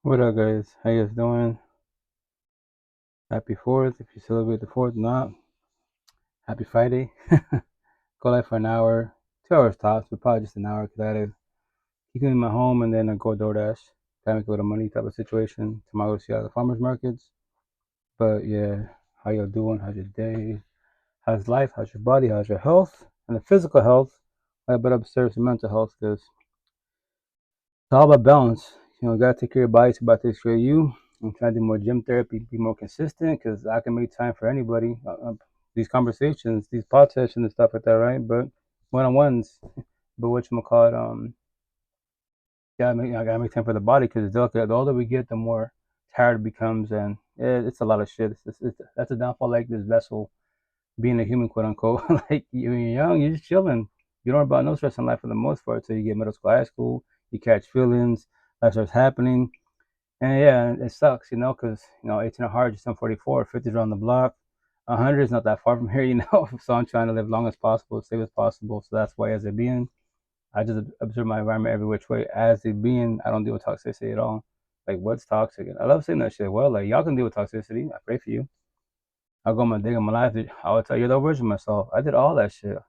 What up, guys? How you guys doing? Happy 4th. If you celebrate the 4th, not. Happy Friday. Go live for an hour, 2 hours tops, but probably just an hour because I had to keep cleaning my home and then I go DoorDash. Try to make a little money type of situation. Tomorrow go see all the farmers markets. But yeah, how y'all doing? How's your day? How's life? How's your body? How's your health? And the physical health. I better serve some mental health because it's all about balance. You gotta take care of your body, so about to take care of you. I'm trying to do more gym therapy, be more consistent, because I can make time for anybody. These conversations, these pod sessions and stuff like that, right? But one-on-ones, but whatchamacallit, I gotta make time for the body because it's delicate. The older we get, the more tired it becomes, and it's a lot of shit. That's a downfall, like this vessel being a human, quote unquote. Like when you're young, you're just chilling. You don't worry about no stress in life for the most part. So you get middle school, high school, you catch feelings, life starts happening. And yeah, it sucks, because 18 at heart, just 44, 50 is around the block. 100 is not that far from here. So I'm trying to live long as possible, safe as possible. So that's why, as a being, I just observe my environment every which way. As a being, I don't deal with toxicity at all. Like, what's toxic? I love saying that shit. Well, like, y'all can deal with toxicity. I pray for you. I'll go my day in my life. I will tell you the version of myself. I did all that shit.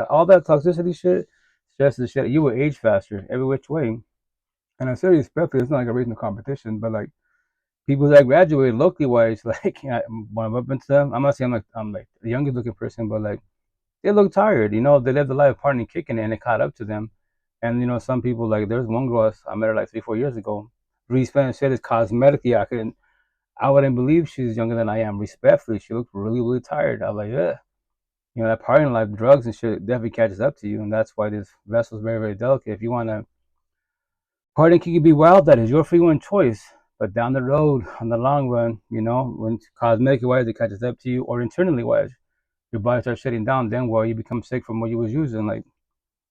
All that toxicity shit, stress the shit. You will age faster every which way. And I say respectfully, it's not like a reason of competition, but like people that graduated locally wise, like when I'm up into them, I'm not saying I'm like the youngest looking person, but like they look tired. They lived a life partying, kicking it, and it caught up to them. And some people, like there's one girl I met her like 3-4 years ago. Respect shit is cosmetically. I wouldn't believe she's younger than I am. Respectfully, she looked really, really tired. I was like, yeah. That partying life, drugs and shit definitely catches up to you, and that's why this vessel is very, very delicate. If you want to party, can be wild. That is your free will choice. But down the road, on the long run, when cosmetically wise it catches up to you, or internally wise, your body starts shutting down. Then, well, you become sick from what you was using. Like,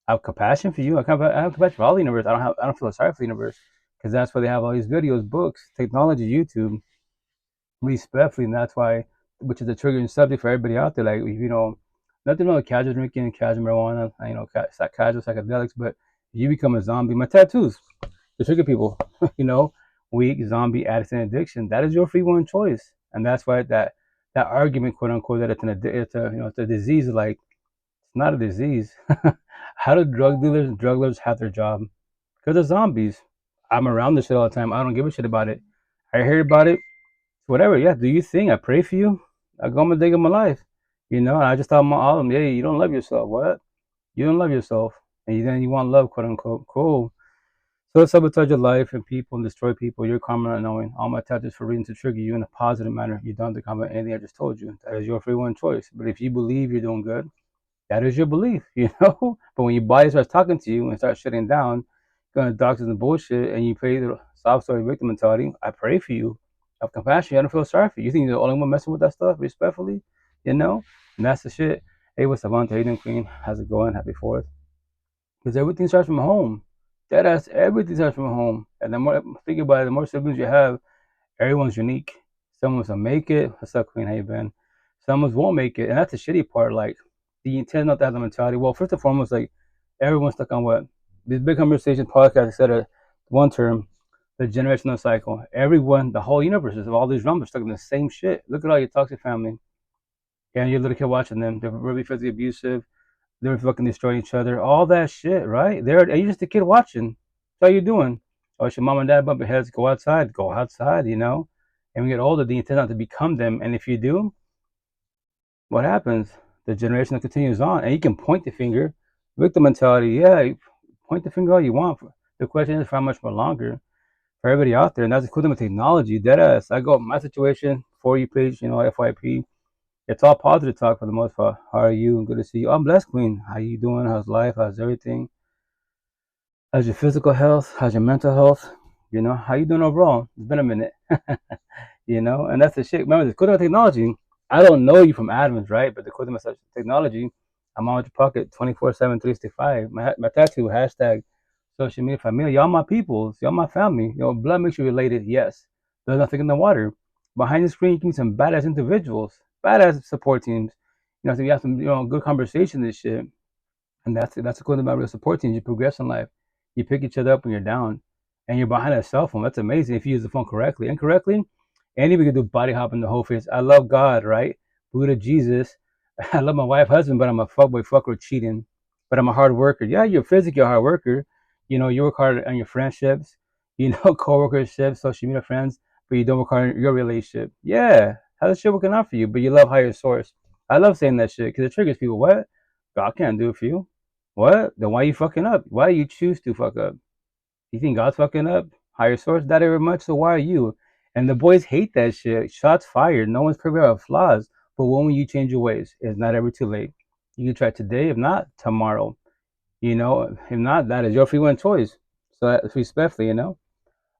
I have compassion for you. I have compassion for all the universe. I don't feel sorry for the universe because that's why they have all these videos, books, technology, YouTube, respectfully, and that's why, which is a triggering subject for everybody out there. Like, nothing wrong with casual drinking, casual marijuana, casual psychedelics, but if you become a zombie, my tattoos, to trigger people, weak, zombie, addicts, and addiction. That is your free will choice, and that's why that argument, quote unquote, that it's a disease. Like, it's not a disease. How do drug dealers and drug lords have their job? Because they're zombies. I'm around this shit all the time. I don't give a shit about it. I hear about it. Whatever. Yeah. Do you think I pray for you? I go my day of my life. And I just tell all of them, hey, you don't love yourself. What? You don't love yourself, and then you want love, quote unquote. Cool. So sabotage your life and people and destroy people. You're common not knowing. All my tattoos for reason to trigger you in a positive manner. You don't have to comment anything I just told you. That is your free will choice. But if you believe you're doing good, that is your belief, But when your body starts talking to you and starts shutting down, going to doctors and bullshit, and you play the soft story victim mentality, I pray for you. I have compassion. I don't feel sorry for you. You think you're the only one messing with that stuff, respectfully, And that's the shit. Hey, what's up, Monte? How you doing, Queen? How's it going? Happy 4th. Because everything starts from home. Deadass, everything starts from home. And the more think about it, the more siblings you have, everyone's unique. Some of us will make it. What's up, Queen? How you been? Some of us won't make it. And that's the shitty part. Like, the intent not to have the mentality. Well, first and foremost, like, everyone's stuck on what? This big conversation podcast, etc. One term, the generational cycle. Everyone, the whole universe of all these realms are stuck in the same shit. Look at all your toxic family. And your little kid watching them. They're really physically abusive. They're fucking destroying each other. All that shit, right? You're just a kid watching. That's all you're doing. Oh, it's your mom and dad bump your heads. Go outside. Go outside, And when you get older, the intent not to become them. And if you do, what happens? The generation that continues on. And you can point the finger. Victim mentality, yeah, point the finger all you want. The question is for how much more longer for everybody out there. And that's including with technology. Deadass. I go, my situation, For You page, FYP. It's all positive talk for the most part. How are you? Good to see you. I'm blessed, Queen. How you doing? How's life? How's everything? How's your physical health? How's your mental health? How you doing overall? It's been a minute. And that's the shit. Remember, the codependent technology, I don't know you from Adams, right? But the codependent technology, I'm on your pocket 24/7, 365. My tattoo, hashtag social media family. Y'all my peoples. Y'all my family. Blood makes you related, yes. There's nothing in the water. Behind the screen, you can meet some badass individuals, badass support teams. So you have some, good conversation and shit. And that's the cool thing about real support teams. You progress in life. You pick each other up when you're down. and you're behind a cell phone. That's amazing if you use the phone correctly. Incorrectly, anybody can do body hopping the whole face. I love God, right? Buddha, Jesus. I love my wife, husband, but I'm a fuckboy, fucker, cheating. But I'm a hard worker. Yeah, you're physically a hard worker. You know, you work hard on your friendships, you know, co-workerships, social media friends, but you don't work hard on your relationship. Yeah, how's that shit working out for you? But you love higher source. I love saying that shit because it triggers people. What? God can't do it for you. What? Then why are you fucking up? Why do you choose to fuck up? You think God's fucking up? Higher source? Not very much, so why are you? And the boys hate that shit. Shots fired. No one's perfect with flaws. But when will you change your ways? It's not ever too late. You can try today, if not, tomorrow. You know, if not, that is your free will choice. So that's respectfully, you know.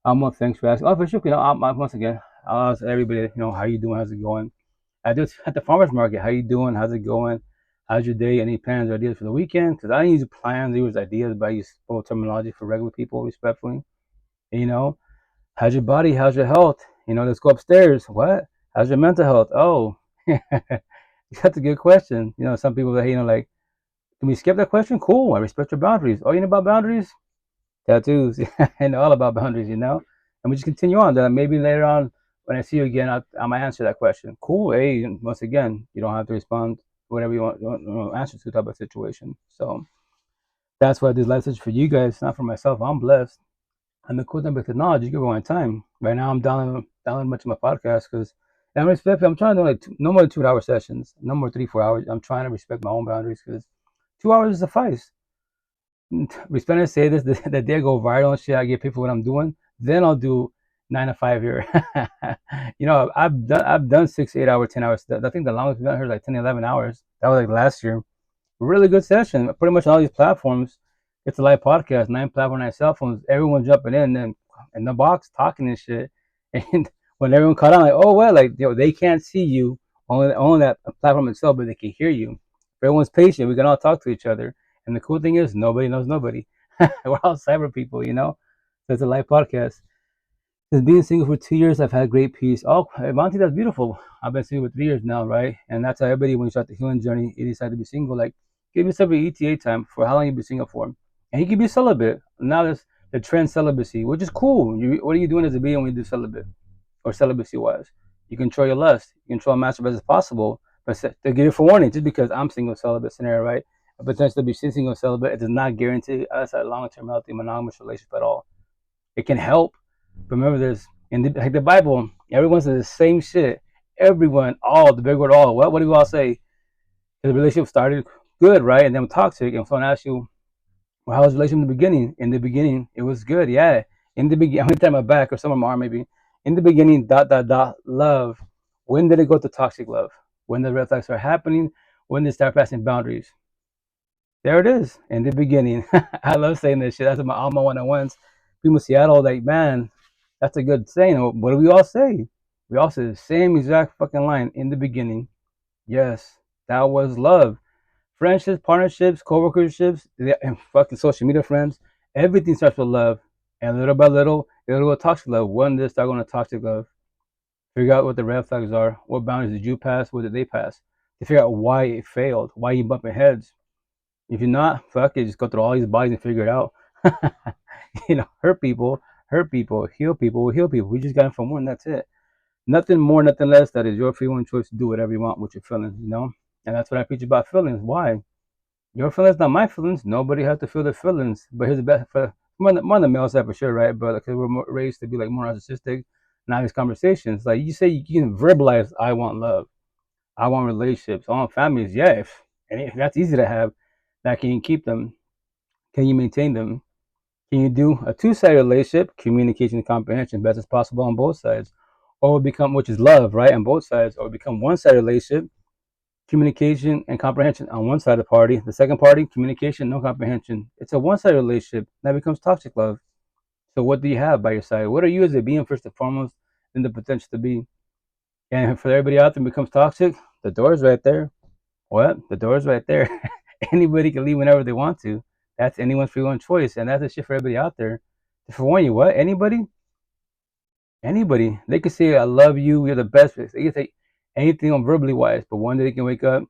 Well, thanks for asking. Oh, for sure, you know, once again, I'll ask everybody, you know, how you doing? How's it going? I do it at the farmer's market. How you doing? How's it going? How's your day? Any plans or ideas for the weekend? Because I don't use plans, I use ideas, but I use full terminology for regular people, respectfully. You know, how's your body? How's your health? You know, let's go upstairs. What? How's your mental health? Oh, that's a good question. You know, some people that, you know, like, can we skip that question? Cool. I respect your boundaries. Oh, you know about boundaries? Tattoos. I know all about boundaries, you know? And we just continue on. That maybe later on, when I see you again, I might answer that question. Cool. Hey, once again, you don't have to respond whatever you want answer to type of situation. So that's why this live session for you guys, not for myself. I'm blessed. I'm a cool thing with technology. You give me one time. Right now, I'm downloading much of my podcast because I'm respectful. I'm trying to do like no more than 2 hour sessions, no more 3-4 hours. I'm trying to respect my own boundaries because 2 hours suffice. Respect say this the day I go viral and shit. I give people what I'm doing. Then I'll do 9 to 5 here. You know, I've done 6, 8 hour, 10 hours. I think the longest I've done here is like 10, 11 hours. That was like last year. Really good session. Pretty much on all these platforms. It's a live podcast, 9 platforms, 9 cell phones. Everyone jumping in the box talking and shit. And when everyone caught on, like, oh well, like, you know, they can't see you on that platform itself, but they can hear you. Everyone's patient. We can all talk to each other. And the cool thing is, nobody knows nobody. We're all cyber people, you know. So it's a live podcast. Since being single for 2 years, I've had great peace. Oh, Monty, that's beautiful. I've been single for 3 years now, right? And that's how everybody, when you start the healing journey, you decide to be single. Like, give yourself an ETA time for how long you've been single for. And you can be celibate. Now there's the trend celibacy, which is cool. What are you doing as a being when you do celibate or celibacy wise? You control your lust. You control masturbate as possible. But to give you forewarning, just because I'm single celibate scenario, right? A potential to be single celibate, it does not guarantee us a long-term healthy monogamous relationship at all. It can help. But remember, there's in the Bible, everyone says the same shit. Everyone, all the big word, all. What do we all say? The relationship started good, right, and then toxic. And someone asks you, well, how was the relationship in the beginning? In the beginning, it was good, yeah. In the beginning, I'm gonna tap my back or some of my arm maybe. In the beginning, love. When did it go to toxic love? When the red flags start happening? When they start passing boundaries? There it is. In the beginning. I love saying this shit. That's all my one-on-ones. People in Seattle, like, man, that's a good saying. What do we all say? We all say the same exact fucking line. In the beginning, yes, that was love. Friendships, partnerships, co-workerships, and fucking social media friends. Everything starts with love. And little by little, it'll go toxic love. When did it start going to toxic love? Figure out what the red flags are. What boundaries did you pass? What did they pass? To figure out why it failed. Why you bumping heads. If you're not, fuck it, just go through all these bodies and figure it out. You know, hurt people, heal people, heal people. We just got it from one, that's it. Nothing more, nothing less. That is your free will choice to do whatever you want with your feelings, you know? And that's what I preach about feelings. Why? Your feelings, not my feelings. Nobody has to feel their feelings. But here's the best for more on the male side for sure, right? But because we're raised to be like more narcissistic, now these conversations, like you say, you can verbalize, I want love, I want relationships, I want families. Yeah, if that's easy to have, that can you keep them? Can you maintain them? Can you do a two-sided relationship, communication and comprehension, best as possible on both sides, or become, which is love, right, on both sides, or become one-sided relationship, communication and comprehension on one side of the party, the second party, communication, no comprehension. It's a one-sided relationship that becomes toxic love. So what do you have by your side? What are you as a being first and foremost, and the potential to be? And for everybody out there becomes toxic, the door's right there. What? The door's right there. Anybody can leave whenever they want to. That's anyone's free will choice, and that's the shit for everybody out there. To forewarn you, what? Anybody? They could say, I love you, you're the best. They can say anything on verbally wise, but one day they can wake up,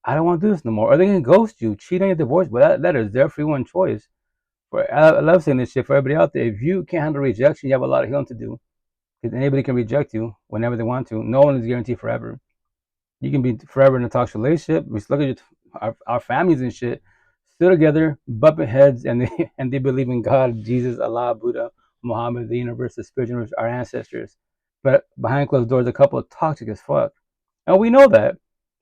I don't want to do this no more. Or they can ghost you, cheat on your divorce, but that is their free will choice. I love saying this shit for everybody out there. If you can't handle rejection, you have a lot of healing to do. Because anybody can reject you whenever they want to. No one is guaranteed forever. You can be forever in a toxic relationship. We look at our families and shit, still together, bumping heads, and they and they believe in God, Jesus, Allah, Buddha, Muhammad, the universe, the spiritual universe, our ancestors. But behind closed doors, a couple of toxic as fuck, and we know that.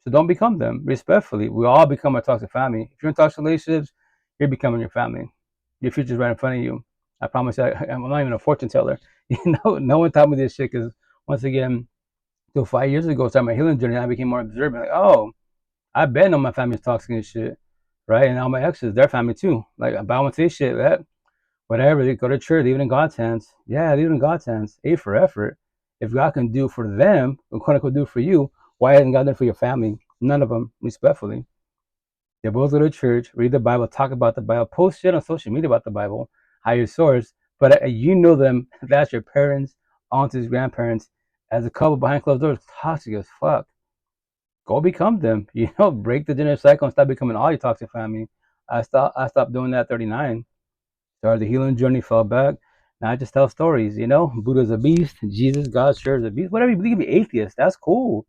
So don't become them. Respectfully, we all become a toxic family. If you're in toxic relationships, you're becoming your family. Your future's right in front of you. I promise you. I'm not even a fortune teller. No one taught me this shit because once again, till 5 years ago, started my healing journey, I became more observant. Like, oh, I bet know my family's toxic and shit, right? And all my exes, their family too. Like, I won't say shit, that whatever. They go to church, leave it in God's hands. Yeah, leave it in God's hands. A for effort. If God can do for them, what quote unquote do for you, why hasn't God done for your family? None of them, respectfully. They both go to church, read the Bible, talk about the Bible, post shit on social media about the Bible, hire source, but you know them. That's your parents, aunties, grandparents. As a couple behind closed doors, toxic as fuck. Go become them. Break the gender cycle and stop becoming all your toxic family. I stopped doing that at 39. Started the healing journey, fell back. Now I just tell stories, Buddha's a beast, Jesus, God, sure is a beast. Whatever you believe, be atheist. That's cool.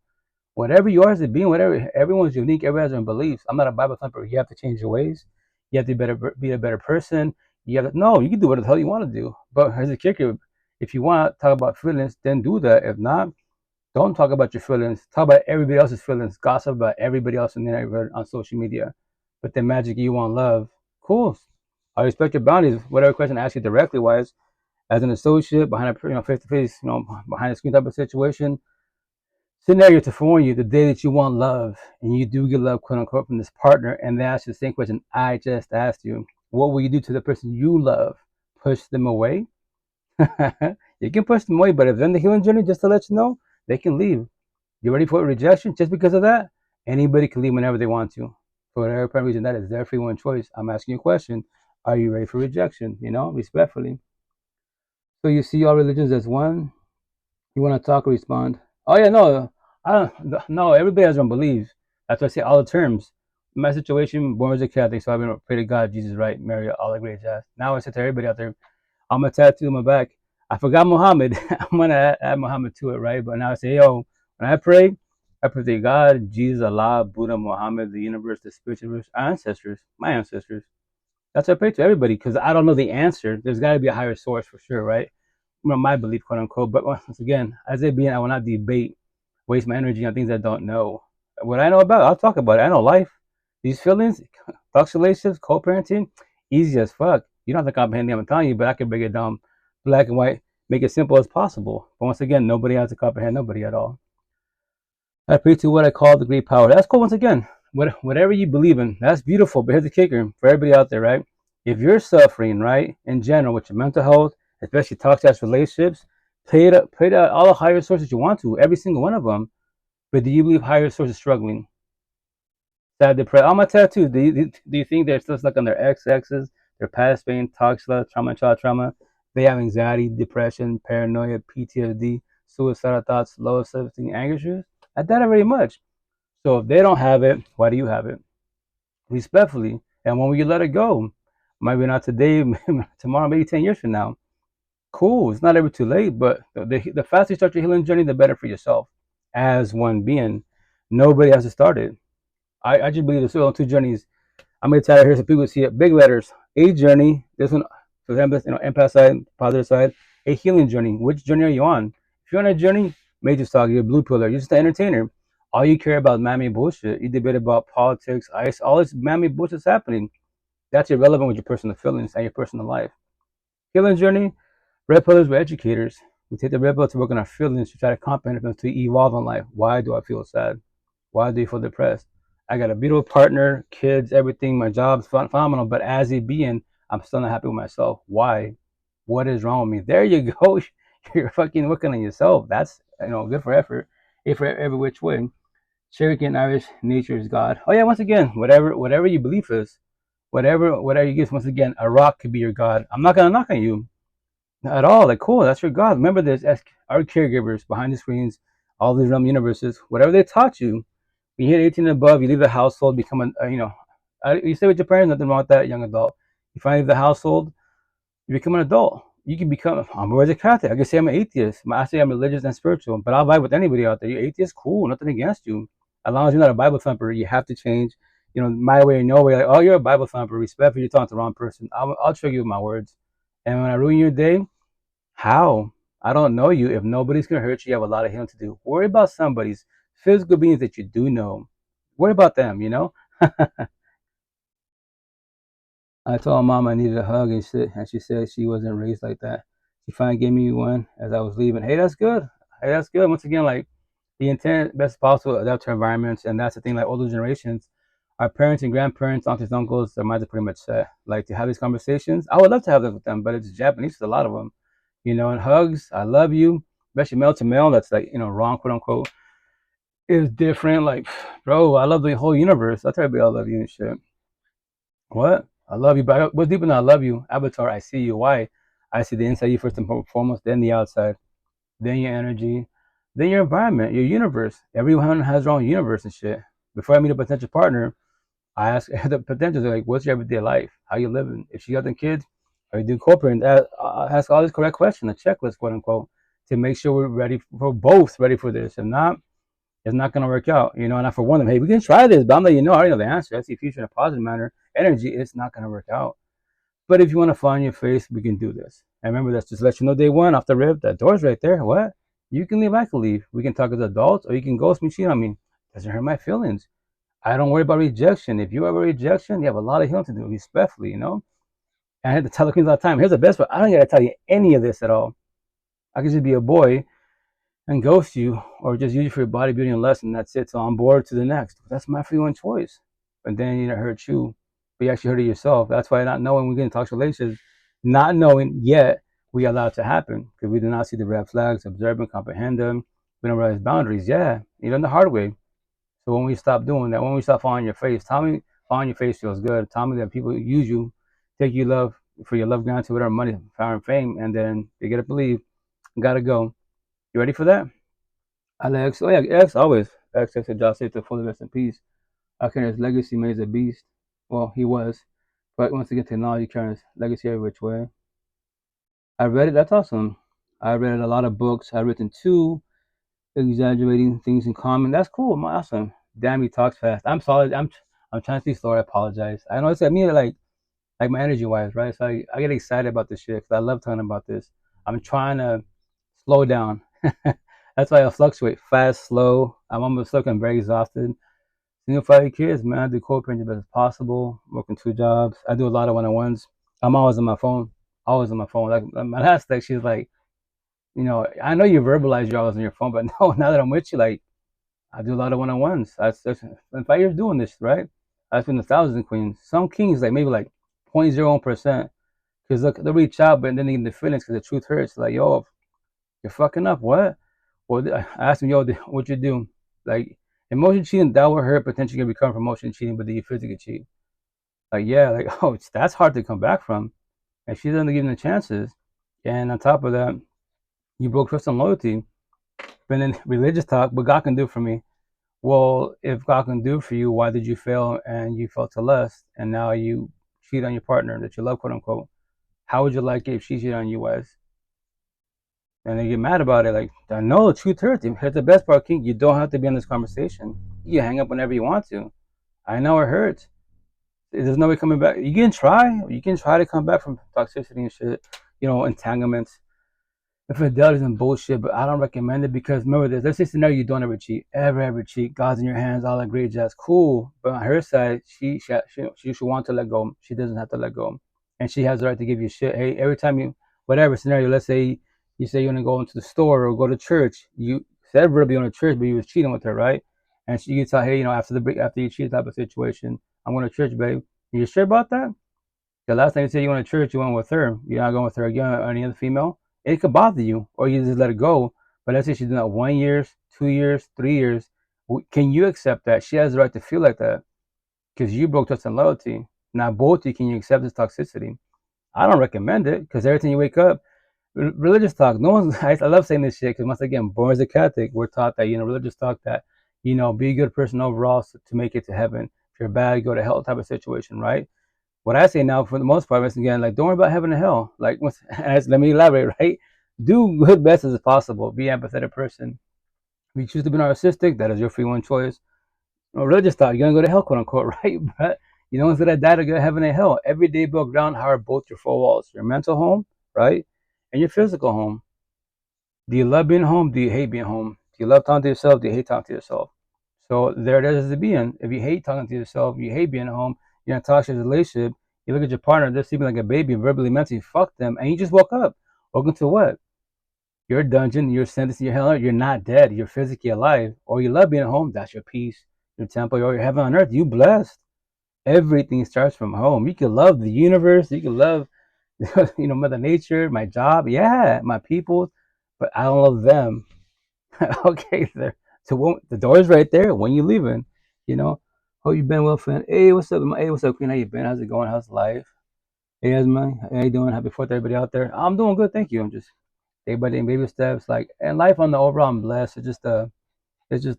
Whatever you are as a being, whatever, everyone's unique, everyone has their own beliefs. I'm not a Bible thumper. You have to change your ways. You have to be a better person. No, you can do what the hell you want to do. But here's the kicker. If you want to talk about feelings, then do that. If not, don't talk about your feelings. Talk about everybody else's feelings. Gossip about everybody else in the neighborhood on social media. But the magic you want love. Cool. I respect your boundaries. Whatever question I ask you directly wise, as an associate, behind a face to face, behind a screen type of situation, scenario to forewarn you the day that you want love and you do get love, quote unquote, from this partner, and they ask you the same question I just asked you. What will you do to the person you love? Push them away? You can push them away, but if they're in the healing journey, just to let you know, they can leave. You ready for rejection? Just because of that, anybody can leave whenever they want to. For whatever reason, that is their free one choice. I'm asking you a question. Are you ready for rejection? Respectfully. So you see all religions as one. You want to talk or respond? Oh yeah, no, I don't. No, everybody has their own beliefs. That's why I say all the terms. In my situation, born as a Catholic, so I've been pray to God, Jesus, right, Mary, all the great jazz. Now I say to everybody out there, I'm a tattoo on my back. I forgot Muhammad. I'm gonna add Muhammad to it, right? But now I say, yo, when I pray to God, Jesus, Allah, Buddha, Muhammad, the universe, the spiritual universe, our ancestors, my ancestors. That's what I pray to everybody because I don't know the answer. There's got to be a higher source for sure, right? My belief, quote unquote. But once again, as a being, I will not debate, waste my energy on things I don't know. What I know about, I'll talk about it. I know life, these feelings, toxic relationships, co-parenting, easy as fuck. You don't have to comprehend them, I'm telling you, but I can break it down black and white, make it simple as possible. But once again, nobody has to comprehend nobody at all. I pray to what I call the great power. That's cool. Once again, whatever you believe in, that's beautiful. But here's the kicker for everybody out there, right? If you're suffering, right, in general with your mental health, especially toxic relationships, pray to all the higher sources you want to, every single one of them. But do you believe higher sources struggling? Sad, depressed. All my tattoos. Do you think they're still stuck on their exes, their past pain, toxic trauma, child trauma? They have anxiety, depression, paranoia, PTSD, suicidal thoughts, low self-esteem, anger issues. I doubt it very much. So if they don't have it, why do you have it? Respectfully. And when will you let it go? Maybe not today, tomorrow, maybe 10 years from now. Cool. It's not ever too late, but the faster you start your healing journey, the better for yourself as one being. Nobody has to start it. I just believe there's only two journeys. I'm going to tell you here so people see it. Big letters. A journey. This one, for example, empath side, positive side. A healing journey. Which journey are you on? If you're on a journey, major stock, you're a blue pillar. You're just an entertainer. All you care about is man-made bullshit. You debate about politics, ice, all this man-made bullshit's happening. That's irrelevant with your personal feelings and your personal life. Healing journey. Red pillars were educators. We take the red pill to work on our feelings to try to comprehend them to evolve in life. Why do I feel sad? Why do you feel depressed? I got a beautiful partner, kids, everything. My job's phenomenal, but as a being, I'm still not happy with myself. Why? What is wrong with me? There you go. You're fucking working on yourself. That's good for effort. For every which way. Cherokee and Irish, nature is God. Oh yeah, once again, whatever you believe is, whatever you give. Once again, a rock could be your God. I'm not gonna knock on you. Not at all. Like, cool, that's your God. Remember this, as our caregivers behind the screens, all these realm universes, whatever they taught you, when you hit 18 and above, you leave the household, become you stay with your parents, nothing wrong with that, young adult. You finally leave the household, you become an adult. You can become, I'm always a Catholic. I can say I'm an atheist. I say I'm religious and spiritual, but I'll vibe with anybody out there. You're atheist, cool, nothing against you. As long as you're not a Bible thumper, you have to change, my way or no way. Like, oh, you're a Bible thumper. Respect for you're talking to the wrong person. I'll trigger you with my words. And when I ruin your day, how? I don't know you. If nobody's going to hurt you, you have a lot of healing to do. Worry about somebody's physical beings that you do know. Worry about them. I told my mom I needed a hug, and she said she wasn't raised like that. She finally gave me one as I was leaving. Hey, that's good. Hey, that's good. Once again, like the intent, best possible, adapt to environments, and that's the thing. Like older generations, our parents and grandparents, aunts, uncles, their minds are pretty much set. Like to have these conversations, I would love to have them with them, but it's Japanese, a lot of them, and hugs. I love you, especially male to male. That's like wrong, quote unquote. Is different. Like, bro, I love the whole universe. I tell everybody I love you and shit. What? I love you, but what's deeper than I love you? Avatar, I see you. Why? I see the inside you first and foremost, then the outside, then your energy, then your environment, your universe. Everyone has their own universe and shit. Before I meet a potential partner, I ask the potential, like, what's your everyday life? How you living? If she got them kids, are you doing corporate? I ask all these correct questions, a checklist, quote unquote, to make sure we're ready for both ready for this. If not, it's not going to work out, and I forewarn them, hey, we can try this, but I'm letting you know, I already know the answer. I see future in a positive manner. Energy, it's not going to work out. But if you want to find your face, we can do this. And remember, that's just let you know day one off the rip, that door's right there. What? You can leave, I can leave. We can talk as adults, or you can ghost me, cheat on me. Doesn't hurt my feelings. I don't worry about rejection. If you have a rejection, you have a lot of healing to do, respectfully. And I had to tell the queens all the time, here's the best part. I don't got to tell you any of this at all. I can just be a boy and ghost you, or just use you for your bodybuilding lesson. That's it. So I'm bored to the next. That's my free one choice. But then it hurt you, but you actually hurt it yourself. That's why not knowing we get in toxic relationships, not knowing yet we allow it to happen because we do not see the red flags, observe them, comprehend them. We don't realize boundaries. Yeah, you learn the hard way. So when we stop doing that, when we stop falling on your face, tell me falling on your face feels good. Tell me that people use you, take you love for your love granted, whatever money, power, and fame, and then they get up and leave. Gotta go. You ready for that? Alex, oh yeah, X always. X said Josh said to fully rest in peace. I can his legacy made a beast. Well, he was. But once again, technology carries legacy every which way. I read it, that's awesome. I read a lot of books. I've written two exaggerating things in common. That's cool. Awesome. Damn, he talks fast. I'm solid. I'm trying to be slow. I apologize. I know it's me like my energy wise, right? So I get excited about this shit because I love talking about this. I'm trying to slow down. That's why I fluctuate fast, slow. I'm almost looking very exhausted. Single 5 kids, man. I do codependent as best as possible. Working 2 jobs. I do a lot of one-on-ones. I'm always on my phone. Always on my phone. Like my last text, she's like, I know you verbalize you're always on your phone, but no, now that I'm with you, like I do a lot of one-on-ones. That's in 5 years doing this, right? I've been 1,000 queens. Some kings like maybe like 0.01%. Because look, they'll reach out, but then they get the feelings because the truth hurts. Like, yo, you're fucking up. What? Well, I asked him, yo, what you do? Like, emotion cheating, that will hurt, potentially can become from emotion cheating, but do you physically cheat? Like, yeah, like, oh, that's hard to come back from. And she doesn't give them the chances. And on top of that, you broke trust and loyalty. But then religious talk, what God can do for me. Well, if God can do for you, why did you fail and you felt to less, and now you cheat on your partner that you love, quote unquote? How would you like it if she cheated on you, Wes? And they get mad about it. Like, I know the truth hurts. Here's the best part, King. You don't have to be in this conversation. You hang up whenever you want to. I know it hurts. There's no way coming back. You can try. You can try to come back from toxicity and shit. Entanglements. Infidelities and bullshit, but I don't recommend it because remember this. Let's say scenario you don't ever cheat. Ever cheat. God's in your hands, all that great jazz. Cool. But on her side, she should want to let go. She doesn't have to let go. And she has the right to give you shit. Hey, every time whatever scenario, let's say you say you want to go into the store or go to church. You said verbally on to church, but you was cheating with her, right? And you tell, hey, after you cheat type of situation, I'm going to church, babe. You sure about that? The last time you said you went to church, you went with her. You're not going with her again or any other female. It could bother you, or you just let it go. But let's say she's doing that 1 year, 2 years, 3 years. Can you accept that? She has the right to feel like that because you broke trust and loyalty. Now, both of you, can you accept this toxicity? I don't recommend it because every time you wake up, religious talk. No one's. I love saying this shit because once again, born as a Catholic, we're taught that religious talk that be a good person overall to make it to heaven. If you're bad, you go to hell type of situation, right? What I say now, for the most part, is again, like, don't worry about heaven and hell. Like, let me elaborate, right? Do good best as possible. Be an empathetic person. If you choose to be narcissistic, that is your free one choice. No religious thought, you're gonna go to hell, quote unquote, right? But you know, instead of that, to go to heaven and hell. Every day broke down, how are both your four walls, your mental home, right, and your physical home. Do you love being home? Do you hate being home? Do you love talking to yourself? Do you hate talking to yourself? So there it is to be in. If you hate talking to yourself, you hate being at home, you're in a toxic relationship, you look at your partner, they're sleeping like a baby, verbally, mentally, fuck them, and you just woke up. Welcome to what? Your dungeon, your sentence, your hell, you're not dead, you're physically alive. Or you love being at home, that's your peace, your temple, or your heaven on earth. You blessed. Everything starts from home. You can love the universe, you can love Mother Nature, my job, yeah, my people, but I don't love them. Okay, there. So the door is right there when you leaving. You know, hope you been well, friend. Hey, what's up? Hey, what's up, Queen? How you been? How's it going? How's life? Hey, Esma, how you doing? Happy Fourth, everybody out there. I'm doing good, thank you. I'm just day by day, baby steps. Like, and life on the overall, I'm blessed. It's just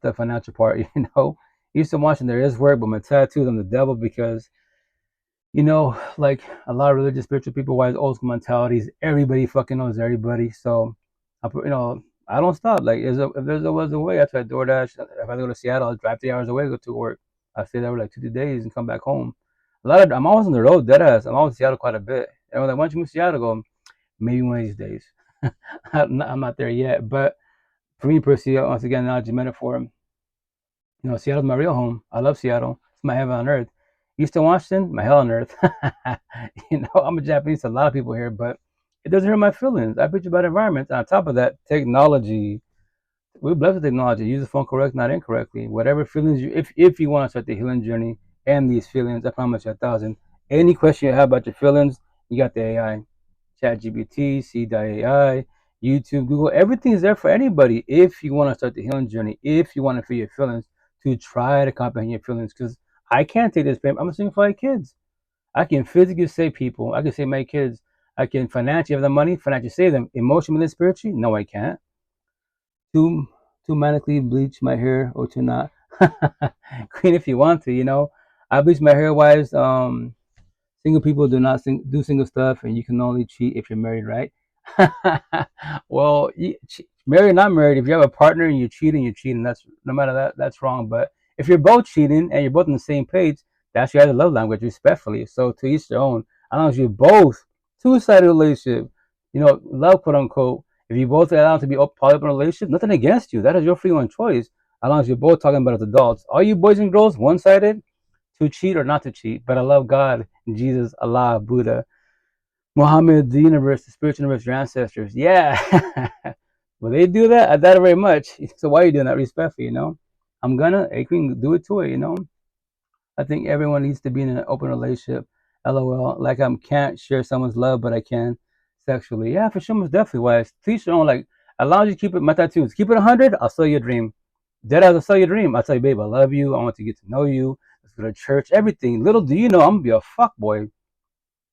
the financial part. Used to watching there is work, but my tattoos, I'm the devil because like a lot of religious, spiritual people, wise old school mentalities, everybody fucking knows everybody. So, I don't stop. Like, if there was a way, I try DoorDash. If I go to Seattle, I'll drive 3 hours away to go to work. I stay there for like 2 days and come back home. I'm always on the road, dead ass. I'm always in Seattle quite a bit. And I'm like, why don't you move to Seattle? I go, maybe one of these days. I'm not there yet. But for me personally, once again, analogy metaphor. Seattle's my real home. I love Seattle. It's my heaven on earth. Eastern Washington, my hell on earth. I'm a Japanese, so a lot of people here, but it doesn't hurt my feelings. I preach about environment. And on top of that, technology. We're blessed with technology. Use the phone correct, not incorrectly. Whatever feelings if you want to start the healing journey and these feelings, I promise you 1,000. Any question you have about your feelings, you got the AI. ChatGPT, C.AI, YouTube, Google, everything is there for anybody if you want to start the healing journey, if you want to feel your feelings, to try to comprehend your feelings. Because I can't take this pain. I'm a single father kids. I can physically save people. I can save my kids. I can financially have the money, financially save them. Emotionally and spiritually, no, I can't. Too manically bleach my hair or to not. Queen, if you want to. I bleach my hair wise. Single people do not do single stuff, and you can only cheat if you're married, right? Well, married or not married, if you have a partner and you're cheating. That's no matter that, that's wrong. But if you're both cheating and you're both on the same page, that's your other love language, respectfully. So to each their own. As long as you're both two-sided relationship, love, quote unquote. If you both allow to be poly open relationship, nothing against you. That is your free one choice. As long as you're both talking about as adults. All you boys and girls one-sided, to cheat or not to cheat. But I love God, Jesus, Allah, Buddha, Muhammad, the universe, the spiritual universe, your ancestors. Yeah. Well, they do that. I doubt it very much. So why are you doing that? Respectfully, I'm gonna, Queen, do it to it, I think everyone needs to be in an open relationship. LOL. Like, I can't share someone's love, but I can sexually. Yeah, for sure, most definitely. Why? Teach your own. Like, as long as you keep it, my tattoos, keep it 100, I'll sell you a dream. Dead as I'll sell you a dream. I'll tell you, babe, I love you. I want to get to know you. Let's go to church. Everything. Little do you know, I'm gonna be a fuck boy.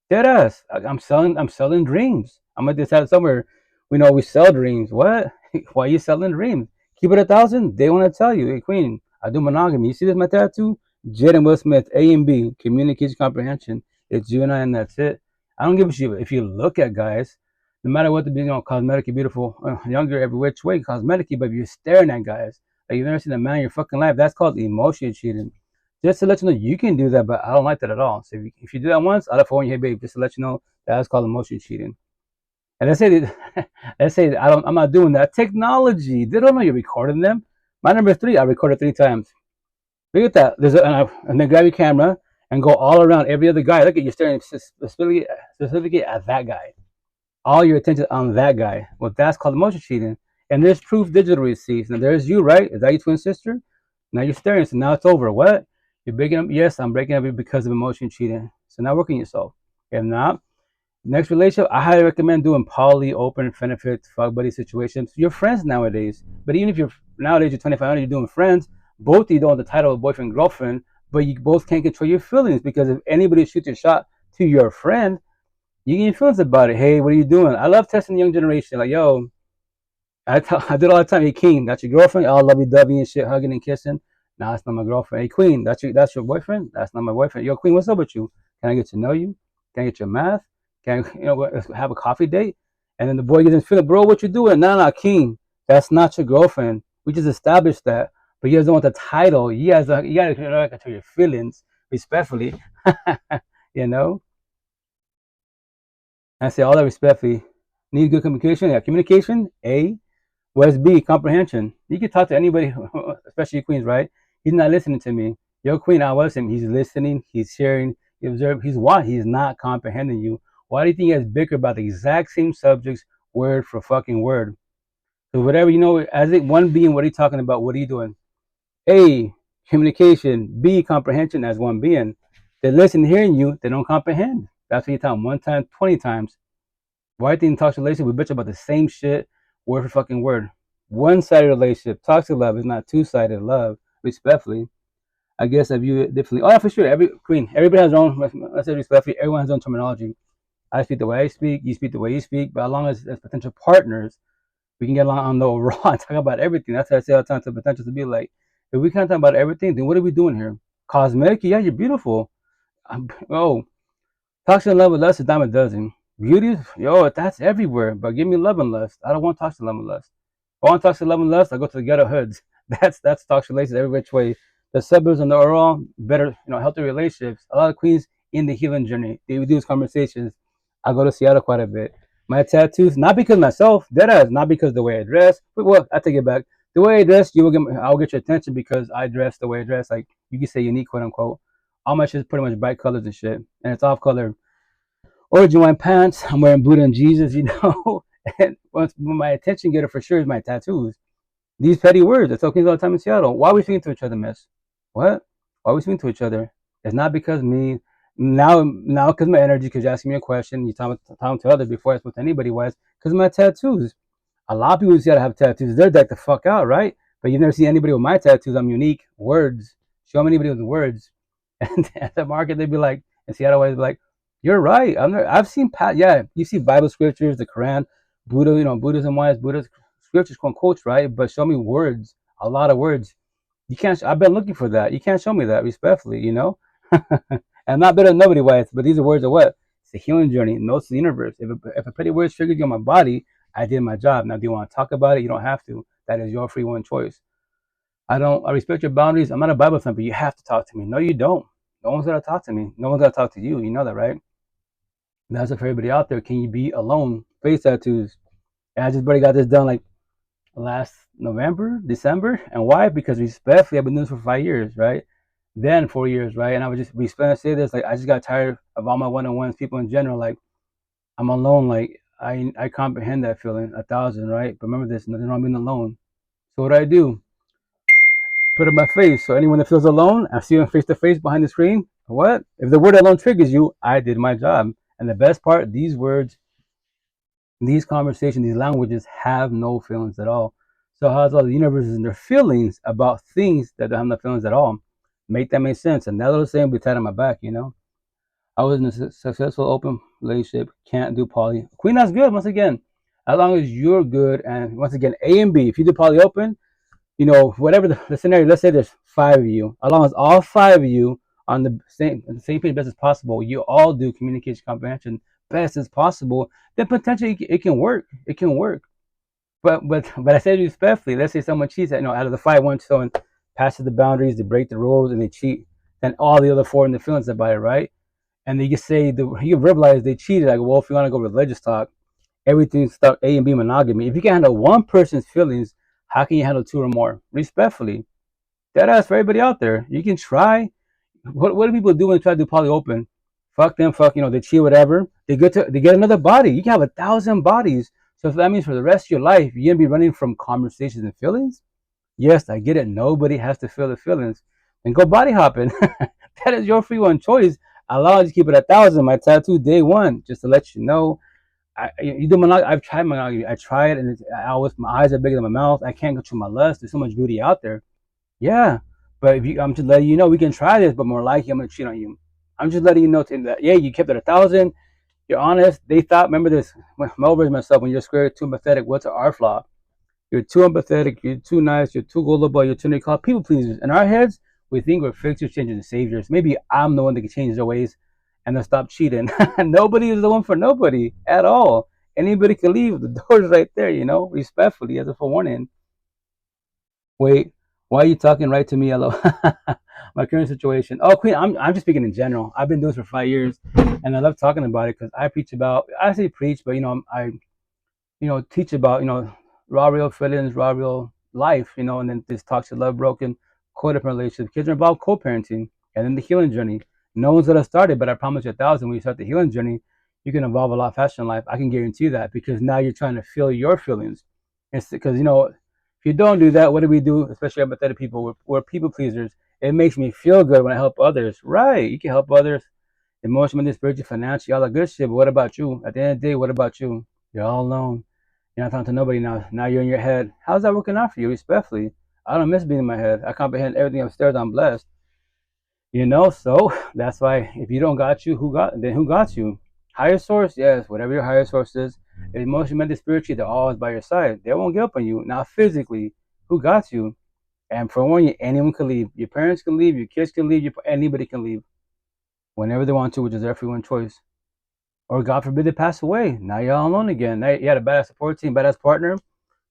Dead ass. I'm selling dreams. I'm gonna decide somewhere. We sell dreams. What? Why are you selling dreams? Keep it 1,000. They want to tell you, hey, Queen, I do monogamy. You see this, my tattoo? Jed and Will Smith, A and B, communication comprehension. It's you and I, and that's it. I don't give a shit. If you look at guys, no matter what the cosmetically beautiful, younger every which way, cosmetically, but if you're staring at guys, like you've never seen a man in your fucking life, that's called emotion cheating. Just to let you know, you can do that, but I don't like that at all. So if you do that once, I'll phone you, hey babe, just to let you know, that's called emotion cheating. And let's say I'm not doing that. Technology, they don't know you're recording them. My number 3, I recorded 3 times. Look at that. And then grab your camera and go all around every other guy. Look at you staring specifically at that guy. All your attention on that guy. Well, that's called emotion cheating. And there's proof digital receipts. Now there's you, right? Is that your twin sister? Now you're staring. So now it's over. What? You're breaking up? Yes, I'm breaking up because of emotion cheating. So now work on yourself. If not, next relationship, I highly recommend doing poly, open, benefit, fuck buddy situations. You're friends nowadays. But even if you're 2500, you're doing friends, both of you don't have the title of boyfriend, girlfriend, but you both can't control your feelings, because if anybody shoots a shot to your friend, you get your feelings about it. Hey, what are you doing? I love testing the young generation. Like, yo, I did all the time. Hey, King, that's your girlfriend? All lovey-dovey and shit, hugging and kissing. Nah, that's not my girlfriend. Hey, Queen, that's your boyfriend? That's not my boyfriend. Yo, Queen, what's up with you? Can I get to know you? Can I get your math? Can I, let's have a coffee date? And then the boy gets in feeling, bro, what you doing? Nah, king. That's not your girlfriend. We just established that. But you guys don't want the title. You gotta tell your feelings respectfully. you know? I say all that respectfully. Need good communication? Yeah, communication, A. Where's B? Comprehension. You can talk to anybody, especially queens, right? He's not listening to me. Your queen, I was him. He's listening. He's sharing. He observes. He's what? He's not comprehending you. Why do you think you guys bicker about the exact same subjects, word for fucking word? So whatever, as it one being, what are you talking about? What are you doing? A, communication. B, comprehension as one being. They listen, hearing you. They don't comprehend. That's what you tell them one time, 20 times. Why do you think toxic relationship, we bitch about the same shit, word for fucking word? One-sided relationship. Toxic love is not two-sided love, respectfully. I guess I view it differently. Oh, yeah, for sure. Everybody has their own, I say respectfully, everyone has their own terminology. I speak the way I speak, you speak the way you speak, but as long as potential partners, we can get along on the overall and talk about everything. That's what I say all the time to potential to be like, if we can't talk about everything, then what are we doing here? Cosmetic? Yeah, you're beautiful. Toxic love with lust is a dime a dozen. Beauty, that's everywhere. But give me love and lust. I don't want toxic love and lust. If I want toxic love and lust, I go to the ghetto hoods. That's toxic relationships every which way. The suburbs and the overall better, healthy relationships. A lot of queens in the healing journey. They do these conversations. I go to Seattle quite a bit. My tattoos, not because myself, not because the way I dress. But well, I take it back. The way I dress, I'll get your attention because I dress the way I dress. Like you can say unique, quote unquote. All my shit is pretty much bright colors and shit, and it's off color. Origin white pants. I'm wearing Buddha and Jesus, And once my attention getter for sure is my tattoos. These petty words. I tell kids all the time in Seattle. Why are we speaking to each other, miss? What? Why are we speaking to each other? It's not because me. Now because my energy, because you're asking me a question, you talking to others before I spoke to anybody, was because of my tattoos. A lot of people in Seattle have tattoos. They're decked the fuck out, right? But you've never seen anybody with my tattoos. I'm unique. Words. Show me anybody with words. And at the market, they'd be like, in Seattle, always be like, you're right. I've seen, you see Bible scriptures, the Quran, Buddha, Buddhism-wise, Buddha's scriptures, quotes, right? But show me words, a lot of words. You can't, I've been looking for that. You can't show me that, respectfully, And I'm not better than nobody, wise, but these are words of what? It's a healing journey. Notes the universe. If a petty word triggers you on my body, I did my job. Now, do you want to talk about it? You don't have to. That is your free one choice. I respect your boundaries. I'm not a Bible thumper. You have to talk to me. No, you don't. No one's going to talk to me. No one's going to talk to you. You know that, right? That's for everybody out there. Can you be alone? Face tattoos. And I just barely got this done like last November, December. And why? Because respectfully, I've been doing this for 5 years, right? Then 4 years, right? And I would just respectfully say this, like I just got tired of all my one-on-ones, people in general, like I'm alone, like I comprehend that feeling 1,000, right? But remember this, nothing wrong being alone. So what do? Put it in my face. So anyone that feels alone, I see them face to face behind the screen. What? If the word alone triggers you, I did my job. And the best part, these words, these conversations, these languages have no feelings at all. So how's all the universe and their feelings about things that don't have no feelings at all? Make that make sense. And that little saying will be tied on my back, I was in a successful open relationship, can't do poly. Queen, that's good, once again. As long as you're good, and once again, A and B, if you do poly open, whatever the scenario, let's say there's 5 of you. As long as all 5 of you on the same page best as possible, you all do communication comprehension best as possible, then potentially it can work. It can work. But I said respectfully, let's say someone cheats out of the 5, someone passes the boundaries, they break the rules, and they cheat. Then all the other 4 in the feelings about it, right? And they just say you verbalize they cheated. Like, well, if you want to go religious talk, everything's stuck A and B monogamy. If you can handle one person's feelings, how can you handle 2 or more? Respectfully. That ass for everybody out there. You can try. What do people do when they try to do poly open? Fuck them, they cheat, whatever. They get another body. You can have 1,000 bodies. So if that means for the rest of your life, you're gonna be running from conversations and feelings? Yes, I get it. Nobody has to feel the feelings. And go body hopping. That is your free one choice. I'll just keep it 1,000. My tattoo day 1, just to let you know. You do monogamy. I've tried monogamy. I tried, and my eyes are bigger than my mouth. I can't control my lust. There's so much beauty out there. Yeah, but I'm just letting you know we can try this, but more likely I'm gonna cheat on you. I'm just letting you know that you kept it 1,000. You're honest. They thought, remember this. Over myself, when you're scared, too empathetic. What's our flaw? You're too empathetic. You're too nice. You're too gullible. You're too people pleasers. In our heads, we think we're fixers, changers, and saviors. Maybe I'm the one that can change their ways. and they'll stop cheating. Nobody is the one for nobody at all. Anybody can leave. The door's right there, respectfully, as a forewarning. Wait, why are you talking right to me? Hello. My current situation. Oh, Queen, I'm just speaking in general. I've been doing this for 5 years, and I love talking about it because I preach about. I say preach, but I teach about raw real feelings, raw real life, and then this toxic love, broken, codependent relationship. Kids are involved co-parenting, and then the healing journey. No one's gonna start it, but I promise you 1,000. When you start the healing journey, you can evolve a lot faster in life. I can guarantee you that because now you're trying to feel your feelings. It's because if you don't do that, what do we do? Especially empathetic people, we're people pleasers. It makes me feel good when I help others. Right? You can help others emotionally, spiritually, financially, all that good shit. But what about you? At the end of the day, what about you? You're all alone. You're not talking to nobody now. Now you're in your head. How's that working out for you? Respectfully, I don't miss being in my head. I comprehend everything upstairs. I'm blessed. So that's why if you don't got you, who got you? Higher source, yes, whatever your higher source is, emotionally, mentally, spiritually, they're always by your side. They won't give up on you. Now physically, who got you? And for one, anyone can leave. Your parents can leave, your kids can leave, anybody can leave whenever they want to, which is everyone's choice. Or God forbid they pass away. Now you're all alone again. Now you had a badass support team, badass partner.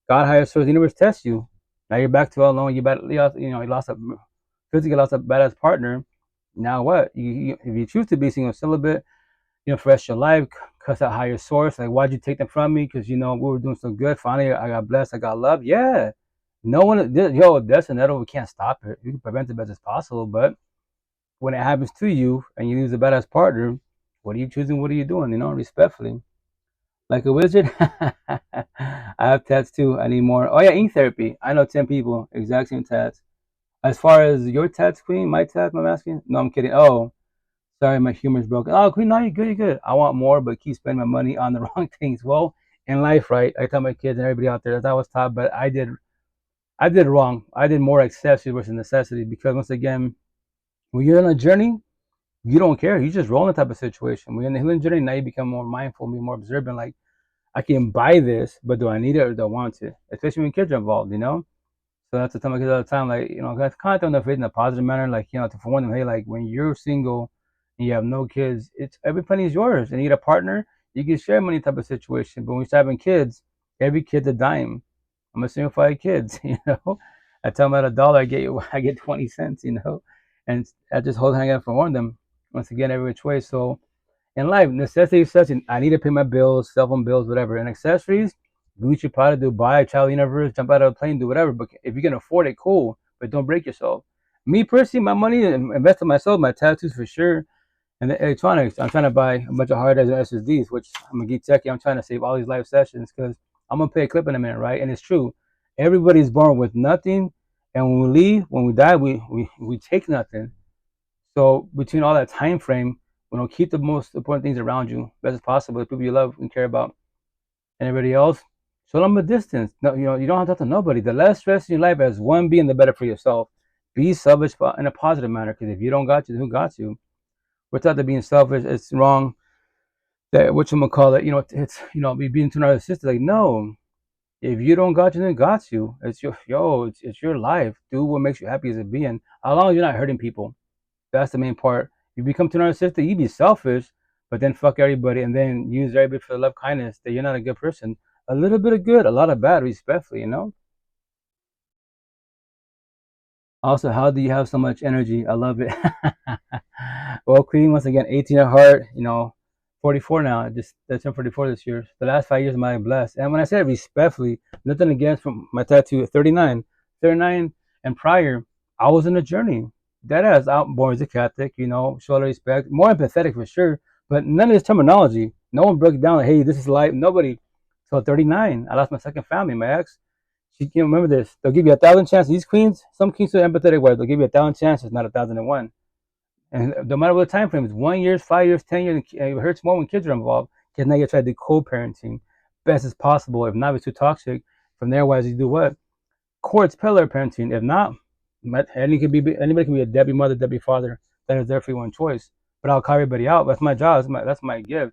God higher source, the universe tests you. Now you're back to all alone. You lost a badass partner. Now what? If you choose to be single, celibate, for the rest of your life, cuss out higher source. Like, why'd you take them from me? Because we were doing so good. Finally, I got blessed. I got love. Yeah. No one, that's inevitable. We can't stop it. We can prevent it as best as possible. But when it happens to you and you lose a badass partner, what are you choosing? What are you doing? Respectfully. Like a wizard. I have tats too. I need more. Oh yeah, ink therapy. I know 10 people, exact same tats. As far as your tats, Queen, my tats, I'm asking. No, I'm kidding. Oh, sorry, my humor's broken. Oh, Queen, no, you're good, you're good. I want more, but keep spending my money on the wrong things. Well, in life, right? I tell my kids and everybody out there as I was taught, but I did wrong. I did more accessory versus necessity because once again, when you're on a journey, you don't care. You just roll in the type of situation. When you're in the healing journey, now you become more mindful, be more observant. Like, I can buy this, but do I need it or do I want it? Especially when kids are involved, So that's the time I get all the time, like, I kind of tell them in a positive manner, like, to warn them, hey, like, when you're single and you have no kids, it's every penny is yours. And you get a partner, you can share money type of situation. But when you start having kids, every kid's a dime. I'm a single 5 kids, I tell them at $1, I get 20 cents, and I just hold hang out for warn them once again every which way. So in life, necessity is such, I need to pay my bills, cell phone bills, whatever. And accessories, do what you probably do, buy, travel the universe, jump out of a plane, do whatever. But if you can afford it, cool. But don't break yourself. Me personally, my money, invest in myself, my tattoos for sure. And the electronics, I'm trying to buy a bunch of hard drives and SSDs, which I'm a geek techie. I'm trying to save all these live sessions because I'm going to play a clip in a minute, right? And it's true. Everybody's born with nothing. And when we leave, when we die, we take nothing. So between all that time frame, keep the most important things around you best as possible, the people you love and care about, and everybody else. Show them a distance. No, you don't have to talk to nobody. The less stress in your life as one being, the better for yourself. Be selfish in a positive manner, because if you don't got you, who got you? We're taught that being selfish, it's wrong. That whatchamacallit, it's being too narcissistic. Like, no, if you don't got you, then got you. It's it's your life. Do what makes you happy as a being. As long as you're not hurting people. That's the main part. You become too narcissistic, you be selfish, but then fuck everybody and then use everybody for the love kindness. That you're not a good person. A little bit of good, a lot of bad, respectfully, Also, how do you have so much energy? I love it. Well, Queen, once again, 18 at heart, 44 now. I turned 44 this year. The last 5 years of my life blessed. And when I say it respectfully, nothing against from my tattoo at 39. 39 and prior, I was in a journey. That as born as a Catholic, show a respect, more empathetic for sure, but none of this terminology. No one broke it down like, hey, this is life. Nobody. So 39, I lost my second family, my ex. She can't remember this. They'll give you 1,000 chances. These queens, some queens are empathetic where they'll give you 1,000 chances, not 1,001. And no matter what the time frame is, 1 year, 5 years, 10 years, it hurts more when kids are involved. Because now you try to do co-parenting best as possible. If not, it's too toxic. From there, wise, you do what? Courts, pillar parenting. If not, anybody can be a Debbie mother, Debbie father. That is their free one choice. But I'll call everybody out. That's my job. That's my gift.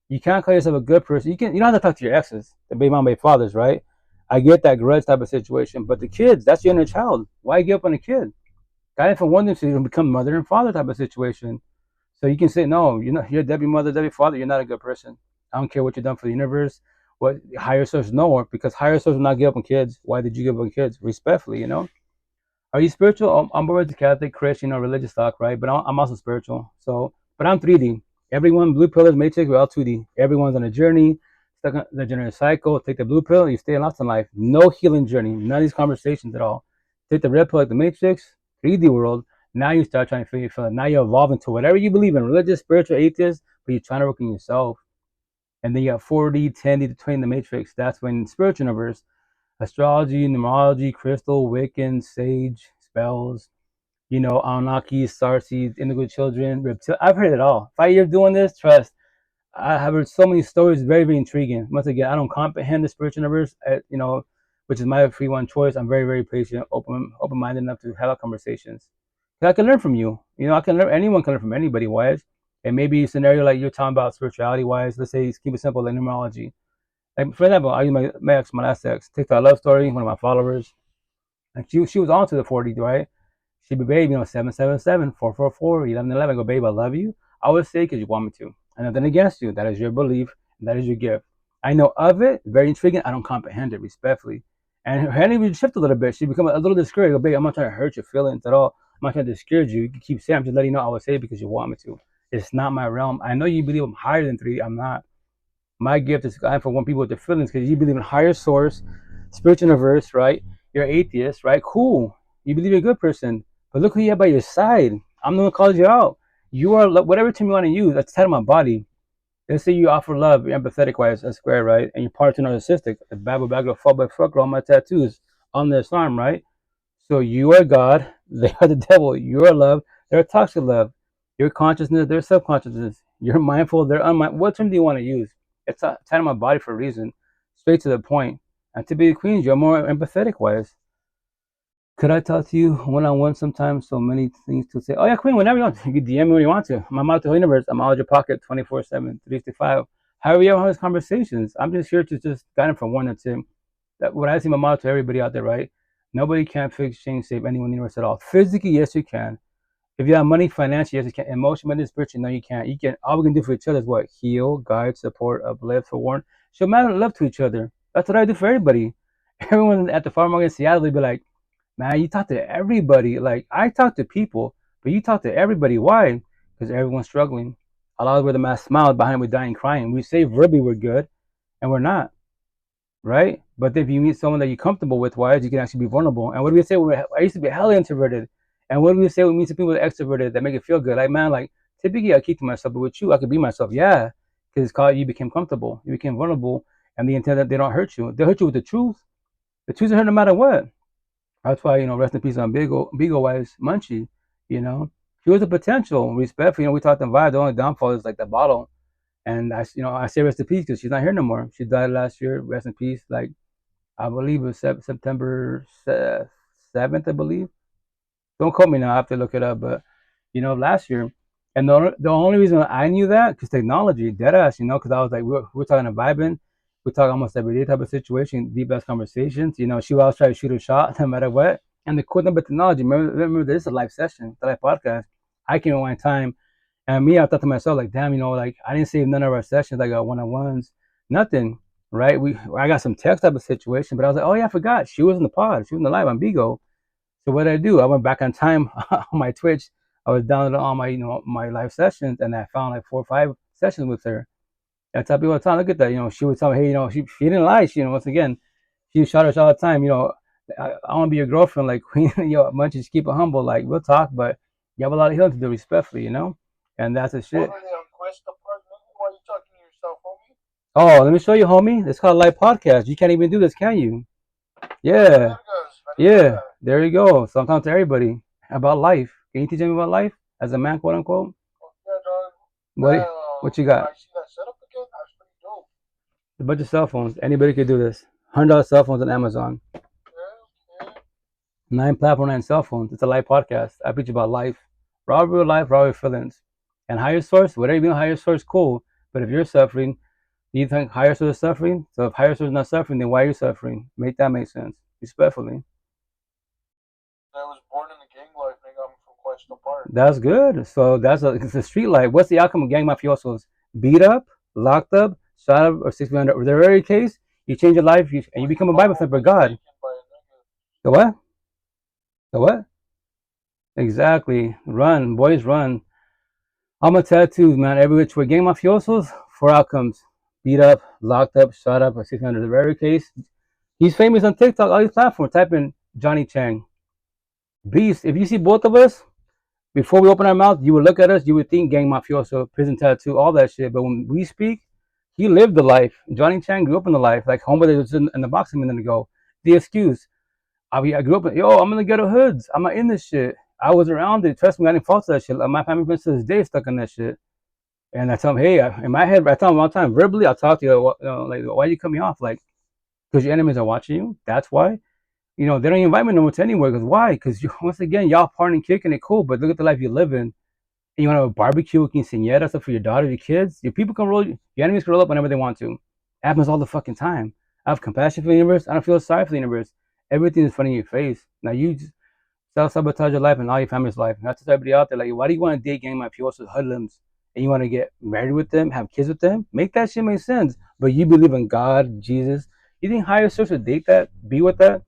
You can't call yourself a good person. You don't have to talk to your exes, the baby mom, baby fathers, right? I get that grudge type of situation, but the kids, that's your inner child. Why give up on a kid? God, if I want them to become mother and father type of situation. So you can say, no, you're a deadbeat mother, deadbeat father. You're not a good person. I don't care what you've done for the universe. What higher source know, because higher source will not give up on kids. Why did you give up on kids? Respectfully, Are you spiritual? I'm bored with Catholic, Christian, or religious talk, right? But I'm also spiritual. So, but I'm 3D. Everyone, blue pillars, matrix, we're all 2D. Everyone's on a journey, stuck on the general cycle. Take the blue pill, you stay lost in life. No healing journey. None of these conversations at all. Take the red pill, like the matrix, 3D world. Now you start trying to figure it out. Now you're evolving to whatever you believe in, religious, spiritual, atheist, but you're trying to work on yourself. And then you got 4D, 10D to 20 in the matrix. That's when spiritual universe, astrology, numerology, crystal, Wiccan, sage, spells, Anunnaki, Starseeds, indigo children, reptile. I've heard it all. 5 years doing this, trust. I have heard so many stories, very, very intriguing. Once again, I don't comprehend the spiritual universe, which is my free one choice. I'm very, very patient, open-minded enough to have conversations. I can learn from you. I can learn. Anyone can learn from anybody. Wise, and maybe a scenario like you're talking about spirituality wise. Let's say, keep it simple, like numerology. Like for example, I use my last ex, TikTok love story. One of my followers, and she was on to the 40, right? She'd be, babe, 777 444 1111. I go, babe, I love you. I would say because you want me to. And nothing against you. That is your belief. That is your gift. I know of it. Very intriguing. I don't comprehend it respectfully. And her energy would shift a little bit. She'd become a little discouraged. I go, babe, I'm not trying to hurt your feelings at all. I'm not trying to discourage you. You can keep saying, I'm just letting you know I would say it because you want me to. It's not my realm. I know you believe I'm higher than 3. I'm not. My gift is for one people with their feelings because you believe in higher source, spiritual universe, right? You're atheist, right? Cool. You believe you're a good person. But look who you have by your side. I'm the one who calls you out. You are, whatever term you want to use, that's the title of my body. Let's say you offer love, you're empathetic wise, that's square, right? And your partner narcissistic, the Bible bag of fall by fuck, all my tattoos on this arm, right? So you are God, they are the devil. You are love, they're toxic love. Your consciousness, their subconsciousness. You're mindful, they're unmindful. What term do you want to use? It's a title of my body for a reason. Straight to the point. And to be the queen, you're more empathetic wise. Could I talk to you one-on-one sometimes? So many things to say. Oh, yeah, Queen, whenever you want. You can DM me when you want to. I'm out the whole universe. I'm out of your pocket 24/7, 365. However you have these conversations. I'm just here to just guide them from 1 to 2. That what I see my motto to everybody out there, right? Nobody can fix, change, save anyone in the universe at all. Physically, yes, you can. If you have money, financially, yes, you can. Emotionally, spiritually, no, you can't. You can. All we can do for each other is what? Heal, guide, support, uplift, forewarn. Show love to each other. That's what I do for everybody. Everyone at the farm market in Seattle, they'd be like, man, you talk to everybody. Like, I talk to people, but you talk to everybody. Why? Because everyone's struggling. A lot of where the mask smiles behind we're dying crying. We say verbally we're good, and we're not, right? But if you meet someone that you're comfortable with, why? You can actually be vulnerable. And what do we say? I used to be hella introverted. And what do we say when we meet some people that are extroverted that make it feel good? Like, man, like, typically I keep to myself, but with you, I could be myself. Yeah, because it's called you became comfortable. You became vulnerable, and the intent that they don't hurt you. They hurt you with the truth. The truth is hurt no matter what. That's why, rest in peace on Beagle Wise Munchie, She was a potential, respectful. We talked on Vibe, the only downfall is like the bottle. And I say rest in peace because she's not here no more. She died last year, rest in peace. Like, I believe it was September 7th, I believe. Don't quote me now, I have to look it up, but, last year. And the only reason I knew that, because technology, deadass, because I was like, we're talking to vibing. We talk almost every day type of situation, deep ass conversations. She will always try to shoot a shot no matter what. And the cool thing about technology, remember this is a live session, a live podcast. I can rewind time. And me, I thought to myself, like, damn, like, I didn't save none of our sessions, like our one-on-ones, nothing, right? I got some text type of situation, but I was like, oh yeah, I forgot. She was in the pod. She was in the live on Bigo. So what did I do? I went back on time on my Twitch. I was downloading all my, my live sessions, and I found like 4 or 5 sessions with her. I tell people all the time, look at that. She would tell me, hey, she didn't lie. She, once again, she shot us all the time. I want to be your girlfriend, like Queen. Munchies, keep it humble. Like, we'll talk, but you have a lot of healing to do respectfully, and that's the shit. Oh, let me show you, homie. It's called a live podcast. You can't even do this, can you? Yeah. Yeah. There you go. So I'm talking to everybody about life. Can you teach me about life as a man, quote unquote? What you got? A bunch of cell phones. Anybody could do this. $100 cell phones on Amazon. 9 platform, 9 cell phones. It's a live podcast. I preach about life. Raw real life, raw real feelings. And higher source, whatever you mean, higher source, cool. But if you're suffering, do you think higher source is suffering? So if higher source is not suffering, then why are you suffering? Make that make sense. Respectfully. I was born in the gang life, nigga. I'm from Quest Park. That's good. So it's a street light. What's the outcome of gang mafiosos? Beat up, locked up, shot up, or 6 million. Or the very case, you change your life and you become a Bible thumper. God. The what? The what? Exactly. Run, boys, run. I'm a tattoos, man. Every which way. Gang mafiosos, 4 outcomes. Beat up, locked up, shot up, or 600. The very case. He's famous on TikTok, all these platforms. Type in Johnny Chang. Beast. If you see both of us, before we open our mouth, you would look at us, you would think gang mafioso, prison tattoo, all that shit. But when we speak, he lived the life. Johnny Chang grew up in the life. Like homeboy that was in the boxing a minute ago. The excuse. I grew up in, I'm in the ghetto hoods. I'm not in this shit. I was around it. Trust me, I didn't fall to that shit. My family been to this day stuck in that shit. And I tell him, hey, in my head, I tell him all the time, verbally, I'll talk to you, like, why you cut me off? Like, because your enemies are watching you. That's why. They don't invite me no more to anywhere. Because why? Because once again, y'all partying, kicking it cool, but look at the life you live in. And you want to have a barbecue with quinceañera stuff for your daughter, your kids. Your people can roll, your enemies can roll up whenever they want to. It happens all the fucking time. I have compassion for the universe. I don't feel sorry for the universe. Everything is funny in your face. Now you just self-sabotage your life and all your family's life. Not just everybody out there. Like, why do you want to date gang mafiosos, hoodlums, and you want to get married with them, have kids with them? Make that shit make sense. But you believe in God, Jesus. You think higher source would date that, be with that?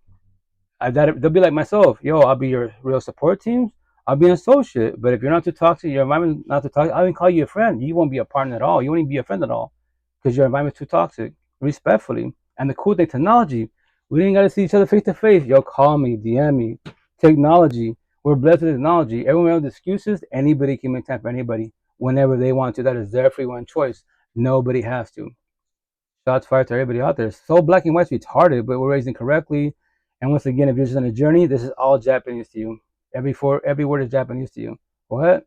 They'll be like myself. I'll be your real support team. I'll be an associate. But if you're not too toxic, your environment not too toxic, I won't call you a friend. You won't be a partner at all. You won't even be a friend at all because your environment's too toxic. Respectfully. And the cool thing, technology. We ain't got to see each other face to face. Call me, DM me. Technology. We're blessed with technology. Everyone has excuses. Anybody can make time for anybody whenever they want to. That is their free one choice. Nobody has to. Shots fired to everybody out there. So black and white's retarded, but we're raising correctly. And once again, if you're just on a journey, this is all Japanese to you. Every word is Japanese to you. What?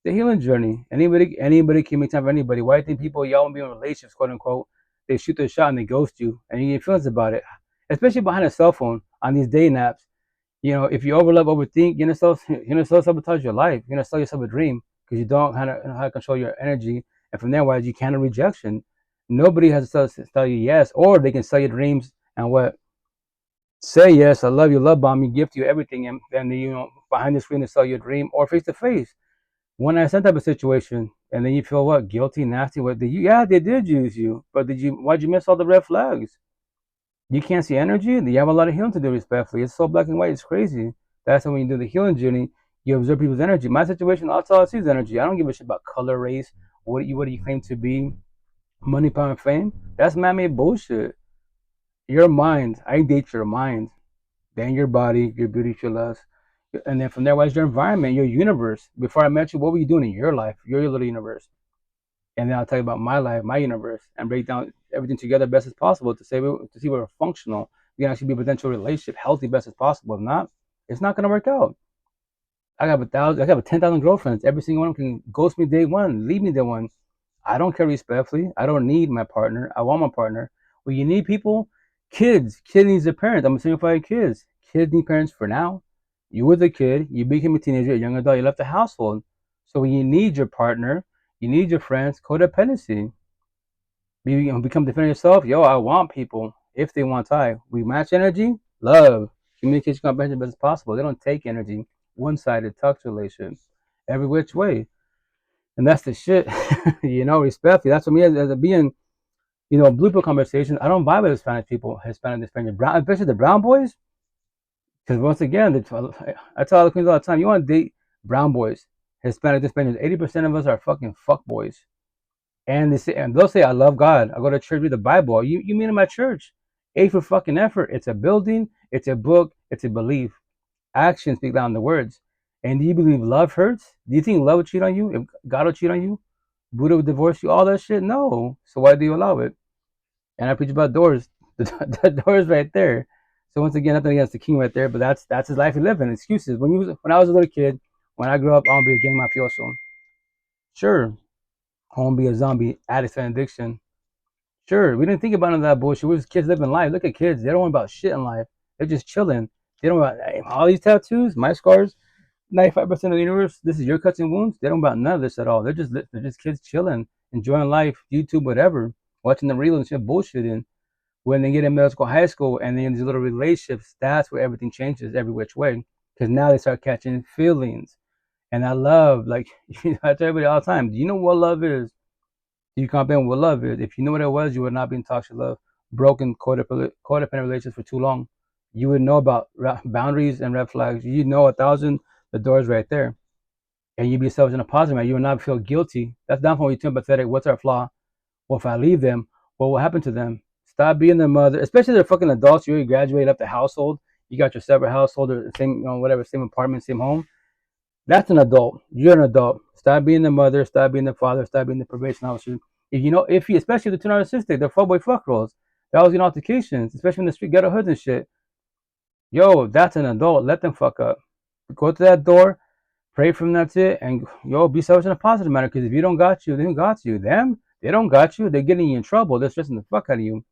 The healing journey. Anybody can make time for anybody. Why do you think people, y'all want to be in relationships, quote unquote, they shoot their shot and they ghost you, and you get feelings about it, especially behind a cell phone on these day naps. If you overthink, you're gonna self-sabotage your life. You're gonna sell yourself a dream because you don't know how to control your energy, and from there, you can't have rejection. Nobody has to tell you yes, or they can sell your dreams and what? Say yes, I love you, love bomb you, gift you everything, and then behind the screen to sell your dream, or face to face. One night stand type of situation, and then you feel what? Guilty, nasty. What did you? Yeah, they did use you, but why'd you miss all the red flags? You can't see energy. You have a lot of healing to do, respectfully. It's so black and white. It's crazy. That's when you do the healing journey, you observe people's energy. My situation, all I see is energy. I don't give a shit about color, race, what do you claim to be, money, power, and fame. That's man-made bullshit. Your mind, I date your mind, then your body, your beauty, your lust, and then from there, what's your environment, your universe? Before I met you, what were you doing in your life, your little universe? And then I'll tell you about my life, my universe, and break down everything together best as possible to see we're functional. We can actually be a potential relationship, healthy best as possible. If not, it's not gonna work out. I have 10,000 girlfriends. Every single one can ghost me day one, leave me day one. I don't care respectfully. I don't need my partner. I want my partner. Well, you need people. Kids needs a parent. I'm a single father. Kids need parents for now. You were the kid. You became a teenager, a young adult. You left the household. So when you need your partner, you need your friends. Codependency. You become defending yourself. I want people if they want I. We match energy. Love. Communication, comprehension, best as possible. They don't take energy. One-sided, toxic relationship. Every which way. And that's the shit. Respectfully. That's what me as a being. Blue conversation. I don't vibe with Hispanic people, Hispanic, brown, especially the brown boys. Because once again, I tell the queens all the time, you want to date brown boys, Hispanic, 80% of us are fucking fuck boys. And they'll say, I love God. I go to church, read the Bible. You mean in my church? A for fucking effort. It's a building, it's a book, it's a belief. Actions speak down the words. And do you believe love hurts? Do you think love would cheat on you? If God will cheat on you? Buddha would divorce you? All that shit? No. So why do you allow it? And I preach about doors. The door's right there. So once again, nothing against the king right there, but that's his life he lived in. Excuses. When I was a little kid, when I grew up, I want to be a gang mafioso. Sure. I want to be a zombie addict and addiction. Sure. We didn't think about none of that bullshit. We was kids living life. Look at kids. They don't worry about shit in life. They're just chilling. They don't worry about all these tattoos, my scars, 95% of the universe. This is your cuts and wounds. They don't worry about none of this at all. They're just kids chilling, enjoying life, YouTube, whatever, watching the reels and shit, bullshitting. When they get in middle school, high school, and they in these little relationships, that's where everything changes every which way. Because now they start catching feelings. And that love, like I tell everybody all the time, do you know what love is? Do you comprehend what love is? If you know what it was, you would not be in toxic love, broken codependent relationships for too long. You would know about boundaries and red flags. You know 1,000, the door's right there. And you'd be selfish in a positive way. You would not feel guilty. That's not when you're too empathetic. What's our flaw? Well, if I leave them, what will happen to them? Stop being their mother, especially they're fucking adults. You already graduated up the household. You got your separate household or same, whatever, same apartment, same home. That's an adult. You're an adult. Stop being the mother. Stop being the father. Stop being the probation officer. If you, especially the two narcissistic, they're fuckboy fuck rolls. They're always getting altercations, especially in the street ghetto hoods and shit. Yo, that's an adult. Let them fuck up. Go to that door, pray for them. That's it. And yo, be selfish in a positive manner. Because if you don't got you, they don't got you. Them, they don't got you. They're getting you in trouble. They're stressing the fuck out of you.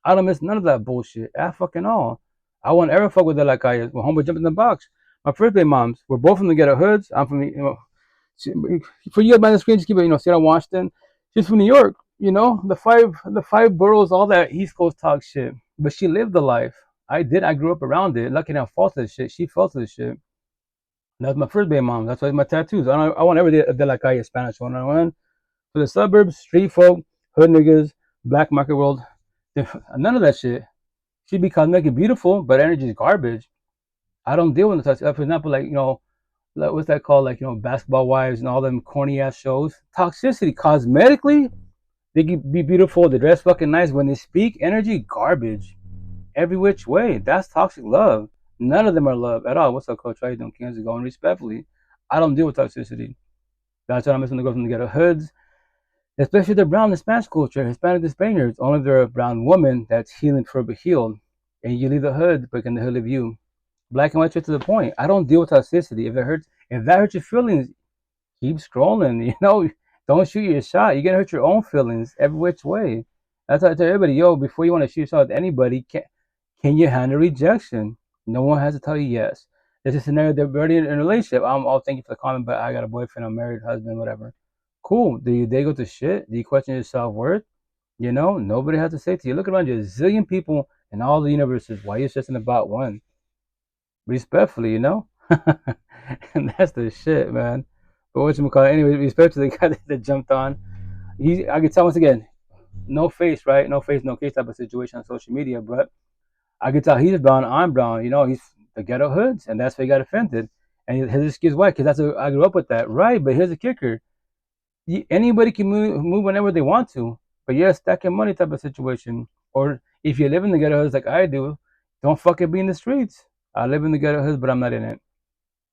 I don't miss none of that bullshit at fucking all. I won't ever fuck with it like I is. When homeboy jumped in the box. My first day moms, we're both from the ghetto hoods. I'm from for you by the screen, just keep it, Seattle, Washington. She's from New York, the five boroughs, all that East Coast talk shit. But she lived the life. I did. I grew up around it. Lucky enough, fell to this shit. She fell to this shit. That's my first baby mom. That's why my tattoos. I want every day like I Spanish one. I went for the suburbs, street folk, hood niggas, black market world. None of that shit. She be cosmetic beautiful, but energy is garbage. I don't deal with the touch. For example, what's that called? Basketball Wives and all them corny ass shows. Toxicity, cosmetically, they can be beautiful. They dress fucking nice. When they speak, energy, garbage. Every which way. That's toxic love. None of them are love at all. What's up, Coach? How you doing? Kansas going respectfully. I don't deal with toxicity. That's what I'm missing the girls from the ghetto hoods. Especially the brown and Spanish culture, Hispanic to Spaniards. Only they're a brown woman that's healing for be healed. And you leave the hood, but can the hood leave you? Black and white straight to the point. I don't deal with toxicity. If that hurts your feelings, keep scrolling. Don't shoot your shot. You're gonna hurt your own feelings every which way. That's why I tell everybody, yo, before you want to shoot your shot with anybody, can you handle rejection? No one has to tell you yes. There's a scenario they're already in a relationship. Thank you for the comment, but I got a boyfriend, I'm married, husband, whatever. Cool. Do they go to shit? Do you question your self-worth? Nobody has to say to you. Look around you, a zillion people in all the universes. Why are you stressing about one? Respectfully, and that's the shit, man. But whatchamacallit, anyway, respect to the guy that jumped on. I can tell once again, no face, right? No face, no case type of situation on social media, but I can tell he's brown, I'm brown. He's the ghetto hoods, and that's why he got offended. And his excuse why? Because I grew up with that, right? But here's the kicker: anybody can move whenever they want to. But yeah, stacking money type of situation. Or if you live in the ghetto hoods like I do, don't fucking be in the streets. I live in the ghetto hoods, but I'm not in it.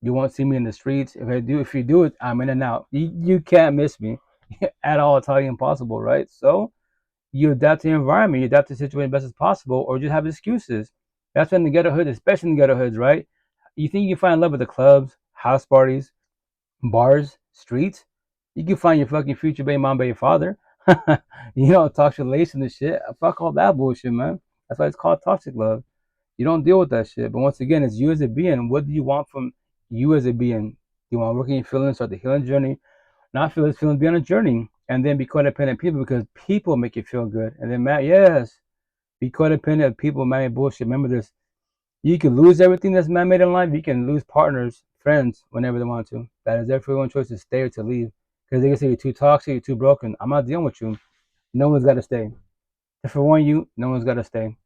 You won't see me in the streets. If you do it, I'm in and out. You can't miss me at all. It's highly impossible, right? So you adapt to the environment, you adapt to the situation best as possible, or just have excuses. That's when the ghetto hood, especially in the ghetto hoods, right? You think you can find love at the clubs, house parties, bars, streets? You can find your fucking future baby mom by your father. Toxic relation and shit. Fuck all that bullshit, man. That's why it's called toxic love. You don't deal with that shit. But once again, it's you as a being. What do you want from you as a being? You want to work in your feelings, start the healing journey, not feelings, be on a journey, and then be codependent people because people make you feel good. And then, yes, be codependent of people, man-made bullshit. Remember this. You can lose everything that's man-made in life. You can lose partners, friends, whenever they want to. That is everyone's choice to stay or to leave. Because they can say you're too toxic, you're too broken. I'm not dealing with you. No one's got to stay. To forewarn you, no one's got to stay.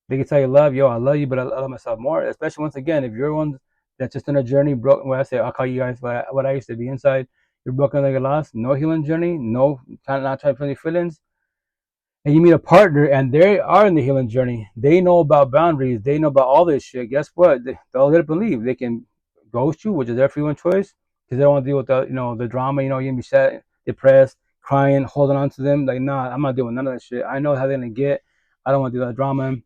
They can tell you love, yo, I love you, but I love myself more. Especially once again, if you're one that's just on a journey, broken. Where I say I'll call you guys what I used to be inside. You're broken like a lost, no healing journey, not trying to feel your feelings. And you meet a partner, and they are in the healing journey. They know about boundaries. They know about all this shit. Guess what? They'll let it believe they can ghost you, which is their free will choice, because they don't want to deal with the drama. You're gonna be sad, depressed, crying, holding on to them. Like, nah, I'm not doing none of that shit. I know how they're gonna get. I don't want to do that drama.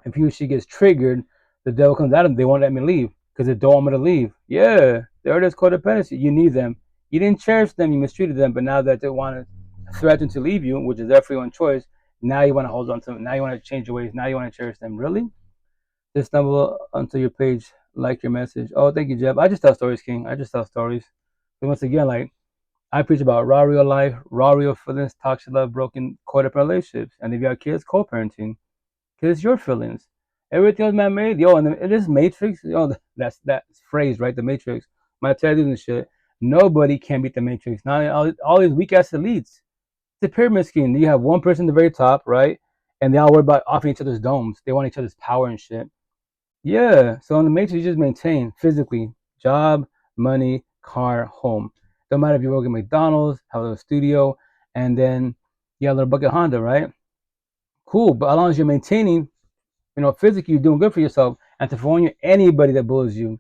If he or she gets triggered, the devil comes at them. They won't let me leave because they don't want me to leave. Yeah, there it is, codependency. You need them. You didn't cherish them. You mistreated them. But now that they want to threaten to leave you, which is their free will choice, now you want to hold on to them. Now you want to change your ways. Now you want to cherish them. Really? Just stumble onto your page, like your message. Oh, thank you, Jeff. I just tell stories, King. I just tell stories. And once again, I preach about raw real life, raw real feelings, toxic love, broken codependent relationships. And if you have kids, co-parenting. Because it's your feelings. Everything was man-made. Yo, and it is Matrix. That's that phrase, right? The Matrix. My tattoos and shit. Nobody can beat the Matrix. Not all these weak ass elites. It's a pyramid scheme. You have one person at the very top, right? And they all worry about offering each other's domes. They want each other's power and shit. Yeah. So in the Matrix, you just maintain physically job, money, car, home. Don't matter if you work at McDonald's, have a little studio, and then you have a little bucket Honda, right? Cool. But as long as you're maintaining, physically, you're doing good for yourself. And to warn you, anybody that bullies you,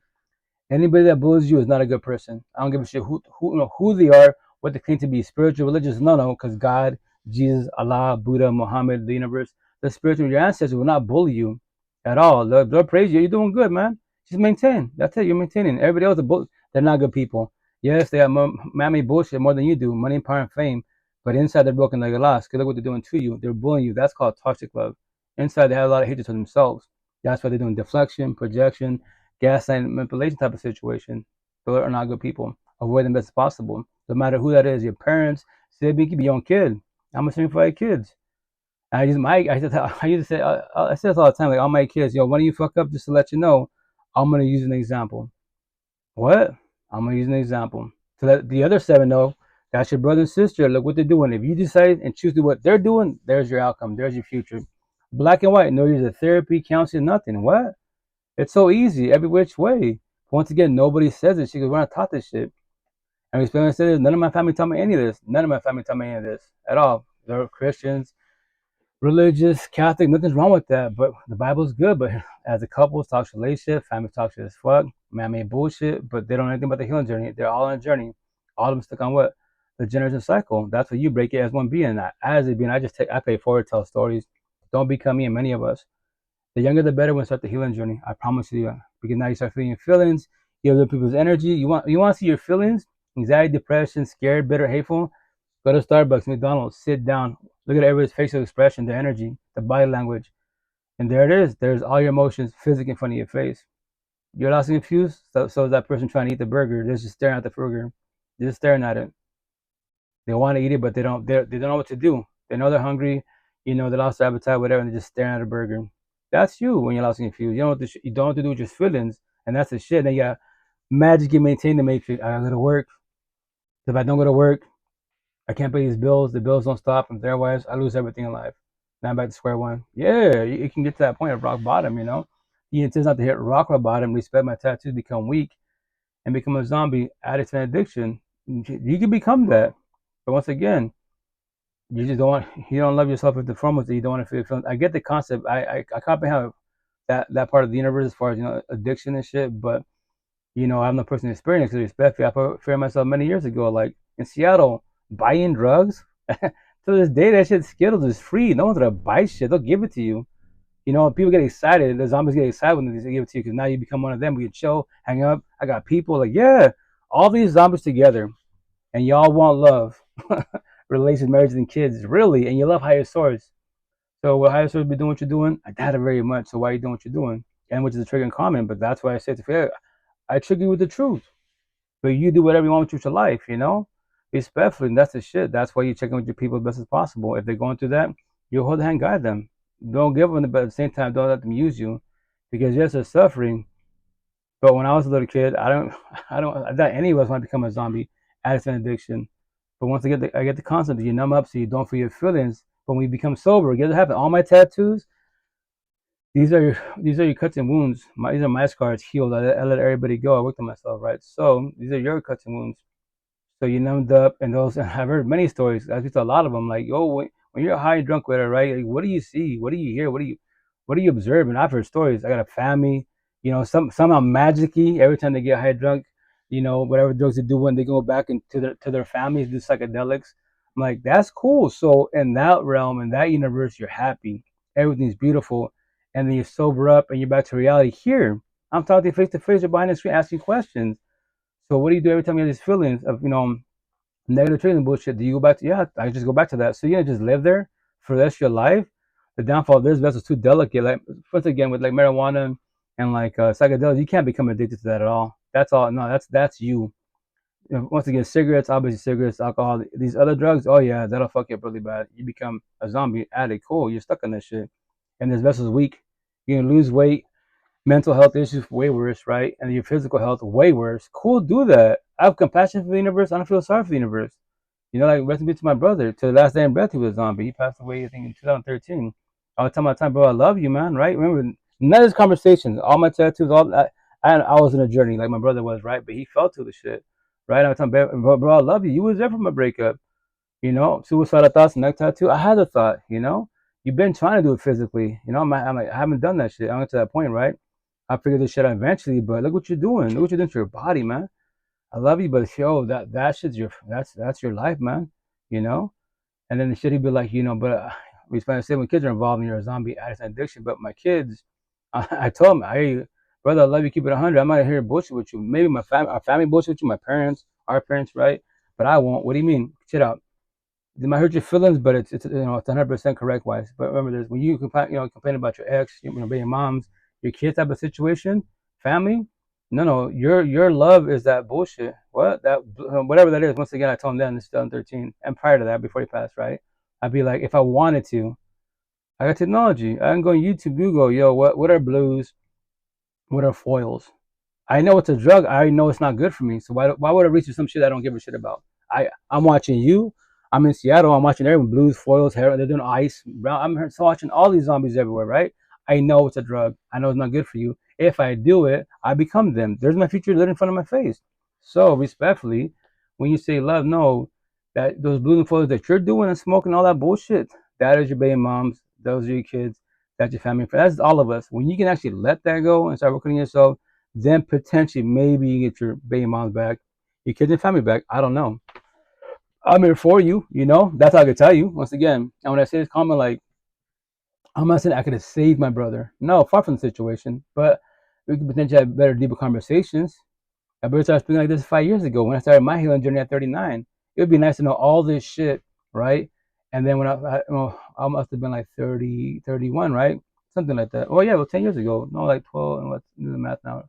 anybody that bullies you is not a good person. I don't give a shit who they are, what they claim to be, spiritual, religious. No, because God, Jesus, Allah, Buddha, Muhammad, the universe, the spiritual, your ancestors will not bully you at all. They'll praise you. You're doing good, man. Just maintain. That's it. You're maintaining. Everybody else, they're not good people. Yes, they have mammy bullshit more than you do, money, power, and fame. But inside they're broken like a loss. Look what they're doing to you. They're bullying you. That's called toxic love. Inside they have a lot of hatred for themselves. That's why they're doing deflection, projection, gaslighting, manipulation type of situation. Those are not good people. Avoid them best as possible. No matter who that is, your parents, sibling, could be your own kid. I'm assuming for kids. I used to say I say this all the time, like all my kids, when you fuck up, just to let you know, I'm gonna use an example. What? I'm gonna use an example to let the other 7 know that's your brother and sister. Look what they're doing. If you decide and choose to do what they're doing, there's your outcome. There's your future. Black and white. No use of therapy, counseling, nothing. What? It's so easy, every which way. Once again, nobody says it. She goes, we're not taught this shit. And we explain this. None of my family taught me any of this. None of my family taught me any of this at all. They're Christians, religious, Catholic, nothing's wrong with that. But the Bible's good. But as a couple, talks relationship, family talks shit as fuck, man-made bullshit. But they don't know anything about the healing journey. They're all on a journey. All of them stuck on what? The generation cycle. That's what you break it as one being. As a being, I pay forward, tell stories. Don't become me and many of us. The younger the better when you start the healing journey. I promise you. Because now you start feeling your feelings. You have other people's energy. You want to see your feelings? Anxiety, depression, scared, bitter, hateful. Go to Starbucks, McDonald's, sit down. Look at everybody's facial expression, their energy, the body language. And there it is. There's all your emotions physically in front of your face. You're lost and confused. So is that person trying to eat the burger. They're just staring at the burger. They're just staring at it. They want to eat it, but they don't know what to do. They know they're hungry. They lost their appetite, whatever, and they're just staring at a burger. That's you when you're lost and confused. You don't know what to do with your feelings, and that's the shit. Then you magically maintain the matrix. I gotta go to work. If I don't go to work, I can't pay these bills. The bills don't stop, and otherwise I lose everything in life. Now I'm back to square one. Yeah, you can get to that point of rock bottom. The intent is not to hit rock bottom. Respect my tattoos, become weak, and become a zombie, addict to an addiction. You can become that, but once again, you don't love yourself with the foremost. You don't want to feel feelings. I get the concept. I comprehend that part of the universe as far as addiction and shit, but I'm the person experience it respectfully. I put fear myself many years ago, like in Seattle, buying drugs. To this day, that shit Skittles is free. No one's gonna buy shit. They'll give it to you. People get excited. The zombies get excited when they give it to you because now you become one of them. We can chill, hang up. I got people like, yeah, all these zombies together, and y'all want love, relations, marriages, and kids, really, and you love higher source. So will higher source be doing what you're doing? I doubt it very much. So why are you doing what you're doing? And which is a triggering comment, but that's why I say to fair. I trigger you with the truth. But you do whatever you want with your life, Respectfully, and that's the shit. That's why you check in with your people as best as possible. If they're going through that, you hold the hand, guide them. Don't give them, but at the same time, don't let them use you. Because yes, they're suffering. But when I was a little kid, I doubt any of us want to become a zombie, addict and addiction. But once I get the concept that you numb up so you don't feel your feelings. But when you become sober, guess what happened? All my tattoos, these are your cuts and wounds. These are my scars healed. I let everybody go. I worked on myself, right? So these are your cuts and wounds. So you numbed up, and those I've heard many stories. I've a lot of them. Like, when you're high and drunk with it, right? Like, what do you see? What do you hear? What do you observe? And I've heard stories. I got a family. Somehow magically every time they get high drunk, whatever drugs they do when they go back into their families, do psychedelics. I'm like, that's cool. So in that realm, in that universe, you're happy. Everything's beautiful. And then you sober up and you're back to reality. Here, I'm talking face to face or behind the screen asking questions. So what do you do every time you have these feelings of, negative trading bullshit? Do you go back to, yeah, I just go back to that. So just live there for the rest of your life. The downfall of this vessel is too delicate. Like, once again, with like marijuana and like psychedelics, you can't become addicted to that at all. That's all. No, that's you. Once again, cigarettes, obviously cigarettes, alcohol, these other drugs, oh yeah, that'll fuck you up really bad. You become a zombie addict. Cool, you're stuck on that shit. And this vessel's weak. You're gonna lose weight, mental health issues way worse, right? And your physical health way worse. Cool, do that. I have compassion for the universe. I don't feel sorry for the universe. You know, like rest in peace to my brother. To the last day in breath, he was a zombie. He passed away, I think, in 2013. I was telling my time, bro, I love you, man. Right? Remember, none of these conversations, all my tattoos, all I was in a journey like my brother was, right? But he fell to the shit, right? I was telling bro, I love you. You was there for my breakup. You know, suicidal thoughts, neck tattoo. I had a thought. You know, you've been trying to do it physically. You know, I'm like, I haven't done that shit. I went to that point, right? I figured this shit out eventually, but look what you're doing. Look what you're doing to your body, man. I love you, but yo, that shit's that's your life, man. You know. And then the shit he'd be like, you know, but we spend the same when kids are involved in your zombie addiction addiction. But my kids, I told him, hey, brother, I love you. Keep it 100. I'm not here to bullshit with you. Maybe our family bullshit with you, my parents, our parents, right? But I won't. What do you mean? Shit out. It might hurt your feelings, but it's you know it's 100% correct wise. But remember this: when you complain about your ex, you know, being moms, your kids type of situation, family. No, your love is that bullshit. What that whatever that is. Once again, I told him then this is 2013, and prior to that, before he passed, right? I'd be like, if I wanted to, I got technology. I can go on YouTube, Google, yo, what are blues? What are foils? I know it's a drug. I know it's not good for me. So why would I research some shit I don't give a shit about? I'm watching you. I'm in Seattle. I'm watching everyone blues, foils, heroin. They're doing ice. I'm watching all these zombies everywhere, right? I know it's a drug. I know it's not good for you. If I do it, I become them. There's my future lit in front of my face. So respectfully, when you say love, no, that those blues and foils that you're doing and smoking all that bullshit, that is your baby moms. Those are your kids. That's your family. That's all of us. When you can actually let that go and start working on yourself, then potentially maybe you get your baby moms back, your kids and family back. I don't know. I'm here for you, you know. That's all I can tell you. Once again, and when I say this comment, like I'm not saying I could have saved my brother. No, far from the situation. But we could potentially have better, deeper conversations. I better start speaking like this 5 years ago when I started my healing journey at 39. It would be nice to know all this shit, right? And then when I must have been like 30, 31, right? Something like that. Oh yeah, well 10 years ago. No, like 12. And what's the math now?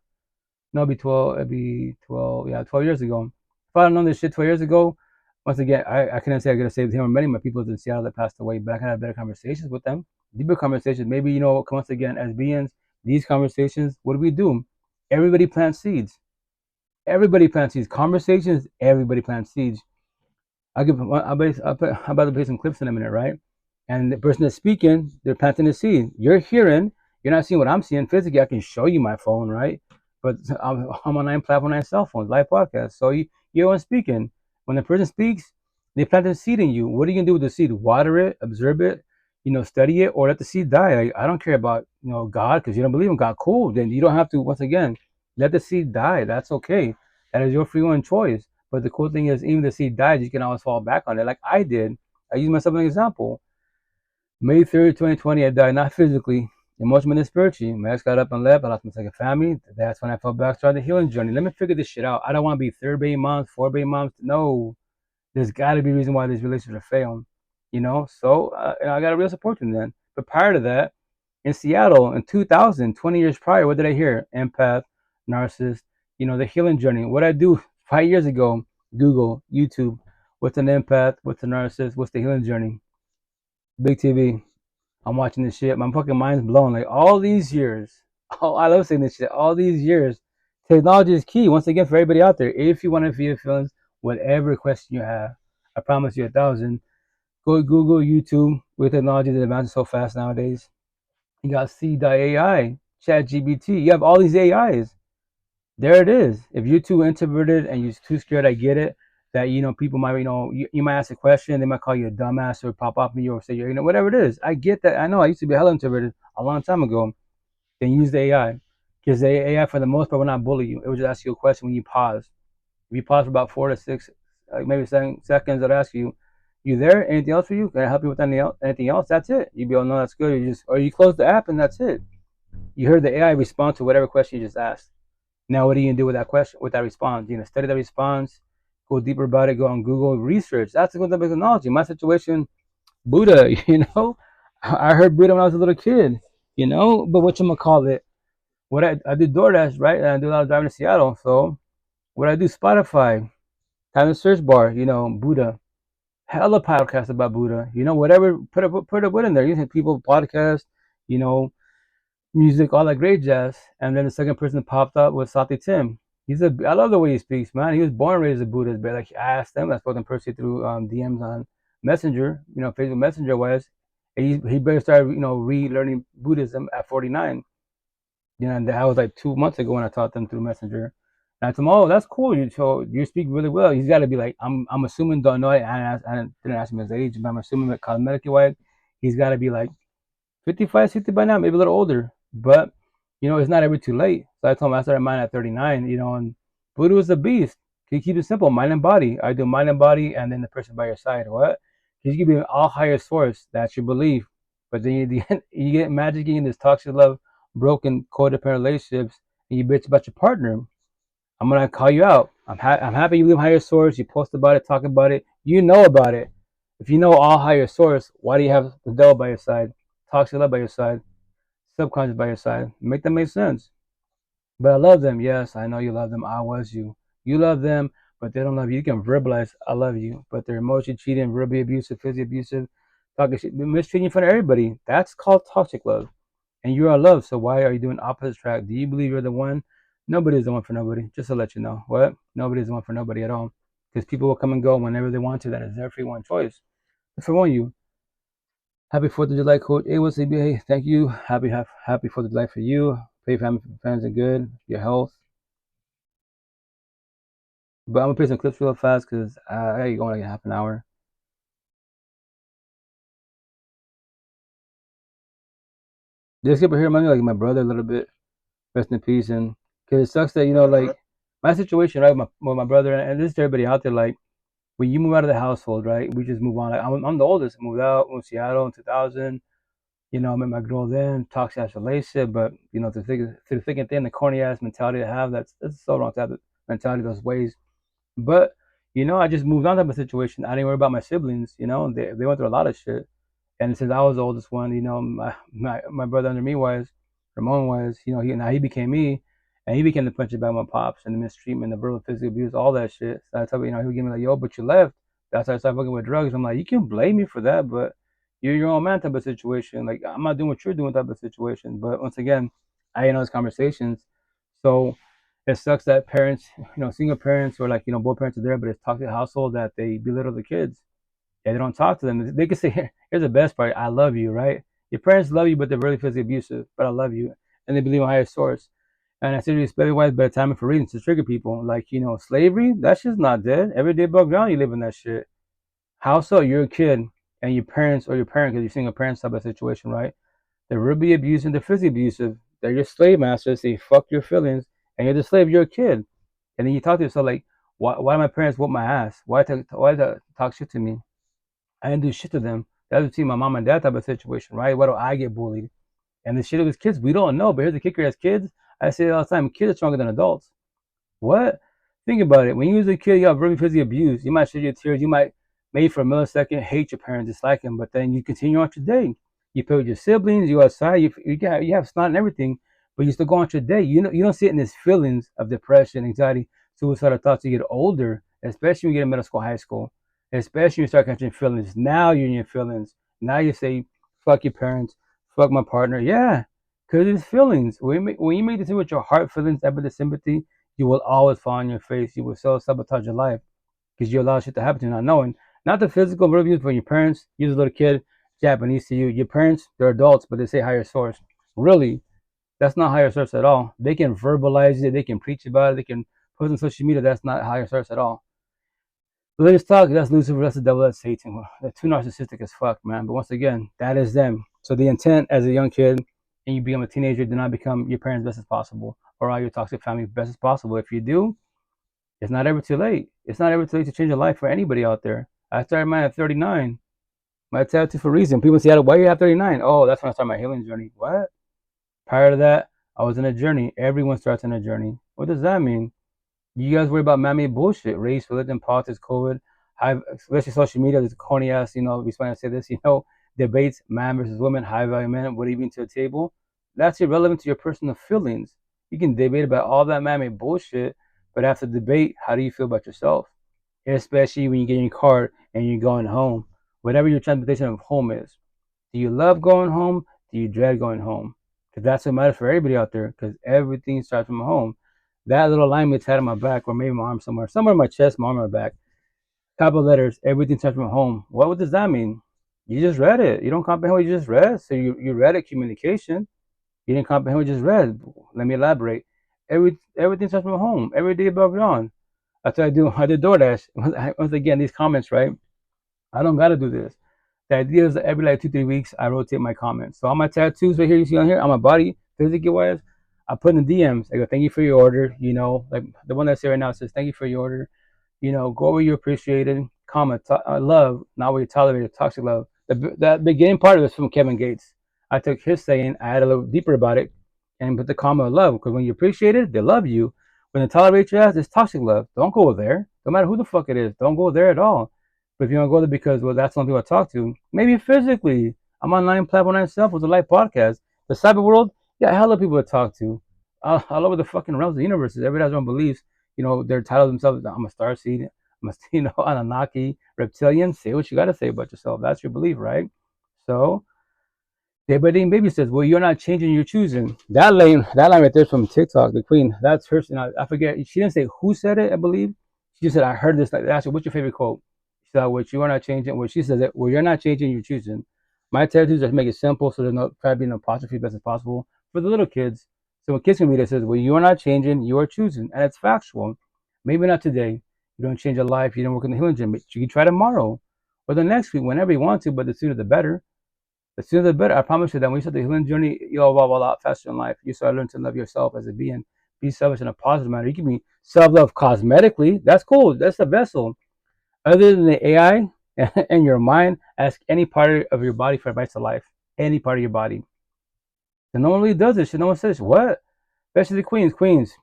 No, it'd be 12. It'd be 12. Yeah, 12 years ago. If I'd known this shit 12 years ago, once again, I couldn't say I could have saved him or many of my people in Seattle that passed away, but I could have better conversations with them, deeper conversations. Maybe, you know, once again, as beings, these conversations, what do we do? Everybody plants seeds. Everybody plants seeds. Conversations, everybody plants seeds. I'm about to play some clips in a minute, right? And the person that's speaking, they're planting a seed. You're hearing, you're not seeing what I'm seeing physically. I can show you my phone, right? But I'm on 9 cell phones, live podcast. So you're on speaking. When the person speaks, they plant a seed in you. What are you gonna do with the seed? Water it, observe it, you know, study it, or let the seed die. I don't care about, you know, God because you don't believe in God. Cool. Then you don't have to. Once again, let the seed die. That's okay. That is your free will and choice. But the cool thing is, even if the seed dies, you can always fall back on it. Like I did. I use myself as an example. May 3rd, 2020, I died not physically, emotionally and spiritually. My ex got up and left. I lost my second family. That's when I fell back, started the healing journey. Let me figure this shit out. I don't want to be third baby moms, four baby moms. No, there's got to be a reason why these relationships are failing. You know, so I got a real support from then. But prior to that, in Seattle in 2000, 20 years prior, what did I hear? Empath, narcissist, you know, the healing journey. What I do 5 years ago, Google, YouTube, what's an empath, what's a narcissist, what's the healing journey? Big TV. I'm watching this shit. My fucking mind's blown. Like all these years. Oh, I love saying this shit. All these years. Technology is key. Once again, for everybody out there, if you want to feel your feelings, whatever question you have, I promise you 1,000. Go to Google, YouTube. With technology that advances so fast nowadays. You got C.AI, ChatGPT. You have all these AIs. There it is. If you're too introverted and you're too scared, I get it. That, you know, people might, you know, you might ask a question, they might call you a dumbass or pop off me or say, you know, whatever it is. I get that. I know I used to be hella introverted a long time ago. Then use the AI. Because the AI, for the most part, will not bully you. It will just ask you a question when you pause. If you pause for about 4 to 6, like maybe 7 seconds, it'll ask you, you there? Anything else for you? Can I help you with anything else? That's it. You'll be able to know that's good. Or you close the app and that's it. You heard the AI respond to whatever question you just asked. Now, what are you gonna do with that question, with that response? You're gonna study that response, go deeper about it, go on Google, research. That's a good type of technology. My situation, Buddha, you know, I heard Buddha when I was a little kid, you know, but whatchamacallit, what I do DoorDash, right? And I do a lot of driving to Seattle. So what I do, Spotify, have a search bar, you know, Buddha. Hella podcasts about Buddha, you know, whatever, put a word in there. You have people podcast, you know, music, all that great jazz. And then the second person that popped up was Sati Tim. I love the way he speaks, man. He was born and raised a Buddhist, but like I asked him, I spoke to him personally through DMs on Messenger, Facebook Messenger was, and he better start, relearning Buddhism at 49. And that was like 2 months ago when I taught them through Messenger. And I told him, oh, that's cool. You speak really well. He's got to be like, I'm assuming, don't know it. I didn't ask him his age, but I'm assuming that cosmetically wise, he's got to be like 55, 60 by now, maybe a little older. But, it's not ever too late. So I told him I started mine at 39, and Buddha was a beast. Can you keep it simple? Mind and body. I do mind and body and then the person by your side. What? Because you can be an all higher source. That's your belief. But then you get magic in this toxic love, broken codependent relationships, and you bitch about your partner. I'm going to call you out. I'm happy you live higher source. You post about it, talk about it. You know about it. If you know all higher source, why do you have the devil by your side? Toxic love by your side, subconscious by your side. Make that make sense. But I love them. Yes, I know you love them. I was you. You love them, but they don't love you. You can verbalize, I love you, but they're emotionally cheating, verbally abusive, physically abusive, talking shit, mistreating you in front of everybody. That's called toxic love. And you are loved, so why are you doing opposite track? Do you believe you're the one? Nobody's the one for nobody. Just to let you know. What? Nobody's the one for nobody at all. Because people will come and go whenever they want to. That is their free one choice. Just for one you. Happy 4th of July, Coach A1CBA. Thank you. Happy 4th of July for you. Pray family, friends, and good. Your health. But I'm gonna play some clips real fast because I gotta go in like half an hour. This clip here reminds me like my brother a little bit. Rest in peace. And because it sucks that like my situation, right, with my brother, and this is everybody out there. Like when you move out of the household, right, we just move on. Like I'm the oldest. I moved out in Seattle in 2000. I met my girl then, toxic ass relationship, but through the thick and thin, the corny ass mentality to have, that's so wrong to have the mentality, those ways. But I just moved on to a situation. I didn't worry about my siblings. They went through a lot of shit. And since I was the oldest one, my brother under me was, Ramon was, he became me, and he became the punching bag of my pops and the mistreatment, the verbal, physical abuse, all that shit. So I told him, he would give me like, yo, but you left. That's why I started fucking with drugs. I'm like, you can blame me for that, but you're your own man type of situation. Like I'm not doing what you're doing type of situation. But once again, I ain't those conversations. So it sucks that parents, single parents or like, both parents are there, but it's toxic household that they belittle the kids. Yeah, they don't talk to them. They can say, here's the best part, I love you, right? Your parents love you, but they're really physically abusive, but I love you. And they believe in higher source. And I say respect wise, better timing for reasons to trigger people. Like, slavery, that shit's not dead. Every day above ground, you live in that shit. How so? You're a kid, and your parents, or your parent, because you're single parents type of situation, right? They're really abusive, they're physically abusive. They're your slave masters, they fuck your feelings, and you're the slave, you're a kid. And then you talk to yourself like, why my parents whoop my ass? Why talk shit to me? I didn't do shit to them. That's between my mom and dad type of situation, right? Why do I get bullied? And the shit with kids, we don't know. But here's the kicker: as kids, I say it all the time, kids are stronger than adults. What? Think about it. When you was a kid, you got very physically abused. You might shed your tears. You might, maybe for a millisecond, hate your parents, dislike them. But then you continue on your day. You play with your siblings. You outside. You have snot and everything. But you still go on your day. You don't sit in these feelings of depression, anxiety, suicidal thoughts. You get older, especially when you get in middle school, high school. Especially when you start catching feelings. Now you're in your feelings. Now you say, fuck your parents, fuck my partner. Yeah, because it's feelings. When you make decisions with your heart feelings, empathy, sympathy, you will always fall on your face. You will self-sabotage your life because you allow shit to happen to you not knowing. Not the physical abuse from your parents. You was a little kid, Japanese to you. Your parents, they're adults, but they say higher source. Really, that's not higher source at all. They can verbalize it. They can preach about it. They can post on social media. That's not higher source at all. Religious talk, that's Lucifer, that's the devil, that's Satan. They're too narcissistic as fuck, man. But once again, that is them. So the intent as a young kid and you become a teenager, do not become your parents' best as possible or all your toxic family best as possible. If you do, it's not ever too late. It's not ever too late to change your life for anybody out there. I started mine at 39. My tattoo for a reason. People say, why are you at 39? Oh, that's when I started my healing journey. What? Prior to that, I was in a journey. Everyone starts in a journey. What does that mean? You guys worry about man-made bullshit, race, religion, politics, COVID, especially social media. There's corny ass, responding to say this, debates, man versus women, high value men, what do you bring to the table? That's irrelevant to your personal feelings. You can debate about all that man-made bullshit, but after the debate, how do you feel about yourself? Especially when you get in your car and you're going home, whatever your transportation of home is. Do you love going home? Do you dread going home? Because that's what matters for everybody out there, because everything starts from home. That little line may tat on my back, or maybe my arm somewhere in my chest, my arm, my back. Couple of letters, everything starts from home. What does that mean? You just read it. You don't comprehend what you just read. So you read it, communication. You didn't comprehend what you just read. Let me elaborate. Everything starts from home. Every day above ground. That's what I do. I did DoorDash. Once again, these comments, right? I don't gotta do this. The idea is that every like 2 3 weeks I rotate my comments. So all my tattoos right here you see on here on my body, physically wise, I put in the DMs. I go, thank you for your order. You know, like the one that's here right now says, thank you for your order. You know, go where you appreciated, comma, love, not where you tolerated, toxic love. That beginning part of this from Kevin Gates. I took his saying, I added a little deeper about it, and put the comma of love. Because when you appreciate it, they love you. When they tolerate your ass, it's toxic love. Don't go there. No matter who the fuck it is, don't go there at all. But if you want to go there because, well, that's the only people I talk to, maybe physically. I'm on 9 platform with a live podcast. The cyber world, yeah, hella people to talk to. All over the fucking realms of the universe. Everybody has their own beliefs. You know, they're titled themselves, I'm a starseed, I'm a, Anunnaki, reptilian. Say what you got to say about yourself. That's your belief, right? So, Day by Day Baby says, well, you're not changing, you're choosing. That line right there is from TikTok, the queen. That's her, I forget, she didn't say who said it, I believe. She just said, I heard this. Like, asked her, what's your favorite quote? She said, well, you are not changing. Well, she says it, well, you're not changing, you're choosing. My tattoos just make it simple so there's no, try to be an apostrophe best as possible for the little kids. So when kids can read it, it says, well, you are not changing, you are choosing. And it's factual. Maybe not today. You don't change your life, you don't work in the healing gym, but you can try tomorrow or the next week, whenever you want to, but the sooner the better. The sooner the better. I promise you that when you start the healing journey, you'll evolve a lot faster in life. You start learning to love yourself as a being, be selfish in a positive manner. You can be self-love cosmetically. That's cool. That's the vessel. Other than the AI and your mind, ask any part of your body for advice to life. Any part of your body. And no one really does this shit. No one says, what? Especially the queens.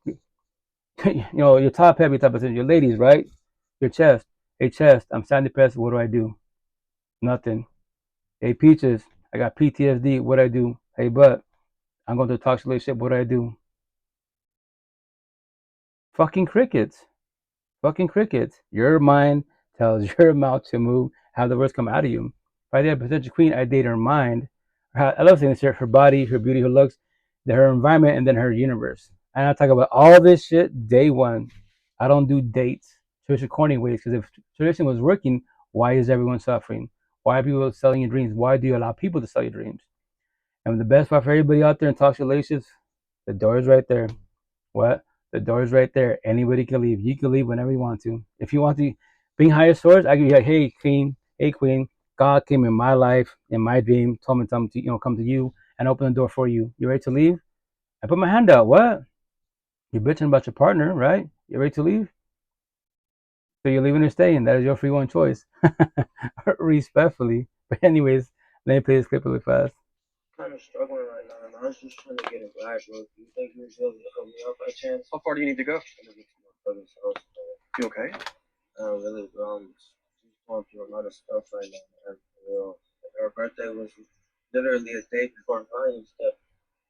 You know, your top heavy type of thing. Your ladies, right? Your chest. Hey, chest, I'm sad depressed. What do I do? Nothing. Hey, peaches, I got PTSD. What do I do? Hey, butt, I'm going to a toxic relationship. What do I do? Fucking crickets. Fucking crickets. Your mind tells your mouth to move, have the words come out of you. If I date a potential queen, I date her mind. I love saying this here, her body, her beauty, her looks, her environment, and then her universe. And I talk about all this shit day one. I don't do dates, traditional corny ways, because if tradition was working, why is everyone suffering? Why are people selling your dreams? Why do you allow people to sell your dreams? And the best part for everybody out there in toxic relationships, the door is right there. What? The door is right there. Anybody can leave. You can leave whenever you want to. If you want to bring higher source, I can be like, hey queen, God came in my life, in my dream, told me to come to you and open the door for you. You ready to leave? I put my hand out. What? You're bitching about your partner, right? You ready to leave? So you're leaving or staying. That is your free one choice. Respectfully. But anyways, let me play this clip really fast. Kind of struggling right now, and I was just trying to get a ride, bro. Do you think you're able to help me out by chance? How far do you need to go? I'm gonna get to my brother's house. You okay? Really, just going through a lot of stuff right now, man. Our birthday was literally a day before mine and stuff.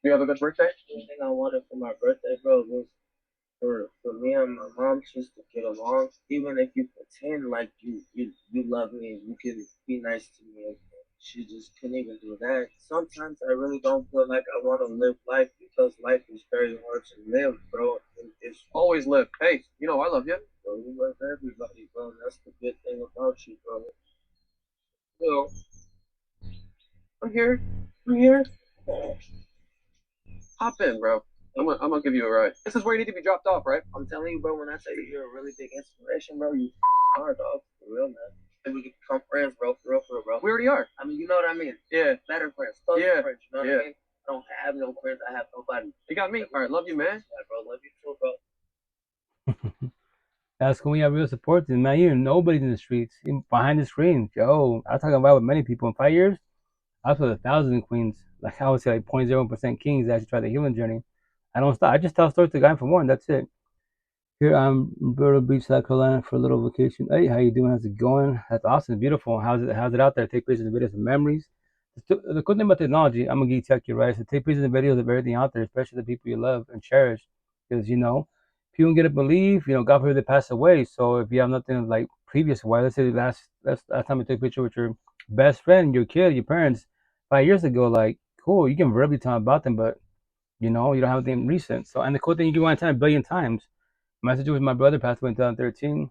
You have a good birthday? The thing I wanted for my birthday, bro, was for me and my mom just to get along. Even if you pretend like you love me, you can be nice to me. She just couldn't even do that. Sometimes I really don't feel like I want to live life because life is very hard to live, bro. It's always live. Hey, you know I love you. Bro, you love everybody, bro. That's the good thing about you, bro. You know, I'm here. I'm here. Hop in, bro. I'm gonna give you a ride. This is where you need to be dropped off, right? I'm telling you, bro, when I say you're a really big inspiration, bro, you are, dog. For real, man. Maybe we can become friends, bro. For real, bro. We already are. I mean, you know what I mean? Yeah. Better friends. Closer friends, you know what I mean? I don't have no friends. I have nobody. You got me. All right, love you, man. Yeah, bro. Love you too, bro. That's when we have real support. Man, you nobody's in the streets, behind the screen. Yo, I'm talking about with many people in 5 years. I've put 1,000 queens. Like I would say, like 0.01% kings that actually try the healing journey. I don't stop. I just tell stories to the guy from one. That's it. Here I'm Myrtle Beach, South Carolina for a little vacation. Hey, how you doing? How's it going? That's awesome, beautiful. How's it out there? Take pictures and videos and memories. The cool thing about technology, I'm a geek tech, you right? So take pictures and videos of everything out there, especially the people you love and cherish, because people don't get to believe. God forbid they pass away. So if you have nothing like previous, why let's say last time you took a picture with your best friend, your kid, your parents 5 years ago, like cool, you can verbally tell them about them, but You know, you don't have anything recent. So, and the cool thing, you can rewind time a billion times. My situation with my brother passed away in 2013.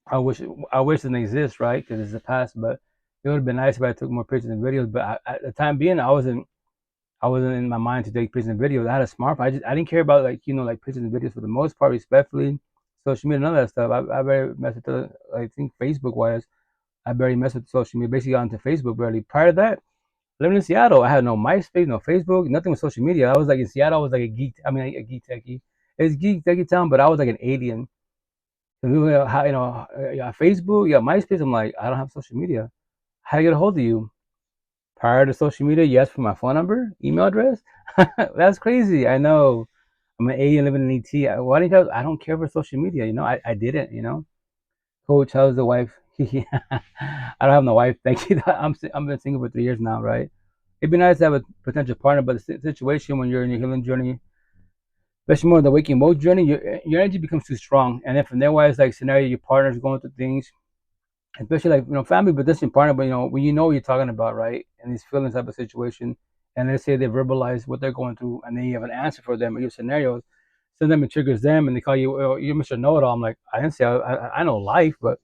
I wish I wish it didn't exist, right? Because it's the past. But it would have been nice if I took more pictures and videos. But at the time being, I wasn't in my mind to take pictures and videos. I had a smartphone. I didn't care about like like pictures and videos for the most part, respectfully. Social media, none of that stuff. I barely mess with I think Facebook wise, I barely mess with social media. Basically, got into Facebook barely. Prior to that, living in Seattle, I had no MySpace, no Facebook, nothing with social media. I was like in Seattle, I was like a geek. I mean, a geek techie. It's geek techie town, but I was like an alien. So people, how you got Facebook, you got MySpace. I'm like, I don't have social media. How do I get a hold of you? Prior to social media, you asked for my phone number, email address. That's crazy. I know. I'm an alien living in ET. Why didn't you? I don't care for social media. I didn't. Coach, how's the wife? I don't have no wife. Thank you. I'm been single for 3 years now, right? It'd be nice to have a potential partner, but the situation when you're in your healing journey, especially more the waking mode journey, your energy becomes too strong. And then from there, wise like scenario, your partner's going through things, especially like family, but distant partner. But when you know what you're talking about, right? And these feelings type of situation, and let's say they verbalize what they're going through, and then you have an answer for them or your scenarios. Sometimes it triggers them, and they call you, "Oh, you're Mr. Know-it-all." I'm like, I didn't say I know life, but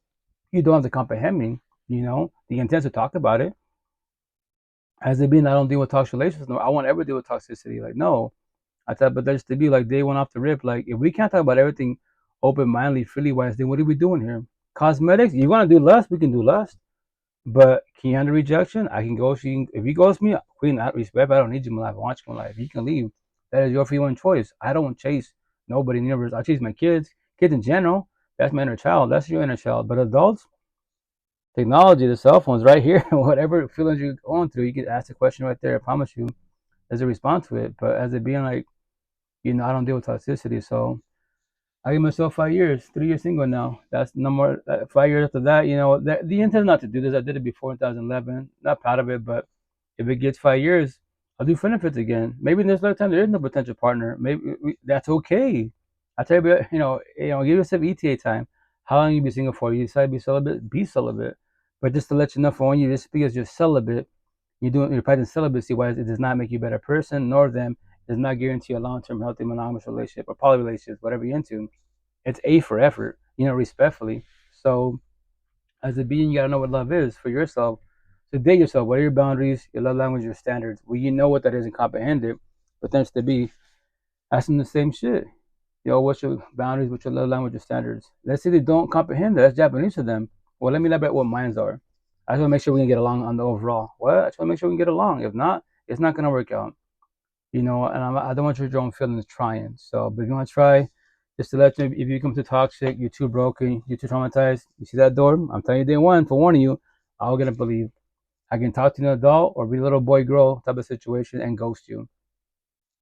you don't have to comprehend me. The intent to talk about it. As it being, I don't deal with toxic relationships. No, I won't ever deal with toxicity. Like, no. I thought, but there's to be like day one off the rip. Like, if we can't talk about everything open mindedly, freely wise, then what are we doing here? Cosmetics, you want to do lust? We can do lust. But can you handle rejection? I can go. If you ghost me, queen, out respect. I don't need you in my life. I want you in my life. You can leave. That is your free one choice. I don't chase nobody in the universe. I chase my kids in general. That's my inner child. That's your inner child. But adults, technology, the cell phones right here, whatever feelings you're going through, you can ask the question right there. I promise you, there's a response to it. But as it being like, I don't deal with toxicity. So I give myself 5 years, 3 years single now. That's no more. 5 years after that, the intent is not to do this. I did it before in 2011. Not proud of it, but if it gets 5 years, I'll do benefits again. Maybe in this lifetime there is no potential partner. Maybe that's okay. I tell you, give yourself ETA time. How long you be single for? You decide to be celibate, be celibate. But just to let you know, for when you just because you're celibate, you're practicing celibacy. Wise, it does not make you a better person, nor them does not guarantee a long-term healthy monogamous relationship or poly relationship, whatever you're into. It's A for effort, respectfully. So as a being, you gotta know what love is for yourself. So date yourself. What are your boundaries, your love language, your standards? Well, you know what that is and comprehend it. But then to be asking the same shit. What's your boundaries, what's your love language, your standards? Let's say they don't comprehend that. That's Japanese to them. Well, let me elaborate what mine are. I just want to make sure we can get along on the overall. What? I just want to make sure we can get along. If not, it's not gonna work out. And I don't want your own feelings trying. So, but if you want to try, just to let you, if you come too toxic, you're too broken, you're too traumatized, you see that door? I'm telling you, day one, for warning you, I'm gonna believe. I can talk to an adult or be a little boy, girl type of situation and ghost you.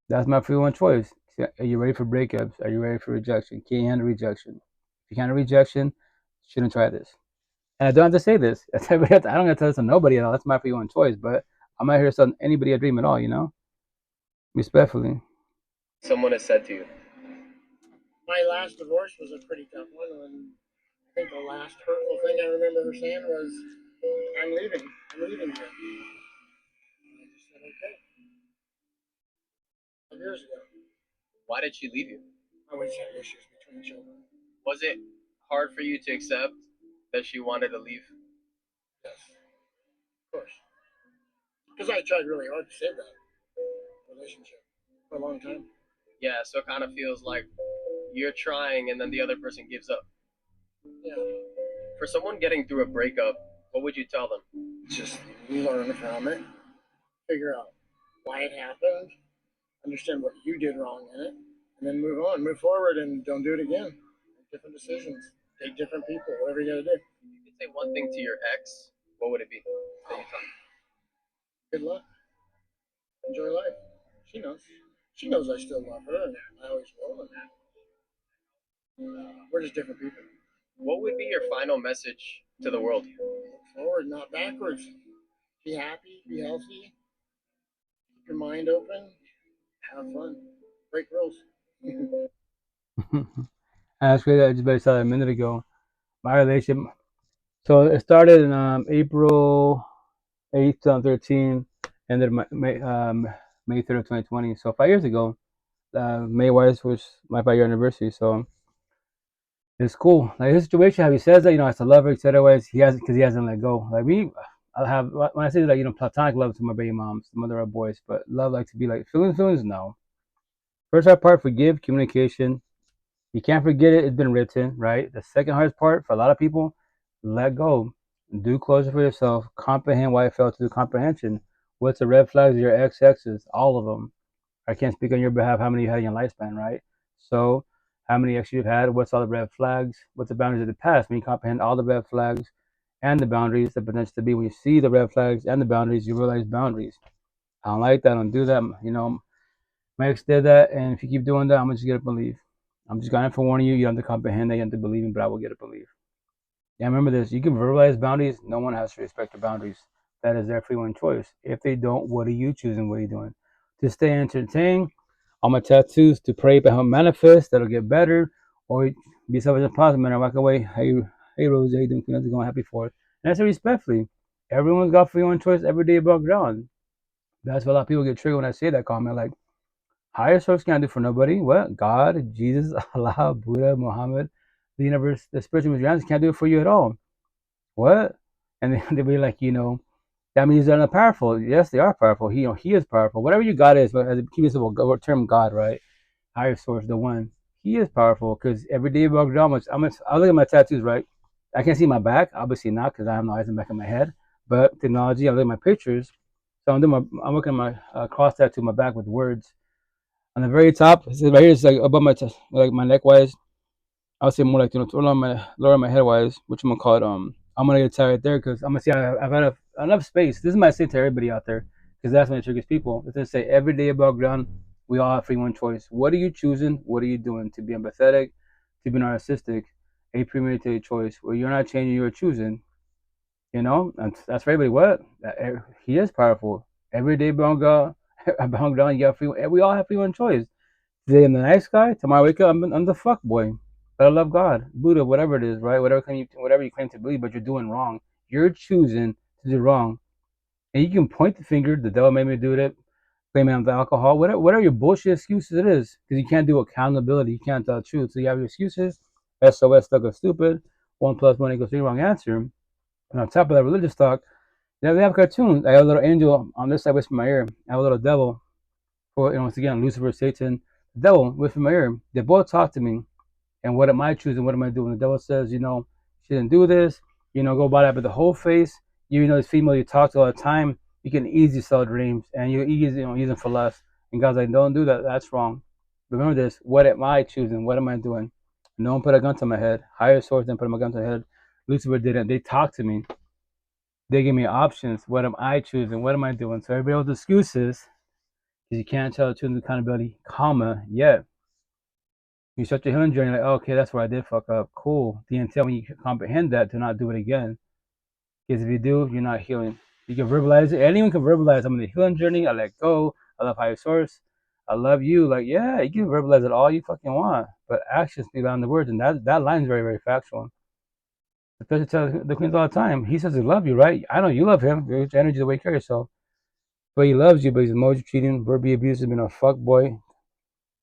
That's my free one choice. Are you ready for breakups? Are you ready for rejection? Can you handle rejection? If you can't handle rejection, you shouldn't try this. And I don't have to say this. I don't have to tell this to nobody at all. That's my free one choice. But I'm not here to tell anybody a dream at all. Respectfully. Someone has said to you. My last divorce was a pretty tough one, and I think the last hurtful thing I remember her saying was, I'm leaving you. And I just said, okay. 5 years ago. Why did she leave you? I always had issues between children. Was it hard for you to accept that she wanted to leave? Yes, of course. Because I tried really hard to save that relationship for a long time. Yeah, so it kind of feels like you're trying and then the other person gives up. Yeah. For someone getting through a breakup, what would you tell them? Just learn from it, figure out why it happened, understand what you did wrong in it, and then move on, move forward, and don't do it again. Make different decisions, date different people, whatever you gotta do. If you could say one thing to your ex, what would it be? Good luck. Enjoy life. She knows. She knows I still love her, and I always will. And we're just different people. What would be your final message to the world? Look forward, not backwards. Be happy, be healthy, keep your mind open, have fun, break rules. That's great. I just barely saw that a minute ago. My relationship. So it started in April 8th, 2013. Ended May 3rd of 2020. So 5 years ago, May wise was my 5-year anniversary. So it's cool. Like his situation, how he says that, I still love her, etc. He hasn't, because he hasn't let go. Like me, I'll have, when I say like, platonic love to my baby moms, the mother of boys, but love like to be like feelings, no. First hard part, forgive, communication. You can't forget it, it's been written, right? The second hardest part for a lot of people, let go. Do closure for yourself. Comprehend why it fell to the comprehension. What's the red flags of your XXs? All of them. I can't speak on your behalf how many you had in your lifespan, right? So, how many exes you've had? What's all the red flags? What's the boundaries of the past? When you comprehend all the red flags and the boundaries, the potential to be, when you see the red flags and the boundaries, you realize boundaries. I don't like that. I don't do that. My ex did that, and if you keep doing that, I'm gonna just get up and leave. I'm just gonna forewarn you. You don't have to comprehend that. You have to believe me, but I will get up and leave. Yeah, remember this. You can verbalize boundaries. No one has to respect the boundaries. That is their free will choice. If they don't, what are you choosing? What are you doing? To stay entertained, all my tattoos, to pray but help manifest, that'll get better. Or be selfish and positive, man. I walk away. Hey, Rose, how you doing? How's it going? Happy for it. And I say respectfully. Everyone's got free will choice every day above ground. That's why a lot of people get triggered when I say that comment. Like, higher source can't do for nobody. What? God, Jesus, Allah, Buddha, Muhammad, the universe, the spiritual materials can't do it for you at all. What? And they'll be like, that means they're not powerful. Yes, they are powerful. He is powerful. Whatever you God is, but as a keep simple, term God, right? Higher source, the one. He is powerful because every day about I look at my tattoos, right? I can't see my back, obviously not, because I have no eyes in the back of my head. But technology, I look at my pictures. So I'm looking at my cross tattoo on my back with words. On the very top, right here is like above my neck wise. I would say more like lower my head wise, which I'm gonna call it. I'm gonna get tired right there because I'm gonna see I've had enough space. This is my say to everybody out there, because that's when it triggers people. It's gonna say every day above ground, we all have free one choice. What are you choosing? What are you doing? To be empathetic, to be narcissistic, a premeditated choice where you're not changing, you're choosing. And that's for everybody. What? He is powerful. Every day above ground, you have free. We all have free one choice. Today I'm the nice guy. Tomorrow I wake up, I'm the fuck boy. But I love God, Buddha, whatever it is, right? Whatever you claim to believe, but you're doing wrong. You're choosing to do wrong, and you can point the finger. The devil made me do it. Blame it on the alcohol. Whatever your bullshit excuses it is, because you can't do accountability. You can't tell the truth. So you have your excuses. SOS, stuck of stupid. 1 + 1 = 3, wrong answer. And on top of that religious talk, they have cartoons. I have a little angel on this side, whisper in my ear. I have a little devil. For once again, Lucifer, Satan, the devil, whisper in my ear. They both talk to me. And what am I choosing? What am I doing? The devil says, she didn't do this. Go about it with the whole face. This female you talk to all the time, you can easily sell dreams, and you easily, use them for less. And God's like, don't do that. That's wrong. Remember this. What am I choosing? What am I doing? No one put a gun to my head. Higher source didn't put my gun to my head. Lucifer didn't. They talk to me. They give me options. What am I choosing? What am I doing? So everybody with excuses, because you can't tell the truth and accountability, yet. You start your healing journey, like, oh, okay, that's where I did fuck up. Cool. The intent, when you comprehend that, to not do it again. Because if you do, you're not healing. You can verbalize it. Anyone can verbalize. I'm in the healing journey. I let go. I love higher source. I love you. Like, yeah, you can verbalize it all you fucking want. But actions speak louder than the words. And that line is very, very factual. Especially tell the queens all the time. He says he loves you, right? I know you love him. Your energy, the way you carry yourself. But he loves you, but he's emotionally cheating, verbally abusive, being a fuck boy.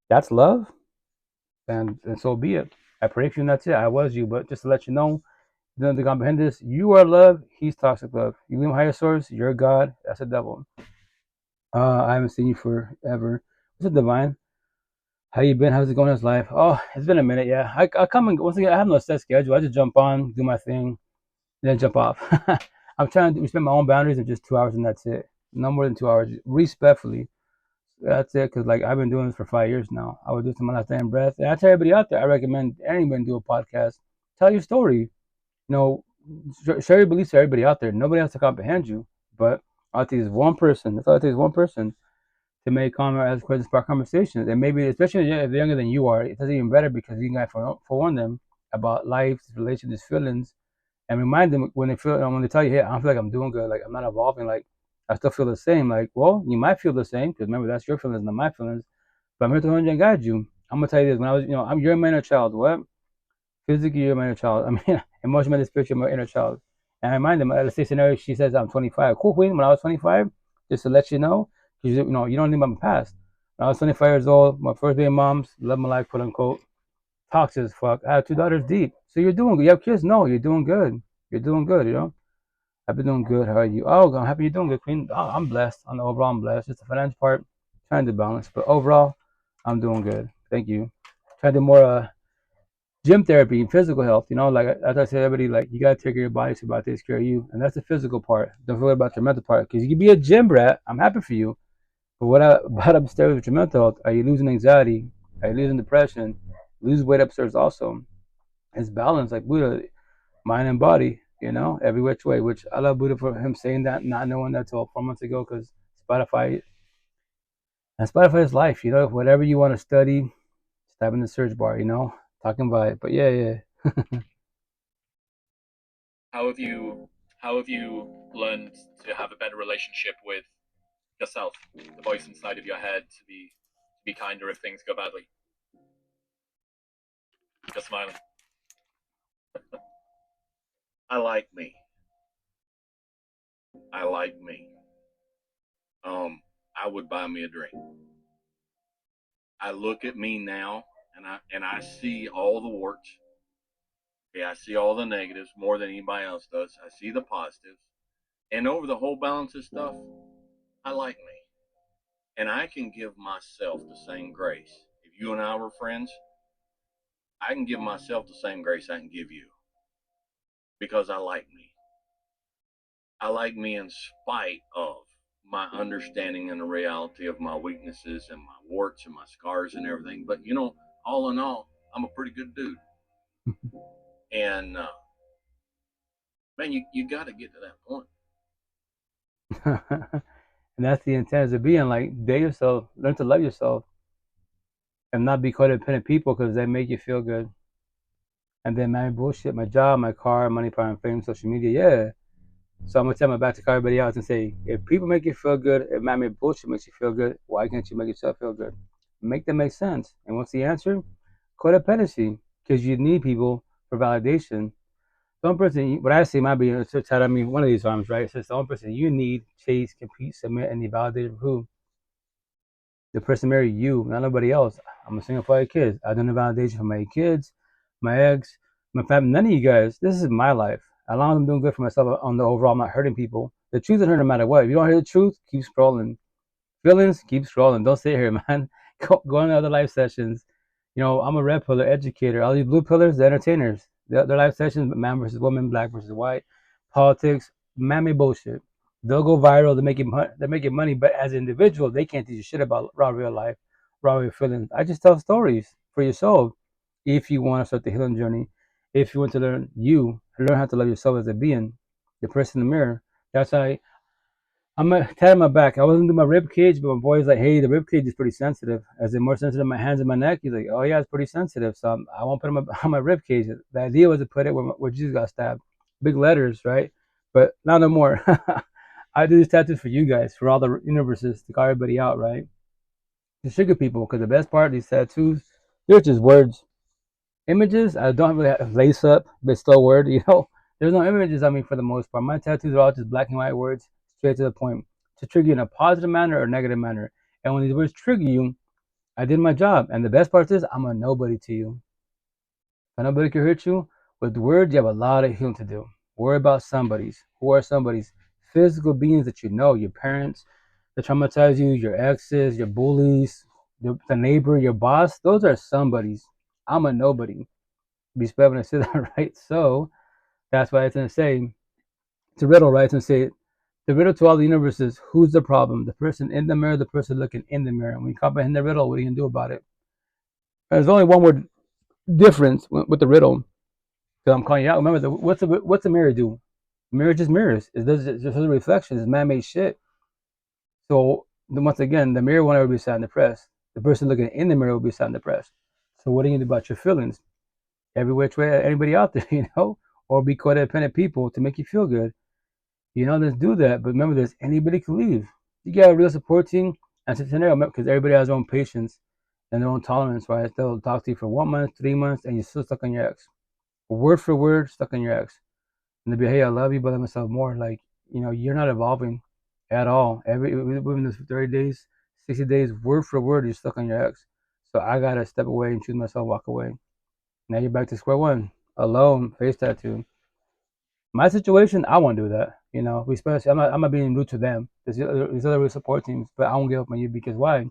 That's love? And so be it. I pray for you, and that's it. I was you, but just to let you know, to comprehend this, you are love, he's toxic love. You live higher source, you're God, that's the devil. I haven't seen you forever. What's up, Divine? How you been? How's it going in his life? Oh, it's been a minute, yeah. I come and once again, I have no set schedule. I just jump on, do my thing, then jump off. I'm trying to respect my own boundaries of just 2 hours, and that's it. No more than 2 hours, respectfully. That's it, because I've been doing this for 5 years now. I would do it to my last damn breath. And I tell everybody out there, I recommend anybody do a podcast. Tell your story. Share your beliefs to everybody out there. Nobody has to comprehend you, but all it takes is one person. That's all it takes, one person, to make comment, ask questions, spark conversations. And maybe, especially if they're younger than you are, it does even better, because you can forewarn them about life, relationships, feelings, and remind them when they tell you, hey, I don't feel like I'm doing good, like I'm not evolving, like I still feel the same. Like, well, you might feel the same, because remember, that's your feelings, not my feelings. But I'm here to hold you and guide you. I'm gonna tell you this: when I was, you're my inner child. What? Physically, you're my inner child. I mean, emotionally, spiritually, my inner child. And I remind them. Let's say scenario, she says I'm 25. Cool, queen. When I was 25, just to let you know, Because you know, you don't think about my past. When I was 25 years old, my first baby moms, love my life, quote unquote, toxic as fuck. I have 2 daughters deep. So you're doing good. You have kids? No, you're doing good. You're doing good, you know? I've been doing good. How are you? Oh, I'm happy you're doing good, Queen. Oh, I'm blessed. On the overall, I'm blessed. Just the financial part, trying to balance. But overall, I'm doing good. Thank you. Trying to do more gym therapy, physical health. You know, like as I said, everybody, like, you gotta take care of your body, so about takes care of you, and that's the physical part. Don't forget about your mental part, because you can be a gym rat. I'm happy for you, but what about upstairs with your mental health? Are you losing anxiety? Are you losing depression? Lose weight upstairs also. It's balance, like Buddha, mind and body. You know, every which way. Which I love Buddha for him saying that, not knowing that till 4 months ago, because Spotify and Spotify is life. You know, whatever you want to study, just type in the search bar. You know, talking about it. But yeah, yeah. How have you learned to have a better relationship with yourself, the voice inside of your head, to be kinder if things go badly? You're smiling. I like me. I like me. I would buy me a drink. I look at me now, and I see all the warts. Okay, I see all the negatives more than anybody else does. I see the positives, and over the whole balance of stuff, I like me, and I can give myself the same grace. If you and I were friends, I can give myself the same grace I can give you, because I like me. I like me in spite of my understanding and the reality of my weaknesses and my warts and my scars and everything. But, you know, all in all, I'm a pretty good dude. And, man, you got to get to that point. And that's the intent of being, like, date yourself, learn to love yourself, and not be codependent people because they make you feel good. And then, man, bullshit, my job, my car, money, power, and fame, social media, yeah. So I'm gonna tell my back to everybody else and say, if people make you feel good, if man made bullshit makes you feel good, why can't you make yourself feel good? Make them make sense. And what's the answer? Codependency, because you need people for validation. The only person, what I say might be, I mean, one of these arms, right? It says the only person you need, chase, compete, submit, and need validation from who? The person marry you, not nobody else. I'm a single father kids. I don't need validation for my kids, my ex, my family, none of you guys. This is my life. As long as I'm doing good for myself on the overall, I'm not hurting people. The truth is hurt no matter what. If you don't hear the truth, keep scrolling. Feelings, keep scrolling. Don't sit here, man. Go on to other live sessions. You know, I'm a red pillar educator. All these blue pillars, the entertainers. Their live sessions, man versus woman, black versus white, politics, man-made bullshit. They'll go viral. They're making money, but as an individual, they can't teach you shit about raw real life, raw real feelings. I just tell stories for your soul. If you want to start the healing journey, if you want to learn how to love yourself as a being, the person in the mirror. That's how I'm gonna tat my back. I wasn't doing my rib cage, but my boy's like, "Hey, the rib cage is pretty sensitive. Is it more sensitive than my hands and my neck?" He's like, "Oh yeah, it's pretty sensitive." So I won't put it on my rib cage. The idea was to put it where Jesus got stabbed, big letters, right? But not no more. I do these tattoos for you guys, for all the universes, to call everybody out, right? To sugar people, because the best part of these tattoos, they're just words. Images, I don't really have lace up, but still word, you know. There's no images on me for the most part. My tattoos are all just black and white words, straight to the point, to trigger you in a positive manner or negative manner. And when these words trigger you, I did my job. And the best part is, I'm a nobody to you. If nobody can hurt you, with words, you have a lot of healing to do. Worry about somebody's. Who are somebody's? Physical beings that you know, your parents that traumatize you, your exes, your bullies, the neighbor, your boss. Those are somebody's. I'm a nobody. Be spelling and say that right. So that's why it's gonna say it's a riddle, right? It's gonna say the riddle to all the universe is who's the problem? The person in the mirror, the person looking in the mirror. And when you comprehend the riddle, what are you gonna do about it? There's only one word difference with the riddle. Because I'm calling you out. Remember, what's the mirror do? The mirror just mirrors. It does just a reflection. It's man-made shit. So once again, the mirror won't ever be sad and depressed. The person looking in the mirror will be sad and depressed. So what are you gonna do about your feelings? Every which way, anybody out there, you know, or be codependent people to make you feel good. You know, let's do that. But remember this, anybody can leave. You got a real support team and scenario because everybody has their own patience and their own tolerance, right? They'll talk to you for 1 month, 3 months, and you're still stuck on your ex. Word for word, stuck on your ex. And they'll be, hey, I love you, but I love myself more. Like, you know, you're not evolving. at all. Within the 30 days, 60 days, word for word, you're stuck on your ex. So I gotta step away and choose myself, walk away. Now you're back to square one, alone, face tattoo. My situation, I won't do that. You know, especially I'm not being rude to them. There's other support teams, but I won't give up on you because why?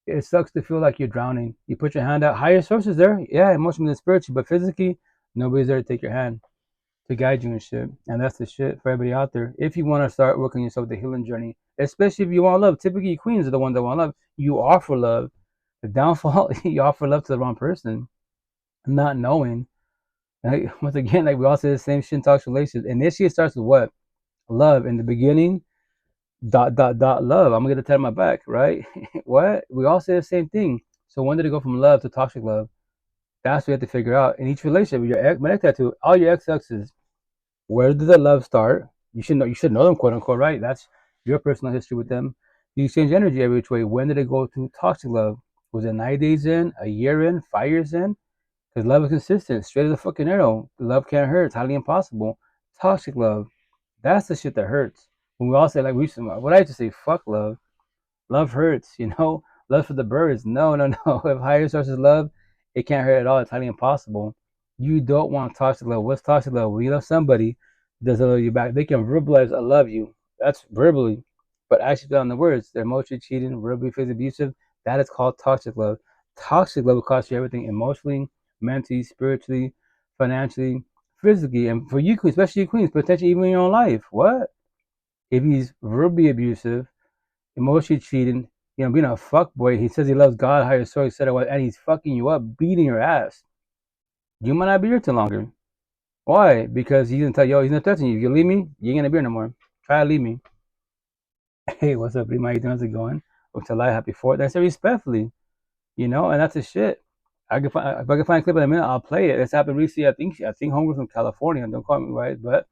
It sucks to feel like you're drowning. You put your hand out, higher sources there, yeah, emotionally and spiritually, but physically, nobody's there to take your hand, to guide you and shit. And that's the shit for everybody out there. If you want to start working yourself the healing journey, especially if you want love, typically queens are the ones that want love. You offer love. The downfall, you offer love to the wrong person, not knowing. Like, once again, like we all say the same shit in toxic relations. Initially, it starts with what? Love. In the beginning, love. I'm gonna get a pat on my back, right? What? We all say the same thing. So when did it go from love to toxic love? That's what you have to figure out in each relationship. Your ex, my next tattoo, all your exes. Where did the love start? You should know. You should know them, quote unquote, right? That's your personal history with them. You exchange energy every which way. When did it go to toxic love? Was it 90 days in, a year in, 5 years in? Because love is consistent, straight as a fucking arrow. Love can't hurt. It's highly impossible. Toxic love, that's the shit that hurts. When we all say, like, what I used to say, fuck love. Love hurts, you know? Love for the birds. No, no, no. If higher sources love, it can't hurt at all. It's highly impossible. You don't want toxic love. What's toxic love? When you love somebody, doesn't love you back. They can verbalize, I love you. That's verbally. But actually, on the words, they're emotionally cheating, verbally, physically abusive. That is called toxic love. Toxic love will cost you everything emotionally, mentally, spiritually, financially, physically. And for you, especially you queens, potentially even in your own life. What? If he's verbally abusive, emotionally cheating, being a fuck boy. He says he loves God, higher source, etc. And he's fucking you up, beating your ass. You might not be here too longer. Why? Because he's gonna tell you, he's gonna threaten you. If you leave me, you ain't gonna be here no more. Try to leave me. Hey, what's up, Prima? How you doing? How's it going? What's your life? Happy 4th. I say respectfully, and that's the shit. If I can find a clip in a minute, I'll play it. It's happened recently. I think homegirl from California. Don't call me right, but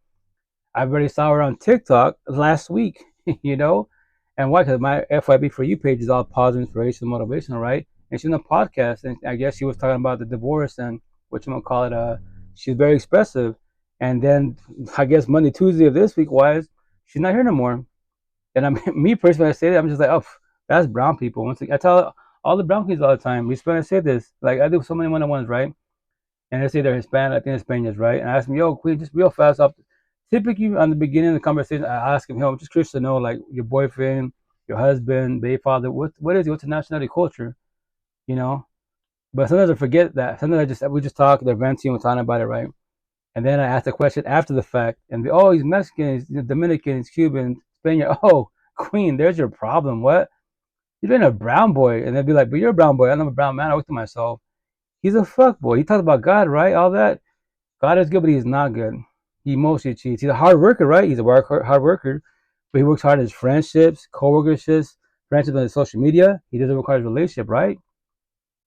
I already saw her on TikTok last week. And why? Because my FYB for you page is all positive, inspirational, motivational, right? And she's on a podcast, and I guess she was talking about the divorce and what you want to call it. She's very expressive, and then I guess Monday, Tuesday of this week was she's not here no more. And me personally, when I say that, I'm just like, oh, that's brown people. Once again, I tell all the brown kids all the time. When I say this, like I do so many one-on-ones, right? And they say they're Hispanic, I think Spaniards, right? And I ask them, yo, Queen, just real fast off. Typically, on the beginning of the conversation, I ask him, I'm just curious to know, like, your boyfriend, your husband, baby father, what is it? What's the nationality, culture, But sometimes I forget that. Sometimes we just talk, they're venting, we're talking about it, right? And then I ask the question after the fact, and he's Mexican, he's Dominican, he's Cuban, Spaniard. Oh, Queen, there's your problem. What? You've been a brown boy, and they'd be like, but you're a brown boy. I'm a brown man. I look to myself. He's a fuck boy. He talks about God, right? All that. God is good, but he's not good. He mostly cheats. He's a hard worker, right? He's a hard worker, but he works hard in his friendships, co-workerships, friendships on his social media. He doesn't work hard in his relationship, right?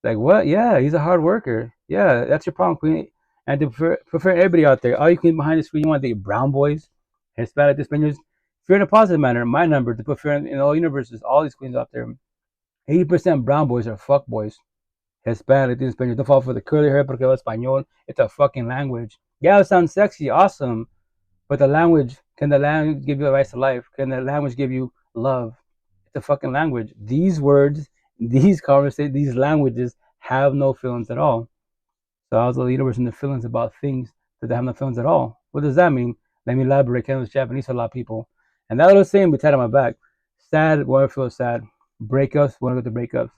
Like what? Yeah, he's a hard worker. Yeah, that's your problem, Queen. And to prefer everybody out there, all you queens behind the screen, you want to date brown boys, Hispanic, Spaniards, fear in a positive manner. My number to put fear in all universes, all these queens out there. 80% brown boys are fuck boys. Hispanic, Spaniards, don't fall for the curly hair porque habla español. It's a fucking language. Yeah, it sounds sexy, awesome. But can the language give you the rights to life? Can the language give you love? It's a fucking language. These words, these conversations, these languages have no feelings at all. So I was the universe in the feelings about things that they have no feelings at all. What does that mean? Let me elaborate. Ken was Japanese for a lot of people. And that little saying be tied on my back. Sad, want to feel sad. Breakups, want to go to breakups.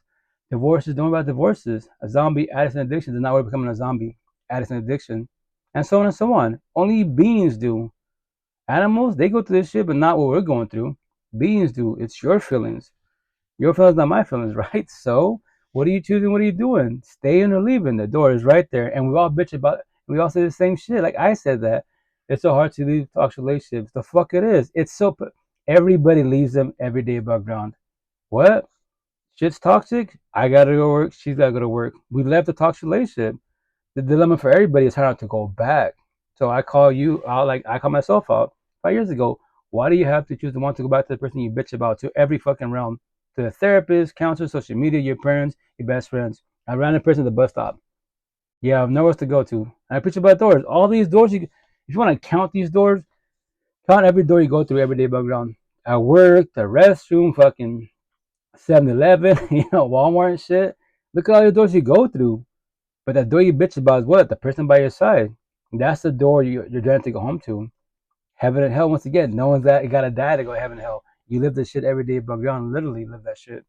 Divorces, don't worry about divorces. A zombie, addiction, addiction does not worry becoming a zombie. Addiction, addiction. And so on and so on. Only beings do. Animals, they go through this shit, but not what we're going through. Beings do. It's your feelings. Your feelings, not my feelings, right? So, what are you choosing? What are you doing? Staying or leaving? The door is right there. And we all bitch about it. We all say the same shit. Like I said that. It's so hard to leave toxic relationships. The fuck it is. Everybody leaves them every day above ground. What? Shit's toxic? I gotta go work. She's gotta go to work. We left a toxic relationship. The dilemma for everybody is how not to go back. So I call you out, like I call myself out 5 years ago. Why do you have to choose to want to go back to the person you bitch about to every fucking realm? To the therapist, counselor, social media, your parents, your best friends. I ran a person at the bus stop. Yeah, I have nowhere else to go to. And I preach about doors. All these doors, if you want to count these doors, count every door you go through every day above ground. at work, the restroom, fucking 7-Eleven, Walmart and shit. Look at all the doors you go through. But that door you bitch about is what? The person by your side. That's the door you're trying to go home to. Heaven and hell, once again, no one's gotta die to go to heaven and hell. You live this shit every day, but beyond literally live that shit.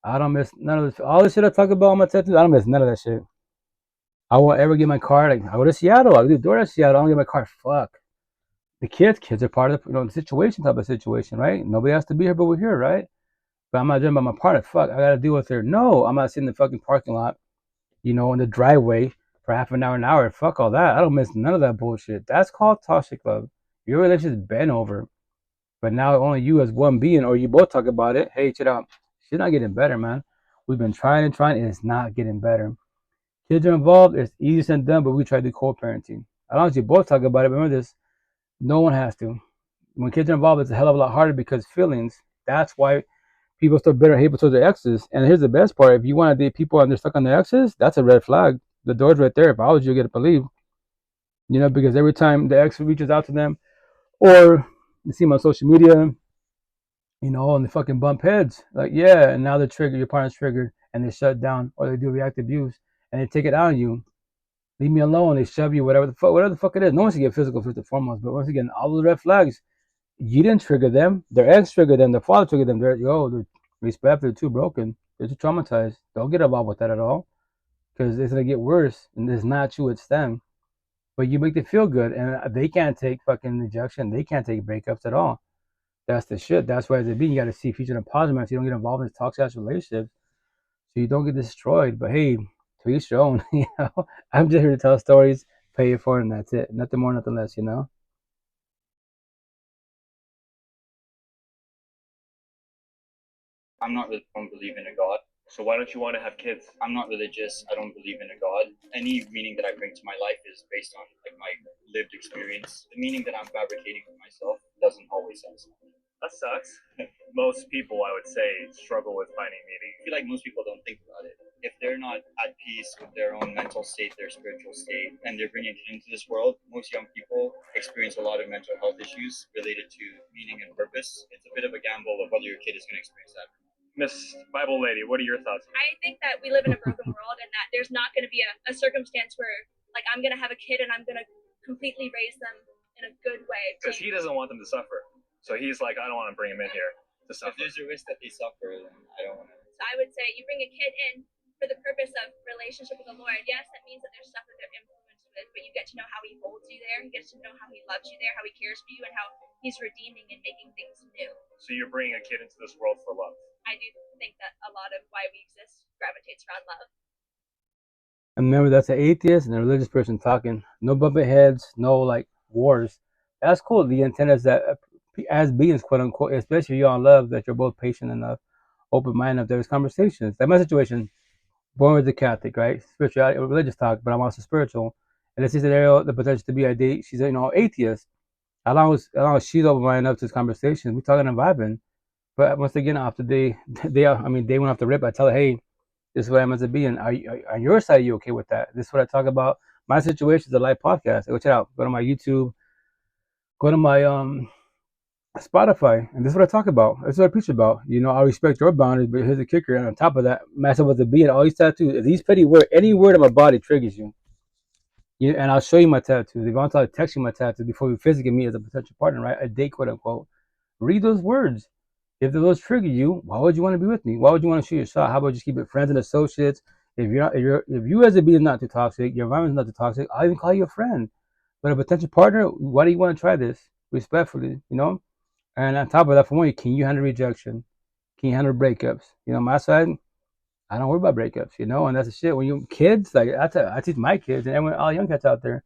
I don't miss none of this. All this shit I talk about on my tattoos, I don't miss none of that shit. I won't ever get my car. Like, I go to Seattle. I do door to Seattle. I don't get my car. Fuck. The kids are part of the situation type of situation, right? Nobody has to be here, but we're here, right? But I'm not driven by my partner. Fuck, I gotta deal with her. No, I'm not sitting in the fucking parking lot, in the driveway for half an hour. Fuck all that. I don't miss none of that bullshit. That's called toxic love. Your relationship's been over. But now only you as one being, or you both talk about it. Hey, check out. She's not getting better, man. We've been trying and trying, and it's not getting better. Kids are involved. It's easy said and done, but we try to do co-parenting. As long as you both talk about it, remember this. No one has to. When kids are involved, it's a hell of a lot harder because feelings. That's why people still bitter and hateful towards their exes. And here's the best part. If you want to date people and they're stuck on their exes, that's a red flag. The door's right there. If I was you, get to believe. Because every time the ex reaches out to them, or you see them on social media, and they fucking bump heads. Like, yeah, and now they're triggered, your partner's triggered, and they shut down, or they do reactive abuse, and they take it out on you. Leave me alone, they shove you, whatever the fuck it is. No one should get physical first and foremost, but once again, all those red flags, you didn't trigger them, their ex triggered them, their father triggered them, they're respect, they're too broken, they're too traumatized. Don't get involved with that at all, because it's going to get worse, and it's not you, it's them. But you make them feel good, and they can't take fucking rejection, they can't take breakups at all. That's the shit. That's why as a being, you got to see future and positive, man, so you don't get involved in toxic ass relationships, so you don't get destroyed. But hey, to each their own. I'm just here to tell stories, pay it for it, and that's it. Nothing more, nothing less. I'm not really, don't believe in a God. So why don't you want to have kids? I'm not religious. I don't believe in a God. Any meaning that I bring to my life is based on my lived experience. The meaning that I'm fabricating for myself doesn't always satisfy me. That sucks. Most people, I would say, struggle with finding meaning. I feel like most people don't think about it. If they're not at peace with their own mental state, their spiritual state, and they're bringing it into this world, most young people experience a lot of mental health issues related to meaning and purpose. It's a bit of a gamble of whether your kid is going to experience that. Miss Bible Lady, what are your thoughts? I think that we live in a broken world, and that there's not going to be a circumstance where, I'm going to have a kid and I'm going to completely raise them in a good way. Because he doesn't want them to suffer. So he's like, I don't want to bring him in here to suffer. If there's a risk that they suffer, then I don't want to. So I would say you bring a kid in for the purpose of relationship with the Lord. Yes, that means that there's stuff that they're influenced with, but you get to know how he holds you there. You get to know how he loves you there, how he cares for you, and how he's redeeming and making things new. So you're bringing a kid into this world for love. I do think that a lot of why we exist gravitates around love. And remember, that's an atheist and a religious person talking. No bumping heads, no wars. That's cool. The intent is that as beings, quote unquote, especially you on love, that you're both patient enough, open-minded enough. There's conversations. Like my situation, born with a Catholic, right? Spirituality, religious talk, but I'm also spiritual. And this is scenario, the potential to be a date. She's atheist. As long as she's open-minded enough to this conversation, we're talking and vibing. But once again, after day went off the rip, I tell her, hey, this is what I'm meant to be. And on your side, are you okay with that? This is what I talk about. My situation is a live podcast. Go check it out. Go to my YouTube. Go to my Spotify. And this is what I talk about. This is what I preach about. I respect your boundaries, but here's the kicker. And on top of that, myself as a being, all these tattoos, if these petty words, any word on my body triggers you. And I'll show you my tattoos. If I want to text you my tattoos before we physically meet as a potential partner, right? A date, quote unquote. Read those words. If those trigger you, why would you want to be with me? Why would you want to shoot your shot? How about just keep it friends and associates? If you as a being not too toxic, your environment's not too toxic, I'll even call you a friend. But a potential partner, why do you want to try this? Respectfully, And on top of that, for one, can you handle rejection? Can you handle breakups? My side, I don't worry about breakups, and that's the shit. When you kids, I teach my kids and everyone, all young cats out there,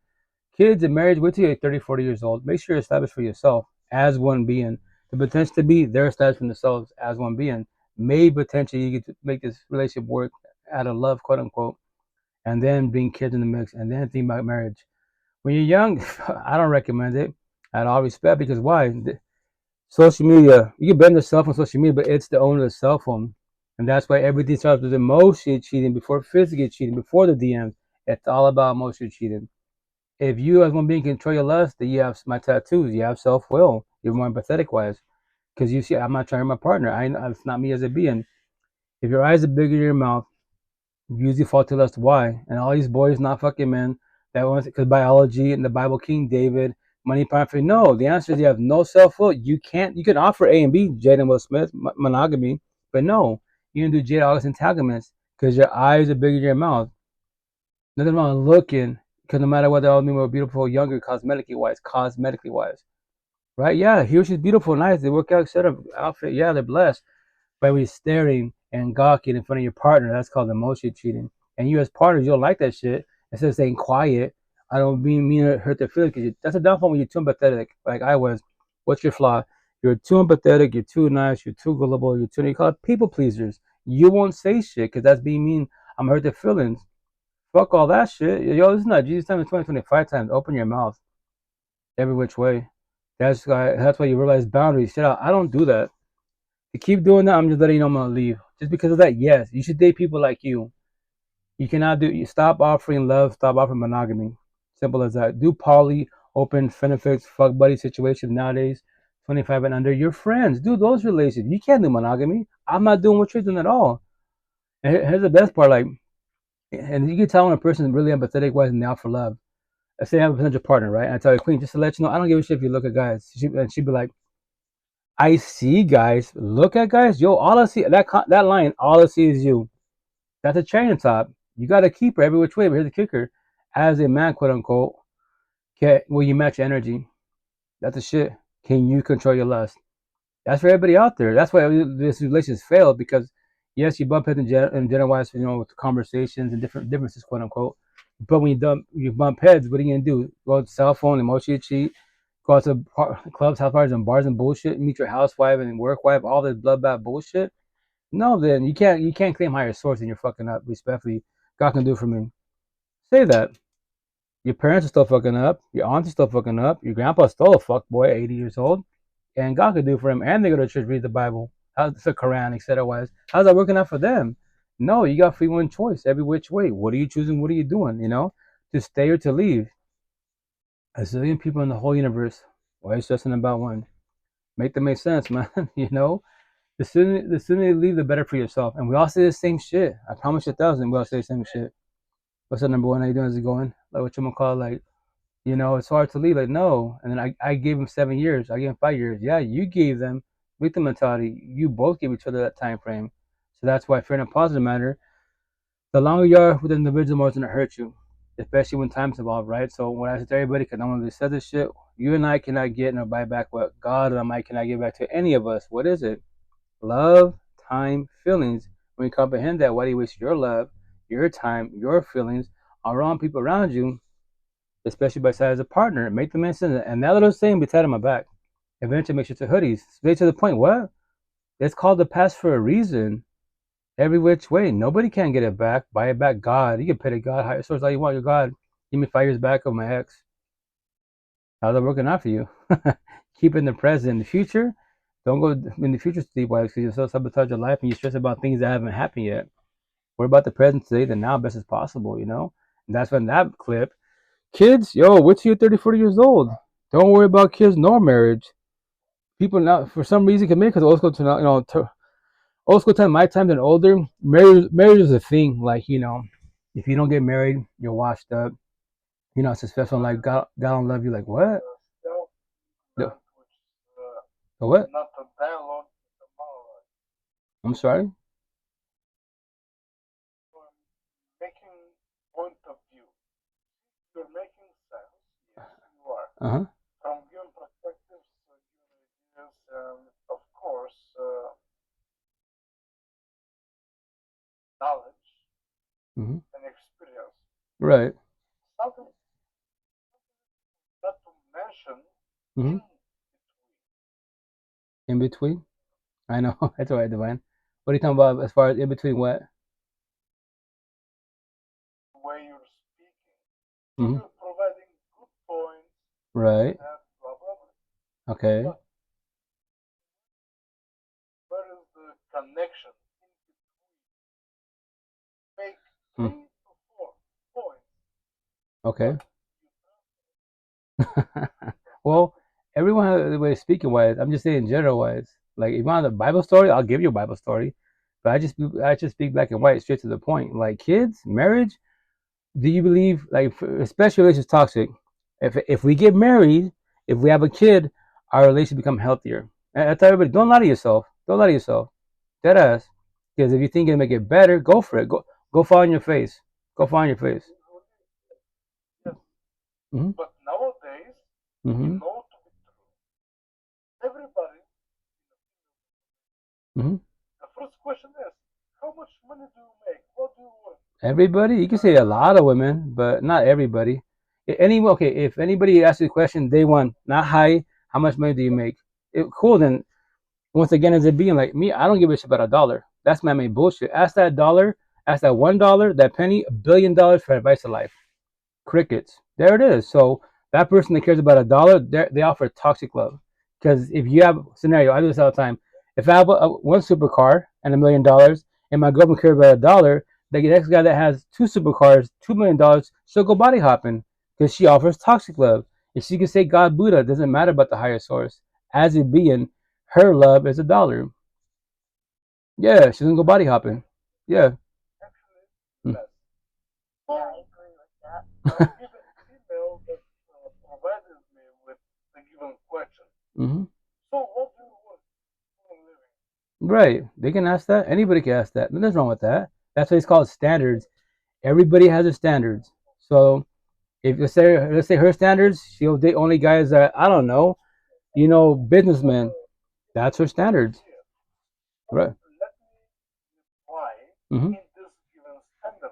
kids in marriage, wait till you're 30, 40 years old. Make sure you're established for yourself as one being. The potential to be they're established for themselves as one being. May potentially you get to make this relationship work out of love, quote unquote, and then bring kids in the mix, and then think about marriage. When you're young, I don't recommend it. At all respect, because why? Social media, you can bend yourself on social media, but it's the owner of the cell phone. And that's why everything starts with emotional cheating before physical cheating, before the DMs. It's all about emotional cheating. If you as one being control your lust, then you have my tattoos, you have self-will, you're more empathetic wise. because you see, I'm not trying to hurt my partner. It's not me as a being. If your eyes are bigger than your mouth, you usually fall to lust. Why? And all these boys, not fucking men, that wants because biology and the Bible, King David, money, power. No, the answer is you have no self will. You can't. You can offer A and B, Jada and Will Smith, monogamy, but no, you can do Jada August entanglements because your eyes are bigger than your mouth. Nothing wrong with looking, because no matter whether all men were beautiful, younger, cosmetically wise, right? Yeah, he or she's beautiful, nice, they work out, set up outfit. Yeah, they're blessed. But when you're staring and gawking in front of your partner, that's called emotion cheating. And you as partners, you don't like that shit. Instead of staying quiet, I don't mean to hurt their feelings, because that's a downfall when you're too empathetic, like I was. What's your flaw? You're too empathetic, you're too nice, you're too gullible, you call it people pleasers. You won't say shit because that's being mean. I'm hurt their feelings. Fuck all that shit. Yo, this is not Jesus time, it's 2025 times. Open your mouth every which way. That's why you realize boundaries. Shit out. I don't do that. To keep doing that, I'm just letting you know I'm gonna leave. Just because of that, yes. You should date people like you. You cannot do. You stop offering love. Stop offering monogamy. Simple as that. Do poly, open, benefits, fuck buddy situations nowadays. 25 and under. Your friends. Do those relationships. You can't do monogamy. I'm not doing what you're doing at all. And here's the best part. Like, and you can tell when a person is really empathetic, why isn't they out for love. Let's say I have a potential partner, right? And I tell you, Queen, just to let you know, I don't give a shit if you look at guys. And she'd be like, I see guys. Look at guys. Yo, all I see that line. All I see is you. That's a cherry on top. You got to keep her every which way. But here's the kicker: as a man, quote unquote, will you match your energy? That's the shit. Can you control your lust? That's for everybody out there. That's why this relationship failed, because yes, you bump heads in general wise, with conversations and different differences, quote unquote. But when you bump heads, what are you gonna do? Go to cell phone, emotionally cheat, go out to clubs, house parties, and bars and bullshit, meet your housewife and work wife, all this bloodbath bullshit. No, then you can't claim higher source and you're fucking up. Respectfully, God can do it for me. Say that. Your parents are still fucking up. Your aunts are still fucking up. Your grandpa's still a fuck boy, 80 years old, and God could do it for him. And they go to church, read the Bible, how's the Quran, etc. Wise, how's that working out for them? No, you got free one choice every which way. What are you choosing? What are you doing? To stay or to leave. A zillion people in the whole universe. Why are you stressing about one? Make them make sense, man. The sooner you leave, the better for yourself. And we all say the same shit. I promise you 1,000. We all say the same shit. What's up, number one? How you doing? Is it going? Like what you gonna call like, it's hard to leave. Like no. And then I gave him 7 years. I gave him 5 years. Yeah, you gave them victim mentality. You both gave each other that time frame. So that's why, fair and positive matter, the longer you are with an individual, the more it's gonna hurt you, especially when time's involved, right? So when I said to everybody, because no one really said this shit, you and I cannot get nor buy back what God and I cannot give back to any of us. What is it? Love, time, feelings. When you comprehend that, why do you waste your love, your time, your feelings on wrong people around you, especially by side as a partner? Make them make sense. And that little saying be tied on my back. Eventually makes it to hoodies. Straight to the point. What? It's called the past for a reason. Every which way. Nobody can get it back. Buy it back. God. You can pay to God. Higher source all you want. Your God. Give me 5 years back of my ex. How's that working out for you? Keep in the present. In the future, don't go in the future sleepwise because you'll still sabotage your life and you stress about things that haven't happened yet. Worry about the present today, the now, best as possible, And that's when that clip. Kids, yo, wait till you're 30, 40 years old. Don't worry about kids nor marriage. People now, for some reason, can make because old school to now, old school time, my time and older, marriage is a thing. Like, if you don't get married, you're washed up. You're not successful. Like, God don't love you. Like, what? The what? Not a dialogue, it's a monologue. I'm sorry? Making point of view. You're making sense. Yes, you are. Uh-huh. From given perspectives, given ideas, and of course, knowledge Mm-hmm. and experience. Right. Something that to mention Mm-hmm. In between? I know. That's all right, Divine. What are you talking about as far as in between what? the way you're speaking. Mm-hmm. You're providing good points Right. and blah blah blah. Okay. But where is the connection in between? Make 3 to 4 points. Okay. Well, everyone has a way of speaking wise. I'm just saying general wise. Like if you want a Bible story, I'll give you a Bible story. But I just speak black and white, straight to the point. Like kids, marriage. Do you believe, like, especially relationships toxic? If we get married, if we have a kid, our relationship become healthier. And I tell everybody, don't lie to yourself. Don't lie to yourself. Dead ass. Because if you think it'll make it better, go for it. Go fall on your face. Go fall on your face. Yes. Mm-hmm. But nowadays, Mm-hmm. you know to be true. Everybody, Mm-hmm. the first question is, how much money do you make? What do you want? Everybody, you can say a lot of women, but not everybody. Okay, if anybody asks you a question, day one, not high, how much money do you make? Cool, then once again, as it being like me, I don't give a shit about a dollar. That's my main bullshit. Ask that dollar, ask that $1, that penny, $1 billion for advice of life. Crickets. There it is. So that person that cares about a dollar, they offer toxic love. Because if you have scenario, I do this all the time. If I have one supercar and $1 million, and my girlfriend cares about a dollar, the next guy that has two supercars, $2 million, she'll go body hopping because she offers toxic love. If she can say God, Buddha, it doesn't matter about the higher source. As it being, her love is a dollar. Yeah, she doesn't go body hopping. Yeah. Actually, less. So, I agree with that. Even female that provided me with the given question. Mm-hmm. So, what do you want for a living? Right. They can ask that. Anybody can ask that. Nothing's wrong with that. That's what it's called standards. Everybody has their standards. So if let's say her standards, she'll date only guys that I don't know, businessmen. That's her standards. Right. Let me apply Mm-hmm. in this given standard.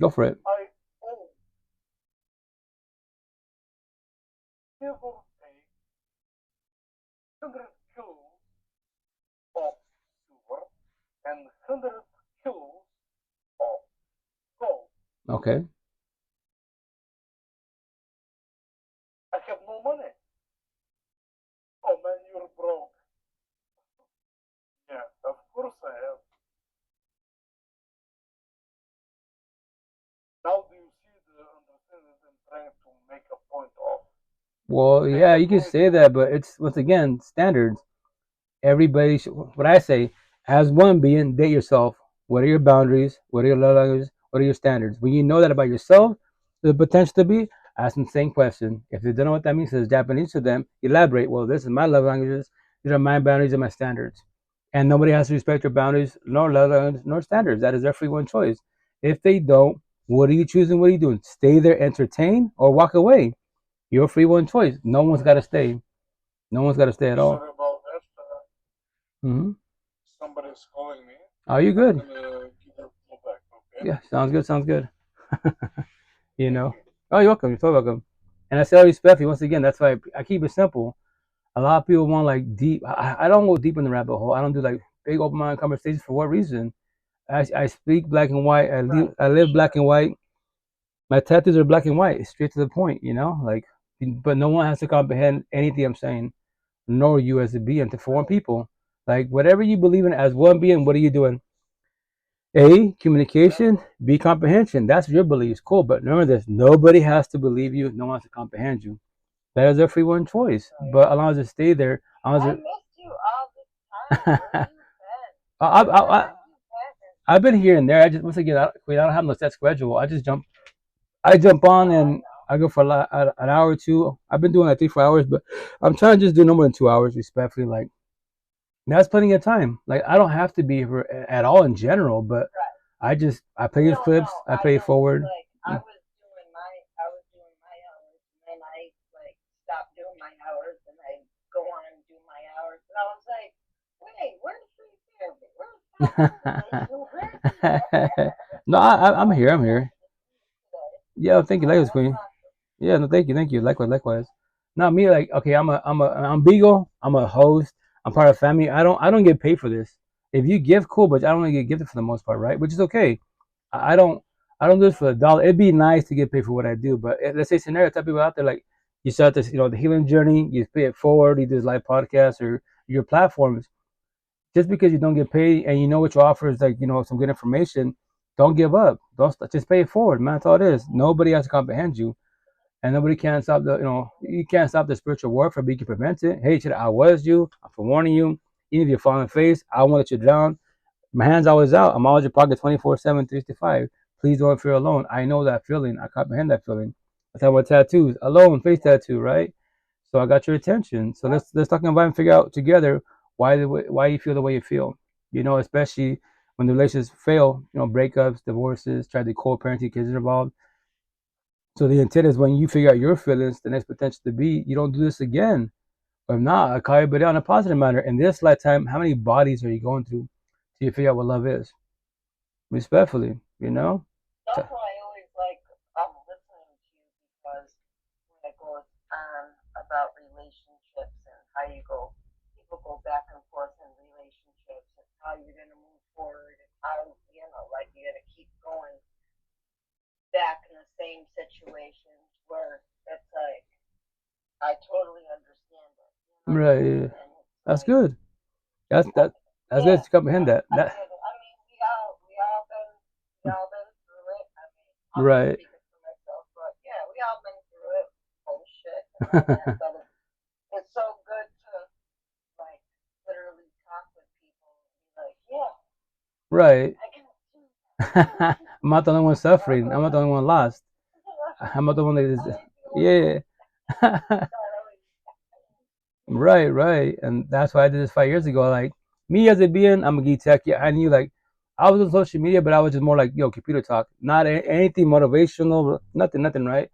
Go for it. I owe give or take 100 kilos of silver and 100 kilos of gold. Okay. I have no money. Oh man, you're broke. Yeah, of course I have. Now do you see the understanding I'm trying to make a point of? Well, yeah, you can say that, but it's once again standards. Everybody should, what I say, as one being, date yourself. What are your boundaries? What are your love languages? What are your standards? When you know that about yourself, the potential to be, ask them the same question. If they don't know what that means, it's Japanese to them, elaborate. Well, this is my love languages. These are my boundaries and my standards. And nobody has to respect your boundaries, nor love languages, nor standards. That is their free one choice. If they don't, what are you choosing? What are you doing? Stay there, entertain, or walk away? Your free one choice. No one's got to stay. No one's got to stay at all. Sorry about that. Mm-hmm. Somebody's calling me. Oh, you good? I'm gonna give her a call back, okay? Yeah, sounds good. Sounds good. Oh, you're welcome. You're totally welcome. And I say all respectfully, once again, that's why I keep it simple. A lot of people want like deep. I don't go deep in the rabbit hole. I don't do like big open mind conversations. For what reason? I speak black and white. I live black and white. My tattoos are black and white, straight to the point. Like, but no one has to comprehend anything I'm saying, nor you as a being. To form people, like whatever you believe in as one being, what are you doing? A, communication. B, comprehension. That's your beliefs. Cool. But remember this, nobody has to believe you. No one has to comprehend you. That is their free one choice. But as long as it stay there, as long as I missed you all the time. Where you been? I've been here and there. I don't have no set schedule. I jump on and I go for an hour or two. I've been doing like 3-4 hours, but I'm trying to just do no more than 2 hours, respectfully. Like, that's plenty of time. Like, I don't have to be here at all in general, but I play his clips. I play it forward. Like, I was doing my hours, and then I stopped doing my hours, and I go on and do my hours, and I was like, wait, where's free therapy? No, I'm here. I'm here. Yeah, thank you, likewise, Queen. Yeah, no, thank you. Likewise. Not me. Like, okay, I'm Beagle. I'm a host. I'm part of family. I don't get paid for this. If you give, cool, but I don't really get gifted for the most part, right? Which is okay. I don't do this for $1. It'd be nice to get paid for what I do, but let's say scenario type people out there, like you start this, the healing journey, you pay it forward, you do this live podcast or your platforms. Just because you don't get paid and you know what your offer is, like some good information, don't give up. Don't just pay it forward, man. That's all it is. Nobody has to comprehend you. And nobody can stop you can't stop the spiritual warfare, but you can prevent it. Hey, I was you. I'm forewarning you. even if you fall on the face, I won't let you drown. My hand's always out. I'm always in your pocket 24/7, 365. Please don't feel alone. I know that feeling. I comprehend that feeling. That's how about tattoos. Alone, face tattoo, right? So I got your attention. So let's talk about and figure out together why you feel the way you feel. You know, especially when the relationships fail. You know, breakups, divorces, try to co-parenting, kids are involved. So the intent is when you figure out your feelings, the next potential to be, you don't do this again. Or if not, I call you but on a positive manner. In this lifetime, how many bodies are you going through till you figure out what love is? Respectfully, you know? That's why I always like listening to you, because when it goes on about relationships and how people go back and forth in relationships and how you're going to move forward and how, like you're going to keep going back in the same situations where it's like, I totally understand it. Right, yeah. That's good. That's good to comprehend that. I mean, we all been through it. I mean, I'm right. speaking for myself, but yeah, we all been through it. Bullshit. But it's so good to like literally talk with people and be like, yeah, right. I can do that. I'm not the only one suffering. I'm not the only one lost. I'm not the one that is. Yeah. right. And that's why I did this 5 years ago. Like me as a being, I'm a geek tech. Yeah, I knew like I was on social media, but I was just more like computer talk, not anything motivational, nothing, right?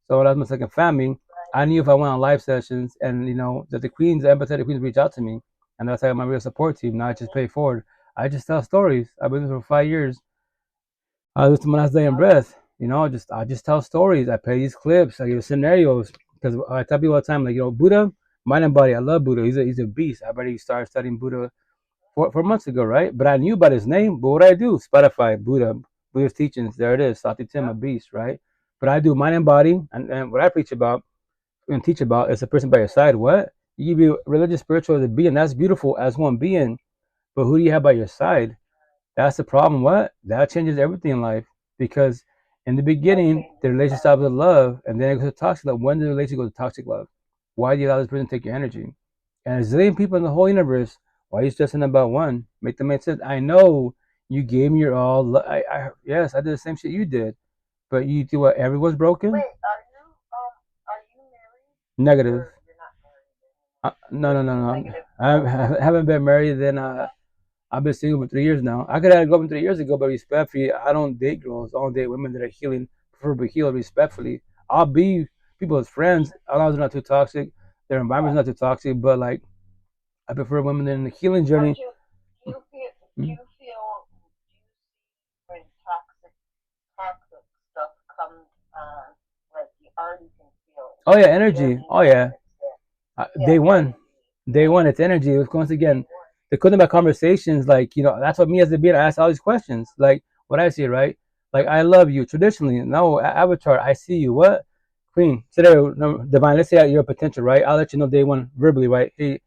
So when I was my second family, I knew if I went on live sessions and that the queens, the empathetic queens, reach out to me, and that's how I got my real support team. Now I just pay forward. I just tell stories. I've been doing this for 5 years. I was my last day in breath. I just tell stories. I play these clips. I give scenarios because I tell people all the time, like Buddha, mind and body. I love Buddha. He's a beast. I already started studying Buddha 4 months ago, right? But I knew about his name. But what I do? Spotify, Buddha's teachings. There it is. Sati Tim, a beast, right? But I do mind and body, and what I preach about and teach about is a person by your side. What? You can be religious, spiritual as a being. That's beautiful as one being. But who do you have by your side? That's the problem. What? That changes everything in life. Because in the beginning, the relationship starts with love, and then it goes to toxic love. When did the relationship go to toxic love? Why do you allow this person to take your energy? And there's a zillion people in the whole universe. Why are you stressing about one? Make them make sense. I know you gave me your all. Yes, I did the same shit you did. But you do what? Everyone's broken? Wait, are you married? Negative. Or you're not married No. Negative. I haven't been married. Then I've been single for 3 years now. I could have had a girlfriend 3 years ago, but respectfully, I don't date girls. I don't date women that are healing, preferably healed respectfully. I'll be people's friends as long as they're not too toxic. Their environment's not too toxic, but like I prefer women in the healing journey. Do you feel when toxic stuff comes on, like you already can feel it? Oh yeah, energy. Oh yeah. Day one, it's energy. It's once again, the coding about conversations, like that's what me as a being. I ask all these questions, like what I see, right? Like I love you traditionally. No, avatar, I see you. What? Queen, today, no, divine. Let's say you're a potential, right? I'll let you know day one verbally, right? Hey,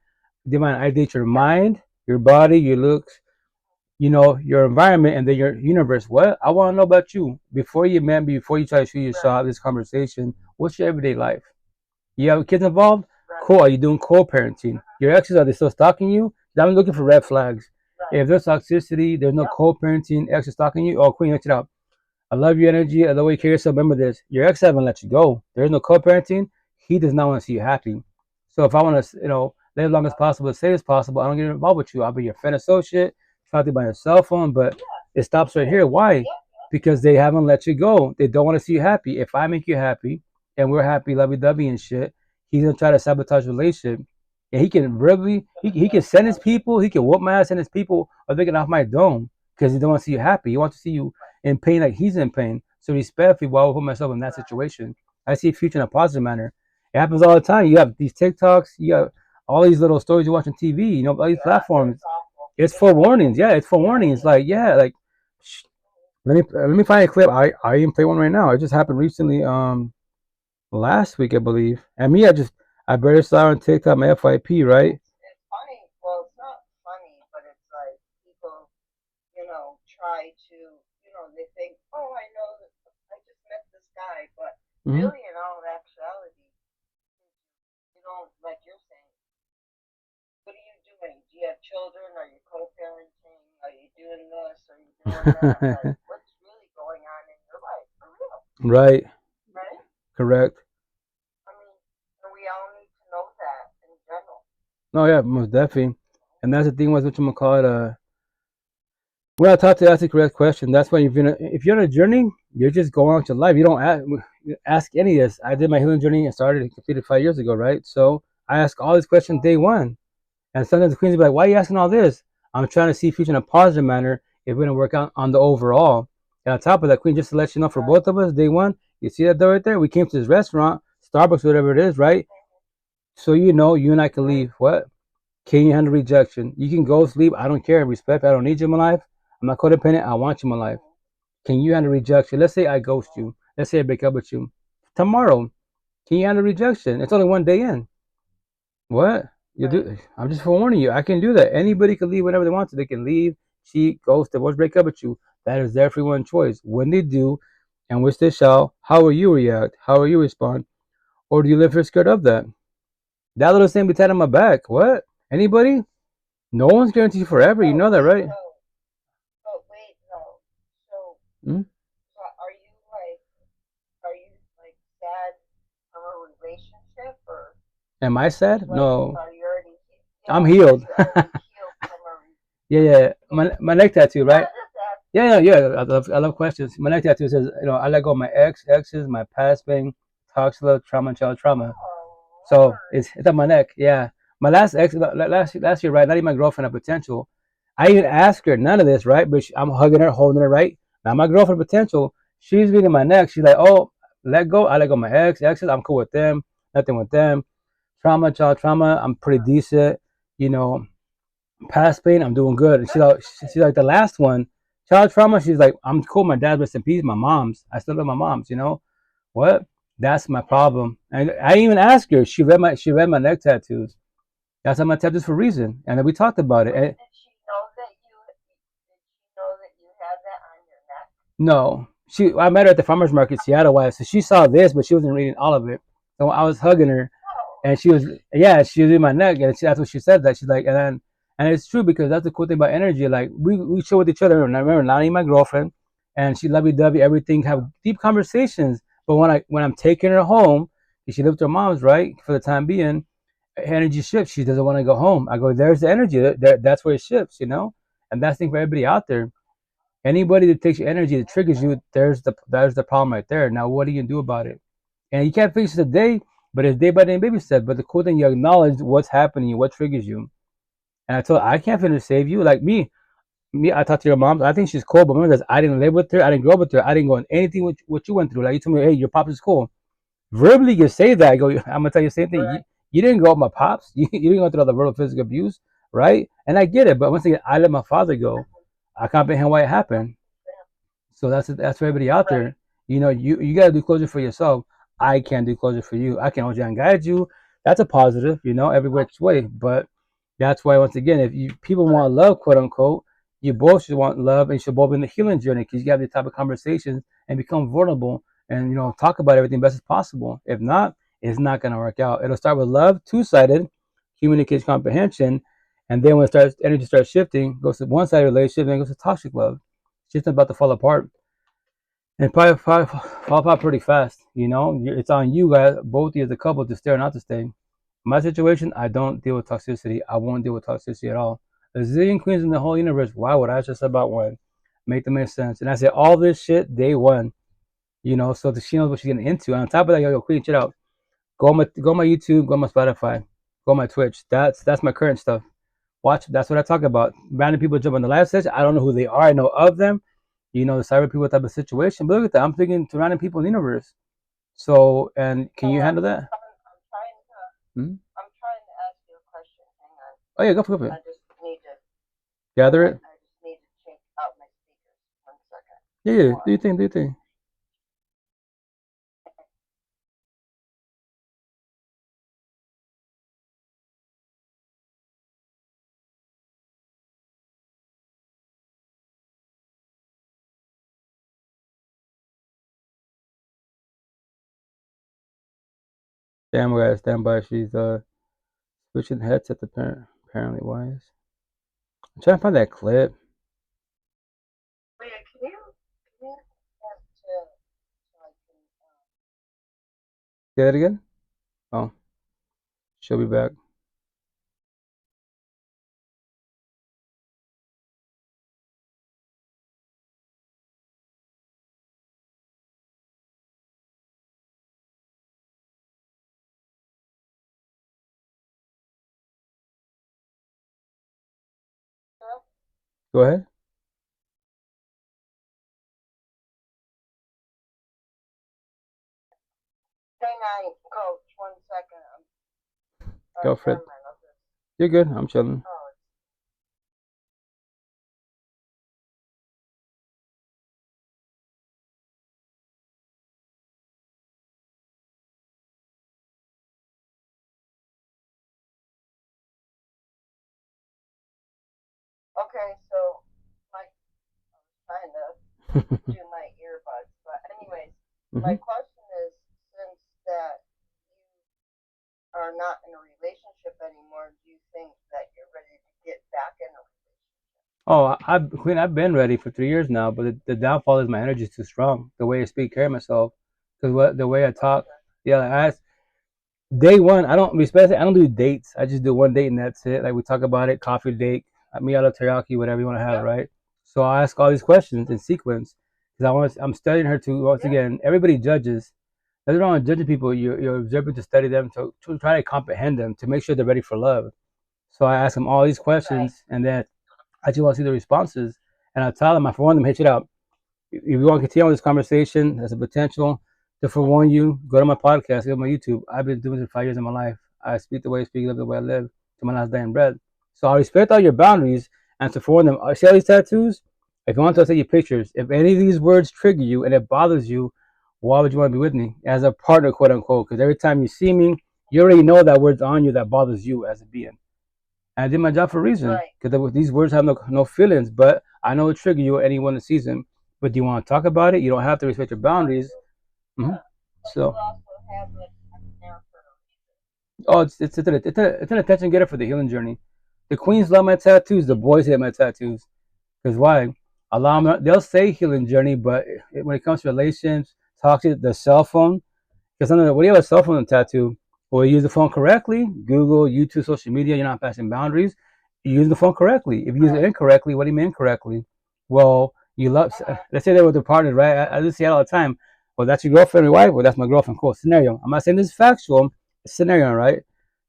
divine, I date your mind, your body, your looks, your environment, and then your universe. What? I want to know about you before you met me, before you try to shoot yourself this conversation. What's your everyday life? You have kids involved? Cool. Are you doing co-parenting? Your exes, are they still stalking you? I'm looking for red flags. If there's toxicity, there's no co-parenting, ex is stalking you, queen, check it out. I love your energy. I love the way you carry yourself. Remember this. Your ex haven't let you go. There's no co-parenting. He does not want to see you happy. So if I want to, live as long as possible, as safe as possible, I don't get involved with you. I'll be your friend associate, talk to you by your cell phone, but it stops right here. Why? Because they haven't let you go. They don't want to see you happy. If I make you happy and we're happy, lovey-dovey and shit, he's going to try to sabotage the relationship. And he can verbally, he can send his people, he can whoop my ass and his people, or they can off my dome because he don't want to see you happy. He wants to see you in pain like he's in pain. So respectfully, why would I put myself in that situation? I see future in a positive manner. It happens all the time. You have these TikToks, you have all these little stories you watch on TV, all these platforms. It's for warnings. Yeah, it's for warnings. Like, yeah, like let me find a clip. I even play one right now. It just happened recently, last week, I believe. And me, I barely saw on TikTok my FYP, right? It's funny. Well, it's not funny, but it's like people, try to, they think, oh, I know that I just met this guy, but really, in all actuality, you don't, like you're saying, what are you doing? Do you have children? like, what's really going on in your life for real, Right. right? Correct. I mean, and we all need to know that in general. No, yeah, most definitely. And that's the thing was what you call it. When I talk to ask the correct question, that's why if you're on a journey, you're just going on with your life. You don't ask any of this. I did my healing journey and started and completed 5 years ago, right? So I ask all these questions day one. And sometimes the queens will be like, why are you asking all this? I'm trying to see future in a positive manner if we're going to work out on the overall. And on top of that, queen, just to let you know, for both of us, day one, you see that door right there? We came to this restaurant, Starbucks, whatever it is, right? So you know, you and I can leave. What? Can you handle rejection? You can go sleep. I don't care. Respect. I don't need you in my life. I'm not codependent. I want you in my life. Can you handle rejection? Let's say I ghost you. Let's say I break up with you. Tomorrow, can you handle rejection? It's only one day in. What? You do? I'm just forewarning you. I can do that. Anybody can leave whenever they want to. They can leave, cheat, ghost, divorce, break up with you. That is their free one choice. When they do, and which they shall, how will you react? How will you respond? Or do you live here scared of that? That little thing be tied on my back. What? Anybody? No one's guaranteed forever. You know that, right? No. But wait, no. So, Hmm? are you like sad from a relationship, or Am I sad? like, No. are you already? I'm healed. Are you already healed from a Yeah. My neck tattoo, right? Yeah, Yeah. I love questions. My neck tattoo says, I let go of my exes, my past pain, toxic love, trauma, and child trauma. So it's on my neck. Yeah. My last ex, last year, right? Not even my girlfriend, a potential. I even asked her none of this, right? But I'm hugging her, holding her, right? Now my girlfriend, potential, she's reading my neck. She's like, oh, let go. I let go of my exes. I'm cool with them. Nothing with them. Trauma, child trauma. I'm pretty decent. You know, past pain, I'm doing good. And she's like the last one, child trauma. She's like, I'm cool. My dad rest in peace. My mom's, I still love my mom's. What? That's my problem. And I even asked her. She read my neck tattoos. That's on my tattoos for a reason. And then we talked about it. And Did she know that you had that on your neck? no, I met her at the farmers market in Seattle, so she saw this, but she wasn't reading all of it. So I was hugging her, and she was in my neck, and that's what she said. That she's like, and it's true because that's the cool thing about energy. Like we chill with each other. And I remember not even my girlfriend, and she lovey-dovey, everything, have deep conversations. But when I'm taking her home, she lived with her mom's, right, for the time being, energy shifts. She doesn't want to go home. I go, there's the energy. That's where it shifts. And that's the thing for everybody out there. Anybody that takes your energy, that triggers you, there's the problem right there. Now, what do you do about it? And you can't fix it today, but it's day by day baby steps. But the cool thing, you acknowledge what's happening, what triggers you. And I can't finish to save you. Like me, I talked to your mom. I think she's cool, but remember, I didn't live with her. I didn't grow up with her. I didn't go in anything with what you went through. Like you told me, hey, your pops is cool. Verbally, you say that. I go, I'm gonna tell you the same thing. Right. You didn't grow up with my pops. You didn't go through all the verbal physical abuse, right? And I get it. But once again, I let my father go. I can't comprehend why it happened. So that's for everybody out there. You gotta do closure for yourself. I can't do closure for you. I can hold you and guide you. That's a positive, every which way. But that's why, once again, if people want love, quote unquote, you both should want love, and you should both be in the healing journey, because you have the type of conversations and become vulnerable, and talk about everything best as possible. If not, it's not gonna work out. It'll start with love, two-sided, communication, comprehension, and then when energy starts shifting, goes to one-sided relationship, then goes to toxic love. It's just about to fall apart, and probably fall apart pretty fast. It's on you guys, both of you as a couple, to stay or not to stay. My situation, I don't deal with toxicity. I won't deal with toxicity at all. A zillion queens in the whole universe. Why would I just about one? Make them make sense. And I say all this shit day one. So that she knows what she's getting into. And on top of that, yo, queen, check out. Go on my YouTube, go on my Spotify, go on my Twitch. That's my current stuff. Watch. That's what I talk about. Random people jump on the live session. I don't know who they are. I know of them. The cyber people type of situation. But look at that. I'm thinking to random people in the universe. So, and can you handle that? I'm trying to ask you a question. Hang on. Oh yeah, go for it. I just need to gather it. I just need to check out my speakers. 1 second. Yeah. Do you think? Damn, guys, stand by. She's switching headsets apparently. Why is? I'm trying to find that clip. Wait, Say that again? Oh, she'll be back. Go ahead. Hang on, Coach, 1 second. Go for it. You're good. I'm chilling. Okay, so I was trying to do my earbuds, but anyways, my question is, since that you are not in a relationship anymore, do you think that you're ready to get back in a relationship? Oh, Queen, I've been ready for 3 years now, but the downfall is my energy is too strong. The way I speak care of myself, because the way I talk, yeah, day one, I don't respect it. I don't do dates. I just do one date and that's it. Like we talk about it, coffee date, me out of teriyaki, whatever you want to have, right? So I ask all these questions in sequence because I'm studying her to once again. Everybody judges. Nothing wrong with judging people. You're observing to study them to try to comprehend them to make sure they're ready for love. So I ask them all these questions and then I just want to see the responses. And I tell them, I for one them, hit it out. If you want to continue on this conversation, there's a potential to forewarn you. Go to my podcast, go to my YouTube. I've been doing this for 5 years of my life. I speak the way I speak, live the way I live, to my last day in bread. So I respect all your boundaries and to forewarn them. See all these tattoos? If you want to take your pictures, if any of these words trigger you and it bothers you, why would you want to be with me as a partner, quote unquote? Because every time you see me, you already know that word's on you that bothers you as a being. And I did my job for a reason because these words have no feelings, but I know it trigger you anyone that sees them. But do you want to talk about it? You don't have to respect your boundaries. So, oh, it's an attention getter for the healing journey. The queens love my tattoos. The boys hate my tattoos. Because why? Allow them. They'll say healing journey, but when it comes to relations, talk to the cell phone. Because when you have a cell phone tattoo, or you use the phone correctly, Google, YouTube, social media, you're not passing boundaries. You use the phone correctly. If you use it incorrectly, what do you mean incorrectly? Well, you love. Let's say they're with their partners, right? I just see it all the time. Well, that's your girlfriend or wife. Well, that's my girlfriend. Cool. Scenario. I'm not saying this is factual. Scenario, right?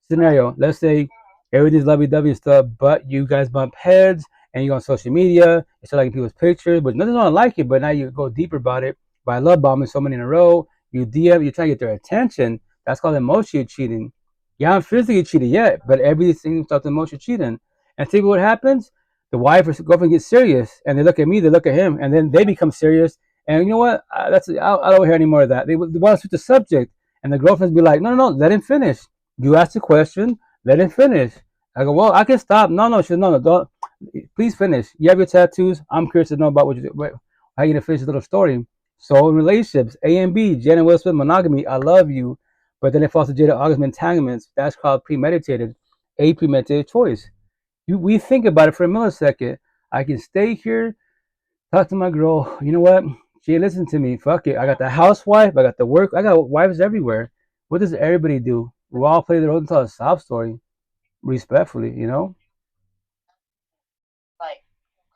Scenario. Let's say everything's lovey-dovey and stuff, but you guys bump heads and you go on social media. It's liking people's pictures, but nothing's gonna like it. But now you go deeper about it by love bombing so many in a row. You DM, you try to get their attention. That's called emotional cheating. You haven't physically cheated yet, but everything starts emotional cheating. And see what happens? The wife or girlfriend gets serious, and they look at me, they look at him, and then they become serious. And you know what? I don't hear any more of that. They want to switch the subject, and the girlfriends be like, no, let him finish. You ask the question, let him finish. I go, well, I can stop. No. She said, no, don't. Please finish. You have your tattoos. I'm curious to know about how you gonna finish this little story. So in relationships, A and B, Jen and Will Smith, monogamy, I love you, but then it falls to Jada August entanglements. That's called premeditated, a premeditated choice. We think about it for a millisecond. I can stay here, talk to my girl. You know what? She ain't listen to me. Fuck it. I got the housewife. I got the work. I got wives everywhere. What does everybody do? We all play their own tell a sob story, respectfully. Like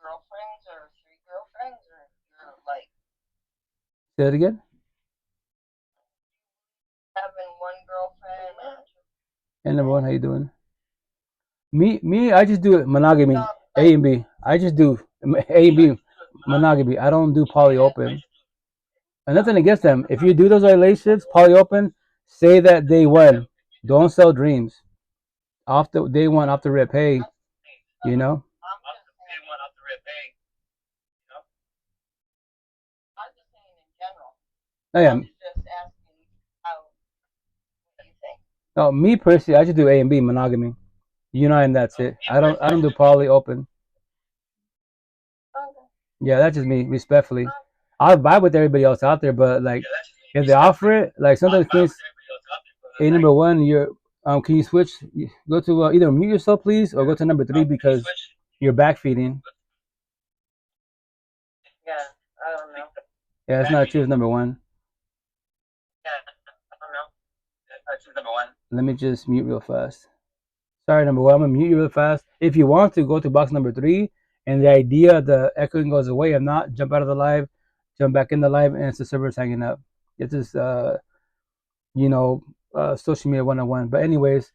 girlfriends or 3 girlfriends, or you're like Say it again. having one girlfriend. And number one, how you doing? Me, I just do monogamy, A and B. I just do A and B, monogamy. I don't do poly open. And nothing against them. If you do those relationships, poly open, say that day one. Don't sell dreams. Off the day one, off the rip. Hey, you know. I'm just saying in general. Oh, yeah. I'm just asking what you think. No, me personally, I just do A and B monogamy. And that's it. I don't do poly open. Okay. Yeah, that's just me, respectfully. I'll vibe with everybody else out there, but like if they offer it, like sometimes queens, A number one, can you switch? Go to either mute yourself, please, or go to number 3 because you're backfeeding. Yeah, I don't know. Yeah, it's not true. It's number 1. Yeah, I don't know. Let me just mute real fast. Sorry, number one. I'm gonna mute you real fast. If you want to, go to box number 3, and the idea, the echoing goes away. If not, jump out of the live, jump back in the live, and it's the servers hanging up. It's just social media 101. But anyways,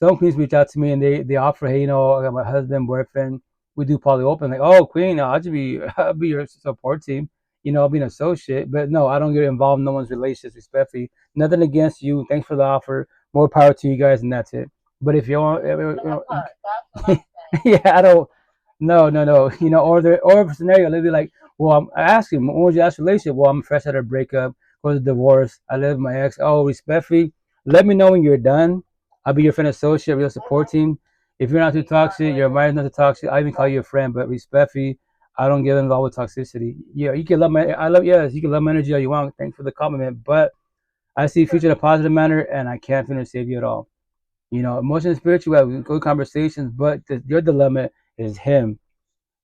some queens reach out to me and they offer, hey, I got my husband, boyfriend. We do poly open. Like, oh, queen, I'll be your support team. I'll be an associate. But no, I don't get involved in no one's relationships, respectfully. Nothing against you. Thanks for the offer. More power to you guys, and that's it. But if you want, yeah, I don't. No. Or scenario, they'll be like, well, I ask him, when was your last relationship? Well, I'm fresh out of a breakup, was a divorce. I live with my ex. Oh, respectfully, let me know when you're done. I'll be your friend associate, real support team. If you're not too toxic, your mind's not too toxic, I even call you a friend, but respectfully, I don't get involved with toxicity. Yeah, you can love you can love my energy all you want. Thanks for the compliment, but I see future in a positive manner, and I can't finish save you at all. Emotional and spiritual, we have good conversations, but your dilemma is him.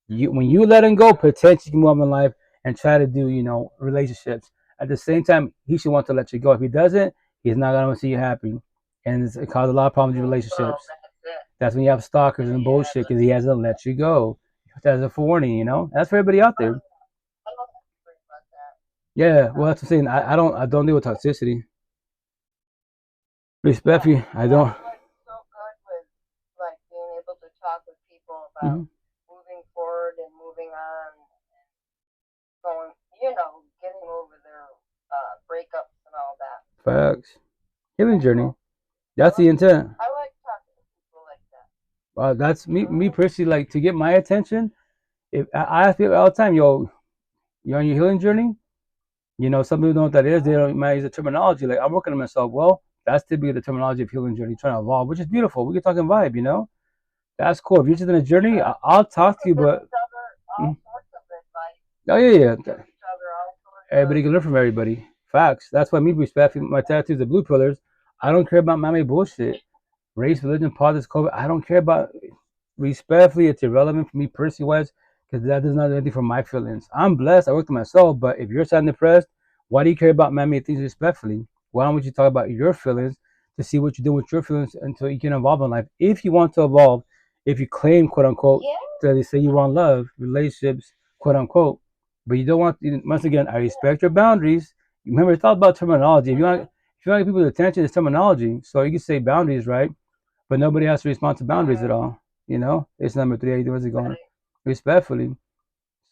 When you let him go, potentially you can move on in life and try to do, relationships. At the same time, he should want to let you go. If he doesn't, he's not gonna see you happy, and it causes a lot of problems in relationships. That's when you have stalkers and bullshit because he hasn't let you go. That's a forewarning, That's for everybody out there. Yeah, well, that's what I'm saying. I don't deal with toxicity. Respectfully, I don't. So good with like being able to talk with people about moving forward and moving on, and going, getting over their breakups and all that. Facts. Healing journey. That's the intent. I like talking to people like that. That's me personally. Like, to get my attention, if I ask people all the time, yo, you on your healing journey? Some people don't know what that is. They don't might use the terminology. Like, I'm working on myself. Well, that's typically the terminology of healing journey, trying to evolve, which is beautiful. We can talk and vibe, That's cool. If you're just in a journey, I'll talk to you, but oh yeah. Everybody can learn from everybody. Facts. That's why me respecting my tattoos, the blue pillars. I don't care about mammy bullshit. Race, religion, politics, COVID. I don't care about. Respectfully, it's irrelevant for me personally wise, because that does not do anything for my feelings. I'm blessed. I work to myself, but if you're sad depressed, why do you care about mammy things respectfully? Why don't you talk about your feelings to see what you do with your feelings until you can evolve in life? If you want to evolve, if you claim, quote unquote, that they say you want love, relationships, quote unquote, but you don't want. Once again, I respect your boundaries. Remember, it's all about terminology. If you want to get people's attention, it's terminology. So you can say boundaries, right? But nobody has to respond to boundaries at all. It's number 3. Where's it going? Right. Respectfully.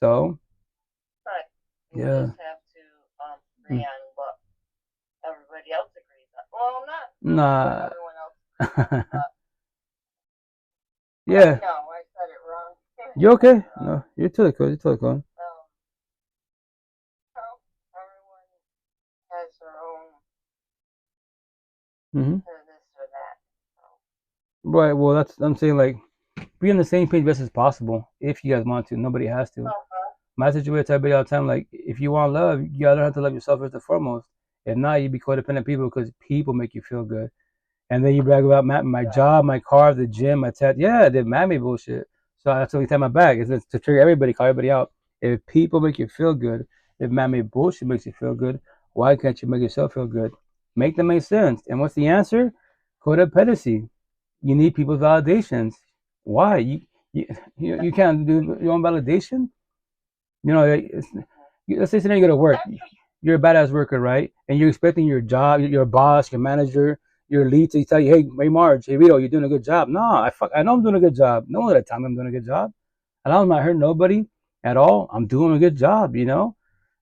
So. Right. You yeah. just have to agree on what everybody else agrees on. Well, not everyone else. Yeah. No, I said it wrong. You okay? No, you're totally cool. You're totally cool. Everyone has their own this or that. So. Right. Well, I'm saying, like, be on the same page best as possible. If you guys want to, nobody has to. My situation, I everybody all the time, like, if you want love, you gotta learn how to love yourself first and foremost. If not, you be codependent people because people make you feel good. And then you brag about my job, my car, the gym, my tat. Yeah, they mad me bullshit. So I have to my back. It's to trigger everybody, call everybody out. If people make you feel good, if man bullshit makes you feel good, why can't you make yourself feel good? Make them make sense. And what's the answer? Codependency. You need people's validations. Why? You can't do your own validation? Let's say you go to work. You're a badass worker, right? And you're expecting your job, your boss, your manager, your lead to tell you, hey Marge, hey Rito, you're doing a good job. No, I know I'm doing a good job. No one at a time I'm doing a good job. And I'm not hurting nobody at all. I'm doing a good job,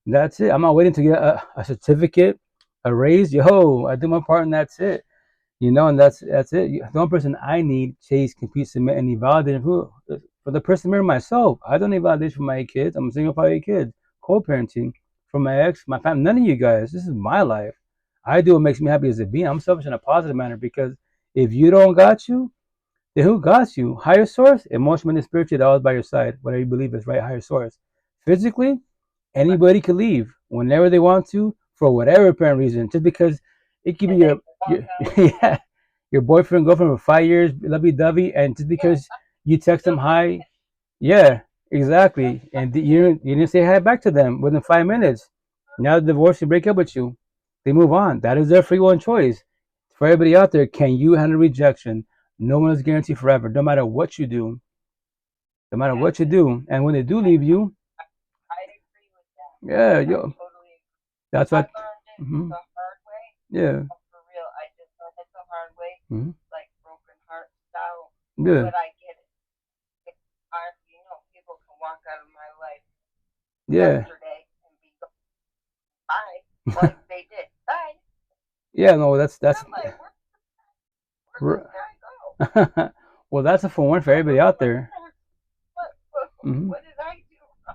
That's it. I'm not waiting to get a certificate, a raise. Yo, I do my part and that's it. And that's it. The only person I need, chase, compete, submit, and validate for the person mirror myself. I don't need validation for my kids. I'm a single father, 8 kids, co-parenting for my ex, my family. None of you guys. This is my life. I do what makes me happy as a being. I'm selfish in a positive manner because if you don't got you, then who got you? Higher source, emotionally and spiritually, they're always by your side. Whatever you believe is right. Higher source. Physically, anybody can leave whenever they want to for whatever apparent reason. Just because it could be your yeah, your boyfriend, girlfriend for 5 years, lovey-dovey, and just because you text them hi, yeah, exactly, and you didn't say hi back to them within 5 minutes. Now the divorce, they break up with you, they move on. That is their free will and choice. for everybody out there, can you handle rejection? No one is guaranteed forever, no matter what you do. No matter what you do. And when they do leave you, I agree with that. yeah, I yo, totally agree. that's I what, learned it hmm the hard way. yeah, For real, I just learned it the hard way, hmm like broken heart style. yeah, But I get it. You know, people can walk out of my life yeah. yesterday and be bye, like they did. Bye. Yeah, no, that's And I'm like, where'd this guy go? well, that's a forewarn for everybody out there. Hmm What did I do?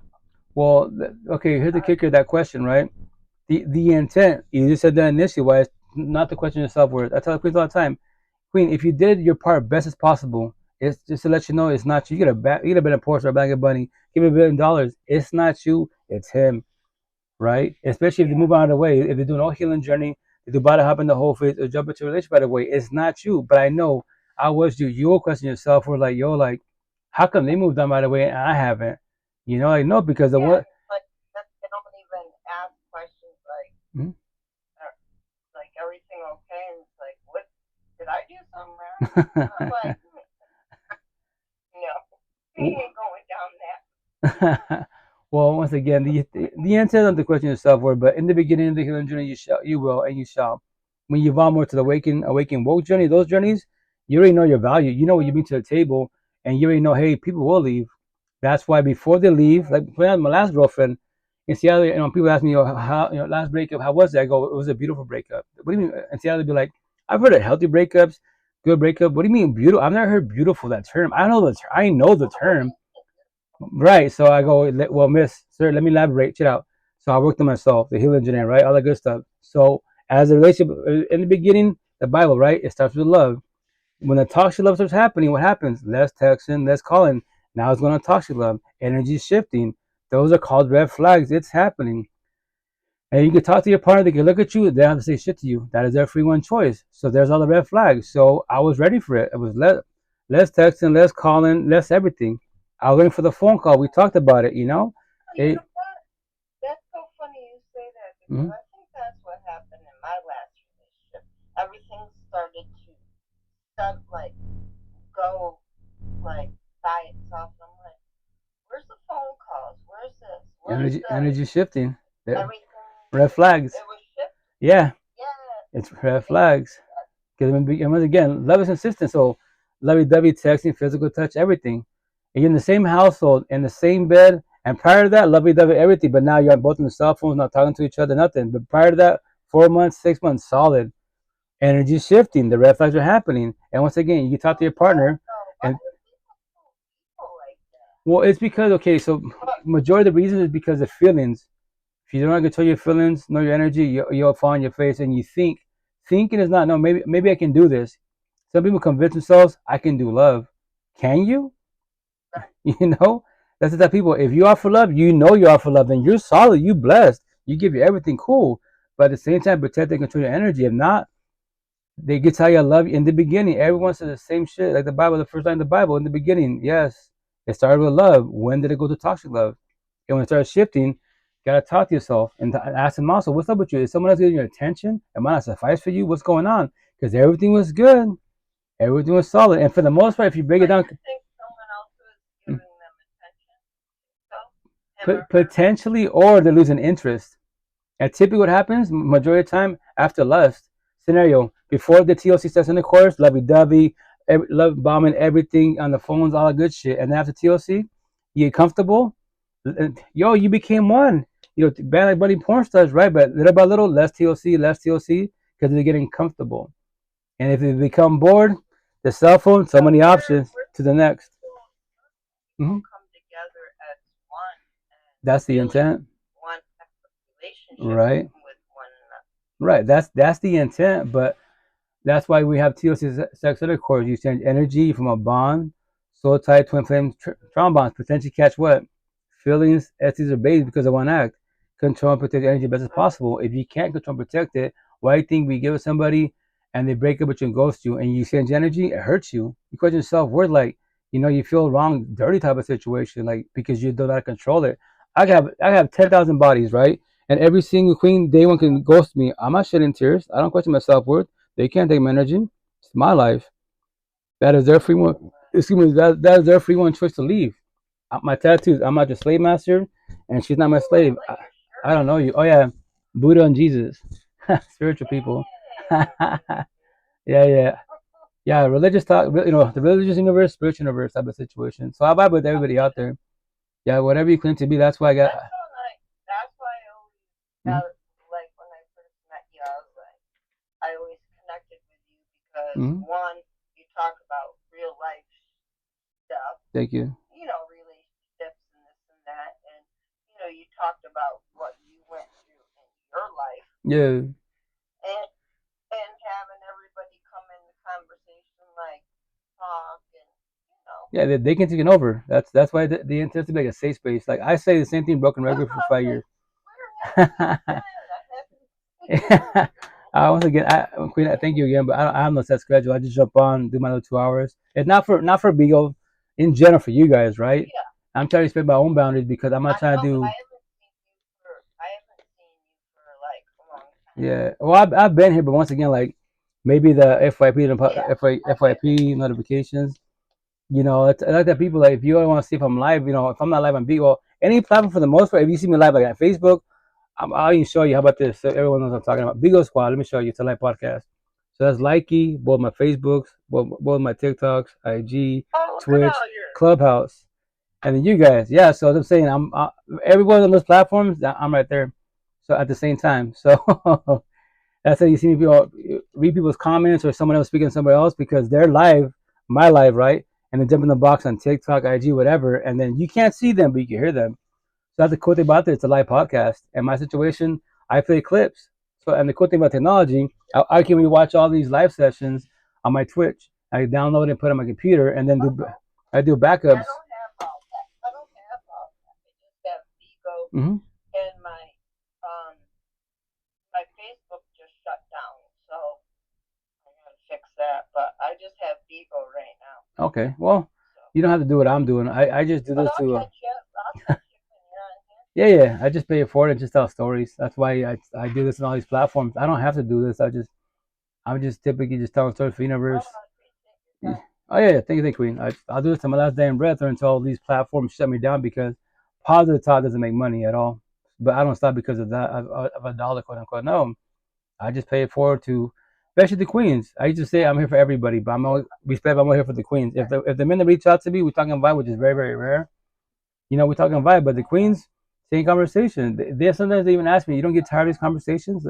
Well, okay, here's the kicker of that question, right? The intent, you just said that initially, why it's not to question your self-worth. I tell queens all the time, Queen, if you did your part best as possible, it's just to let you know it's not you. You get a bit of Porsche or a bag of bunny, give it $1 billion. It's not you, it's him, right? Especially if they move out of the way. If they do no healing journey, they do body hop in the whole face or jump into a relationship by the way, it's not you. But I know I was you. You'll question yourself. We're like, yo, like, how come they moved on by the way and I haven't? You know, like, no, because of what? But they don't even ask questions like, Hmm? like everything okay? And it's like, what did I do something wrong? I'm like, no, he ain't going down that. Well, once again, the answer is not to question yourself worth, but in the beginning of the healing journey, you will, and you shall. When you evolve more to the awaken woke journey, those journeys, you already know your value. You know what you bring to the table, and you already know, hey, people will leave. That's why before they leave, like my last girlfriend in Seattle, you know, people ask me, how, you know, last breakup, how was it? I go, it was a beautiful breakup. What do you mean? In Seattle, they'd be like, I've heard of healthy breakups, good breakup. What do you mean beautiful? I've never heard beautiful, that term. I know the term. Right. So I go, well, miss, sir, let me elaborate. Check it out. So I worked on myself, the healing engineer, right? All that good stuff. So as a relationship, in the beginning, the Bible, right? It starts with love. When the toxic love starts happening, what happens? Less texting, less calling. Now it's going to toxic love. Energy shifting. Those are called red flags. It's happening. And you can talk to your partner. They can look at you. They don't have to say shit to you. That is their free one choice. So there's all the red flags. So I was ready for it. It was less texting, less calling, less everything. I was waiting for the phone call. We talked about it, you know? You know what? That's so funny you say that because Mhm. I think that's what happened in my last relationship. Everything started to like go like by itself. I'm like, where's the phone calls? Where's this? Where's Energy shifting. everything? Red flags. It was shifting. Yeah, Yeah. it's red flags. Because once again, love is consistent. So lovey-dovey, texting, physical touch, everything. And you're in the same household, in the same bed. And prior to that, lovey-dovey, everything. But now you're both on the cell phones, not talking to each other, nothing. But prior to that, 4 months, 6 months, solid. Energy shifting. The red flags are happening. And once again, you can talk to your partner. And well, it's because, okay, so majority of the reason is because of feelings. If you don't control your feelings, know your energy, you'll fall on your face and you think. Thinking is not, no, maybe I can do this. Some people convince themselves, I can do love. Can you? You know? That's the type of people. If you offer love, you know you offer love, then you're solid, you blessed. You give you everything cool. But at the same time, protect and control your energy. If not, they get tell you I love you in the beginning. Everyone says the same shit. Like the Bible, the first line of the Bible, in the beginning, yes. It started with love. When did it go to toxic love? And when it starts shifting, you gotta talk to yourself and ask them also, what's up with you? Is someone else getting your attention? Am I not suffice for you? What's going on? Because everything was good. Everything was solid. And for the most part, if you break it down, think someone else was giving them attention? potentially, or they're losing interest. And typically what happens, majority of the time, after lust, scenario, before the TLC starts in the course, lovey-dovey, love bombing everything on the phones, all that good shit. And after TLC, you get comfortable. Yo, you became one. You know, bad like buddy porn stars, right? But little by little, less TLC, because they're getting comfortable. And if they become bored, the cell phone, so many options to the next. Mm-hmm. Come together as one. That's the intent. One relationship right. With one another. Right. That's the intent, but that's why we have TLC sex intercourse. You exchange energy from a bond, soul tied twin flame trauma bonds, potentially catch what? Feelings, STs, or babies because of one act. Control and protect your energy as best as possible. If you can't control and protect it, why do you think we give it somebody and they break up with you and ghost you and you exchange energy? It hurts you. You question self-worth, like, you know, you feel wrong, dirty type of situation, like because you don't know how to control it. I have 10,000 bodies, right? And every single queen, day one can ghost me. I'm not shedding tears. I don't question my self-worth. They can't take my energy. It's my life. That is their free one. Excuse me. That is their free one choice to leave. My tattoos. I'm not your slave master, and she's not my slave. I don't know you. Oh yeah, Buddha and Jesus, spiritual people. Yeah, yeah. Yeah, religious talk, the religious universe, spiritual universe type of situation. So I vibe with everybody out there. Yeah, whatever you claim to be, that's why I got. That's why I always got, like, when I first met you, I always connected with you because, one, you talk about real life stuff. Thank you. Relationships and this and that. And, you talked about what you went through in your life. Yeah. And having everybody come in the conversation, like, talk and, Yeah, they can take it over. That's why the intent to be like a safe space. Like I say the same thing broken record for 5 years. Once again, Queen, thank you again, but I have no set schedule. I just jump on, do my little 2 hours. It's not for Bigo, in general for you guys, right? Yeah. I'm trying to respect my own boundaries because I'm not trying to do. I haven't seen you for like a long time. Yeah, well, I've been here, but once again, like maybe the FYP notifications. It's I like that people, like, if you want to see if I'm live, if I'm not live on Bigo, any platform for the most part. If you see me live like on Facebook, I'll even show you. How about this? So everyone knows what I'm talking about. Bigo Squad. Let me show you. It's a live podcast. So that's Likey, both my Facebooks, both my TikToks, IG, Twitch, Clubhouse, and then you guys. Yeah. So as I'm saying, I'm everyone on those platforms. I'm right there. So at the same time. So that's how you see me read people's comments or someone else speaking to somebody else because they're live, my live, right? And then jump in the box on TikTok, IG, whatever, and then you can't see them, but you can hear them. So that's the cool thing about it. It's a live podcast. And my situation, I play clips. So, and the cool thing about technology, I can watch all these live sessions on my Twitch. I download and put it on my computer, and then I do backups. I don't have all that. I just have Bigo, and my Facebook just shut down, so I gotta fix that. But I just have Bigo right now. Okay, well, you don't have to do what I'm doing. I just do this to. Yeah. I just pay it forward and just tell stories. That's why I do this on all these platforms. I don't have to do this. I'm just typically just telling stories for the universe. Oh yeah. Thank you, Queen. I'll do this to my last day in breath or until these platforms shut me down because positive talk doesn't make money at all. But I don't stop because of that of a dollar, quote unquote. No, I just pay it forward to, especially the queens. I used to say I'm here for everybody, but I'm always here for the queens. If the men that reach out to me, we're talking vibe, which is very, very rare. We're talking vibe, but the queens, same conversation. They sometimes they even ask me, you don't get tired of these conversations?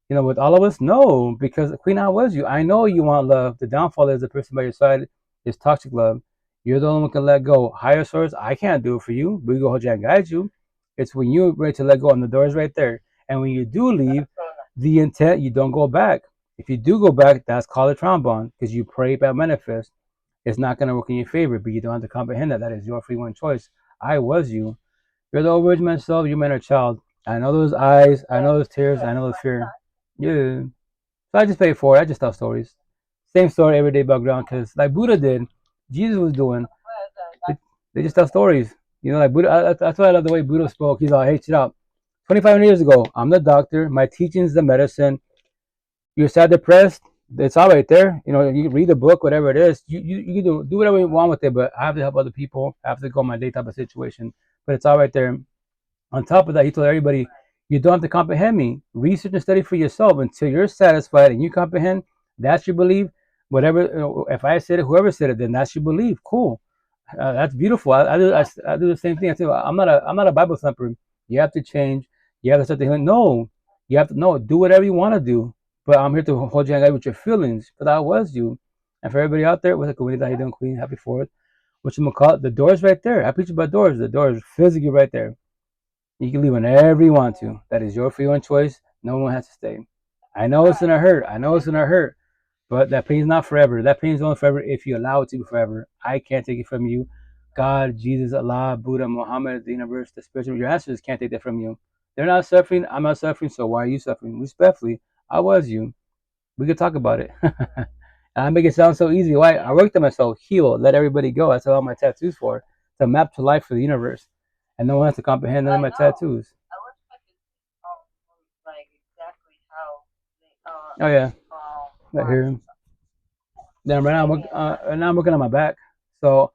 With all of us? No, because Queen, how was you? I know you want love. The downfall is the person by your side is toxic love. You're the only one who can let go. Higher source, I can't do it for you. We go hold you and guide you. It's when you're ready to let go and the door is right there. And when you do leave, the intent, you don't go back. If you do go back, that's called a trombone because you pray about manifest. It's not going to work in your favor, but you don't have to comprehend that. That is your free one choice. I was you. You're the original self. You meant a child. I know those eyes. I know those tears. I know those fear. Yeah. So I just pay for it. I just tell stories. Same story every day background because like Buddha did, Jesus was doing. They just tell stories. Like Buddha. That's why I love the way Buddha spoke. He's like, hey, shut up. 25 years ago, I'm the doctor. My teaching is the medicine. You're sad, depressed. It's all right there. You can read the book, whatever it is. You can do whatever you want with it, but I have to help other people. I have to go on my day type of situation. But it's all right there. On top of that, he told everybody, you don't have to comprehend me. Research and study for yourself until you're satisfied and you comprehend. That's your belief. Whatever, if I said it, whoever said it, then that's your belief. Cool. That's beautiful. I do the same thing. I say, I'm not a Bible thumper. You have to change. You have to start to no. You have to do whatever you want to do. But I'm here to hold you and guide with your feelings. But I was you. And for everybody out there, what's up, Queen? How you doing, Queen? Happy 4th. What you call it? The door's right there. I preach about doors. The door is physically right there. You can leave whenever you want to. That is your free one choice. No one has to stay. I know it's gonna hurt. But that pain's not forever. That pain's only forever if you allow it to be forever. I can't take it from you. God, Jesus, Allah, Buddha, Muhammad, the universe, the spiritual, your ancestors can't take that from you. They're not suffering. I'm not suffering. So why are you suffering? Respectfully, I was you. We could talk about it. And I make it sound so easy. Why? I worked on myself. Heal. Let everybody go. That's what all my tattoos for. It's a map to life for the universe. And no one has to comprehend none of my tattoos. I wish I could like exactly how they Oh yeah. right here. Then right now, now I'm working on my back. So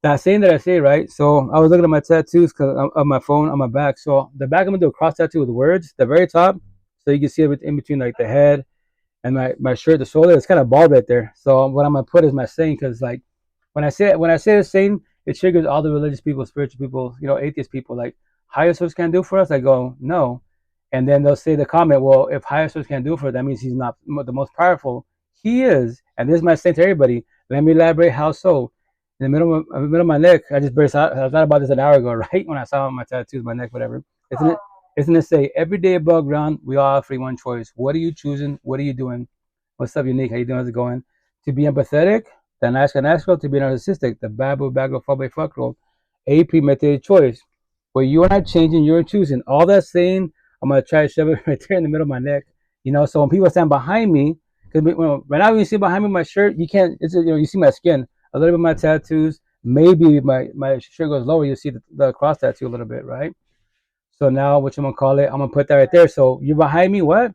that saying that I say, right? So I was looking at my tattoos of my phone on my back. So the back, I'm gonna do a cross tattoo with words. The very top, so you can see it in between like the head and my shirt, the shoulder. It's kind of bald right there. So what I'm gonna put is my saying, because like when I say this saying, it triggers all the religious people, spiritual people, atheist people. Like higher source can't do for us. I go no, and then they'll say the comment, well, if higher source can't do it for us, that means he's not the most powerful. He is, and this is my saying to everybody. Let me elaborate how so. In the middle of my neck, I thought about this an hour ago, right? When I saw my tattoos, my neck, whatever. Isn't it say every day above ground, we all have free one choice. What are you choosing? What are you doing? What's up, unique? How you doing? How's it going? To be empathetic, the nice guy, nice girl. To be narcissistic, the bad boy, bad girl, fuck boy, fuck girl. A premeditated choice. Where you are not changing, you're choosing. All that saying, I'm gonna try to shove it right there in the middle of my neck. So when people stand behind me, because right now when you see behind me my shirt, you can't. You see my skin, a little bit of my tattoos. Maybe my shirt goes lower. You see the cross tattoo a little bit, right? So now, what you gonna call it? I'm gonna put that right there. So you're behind me. What?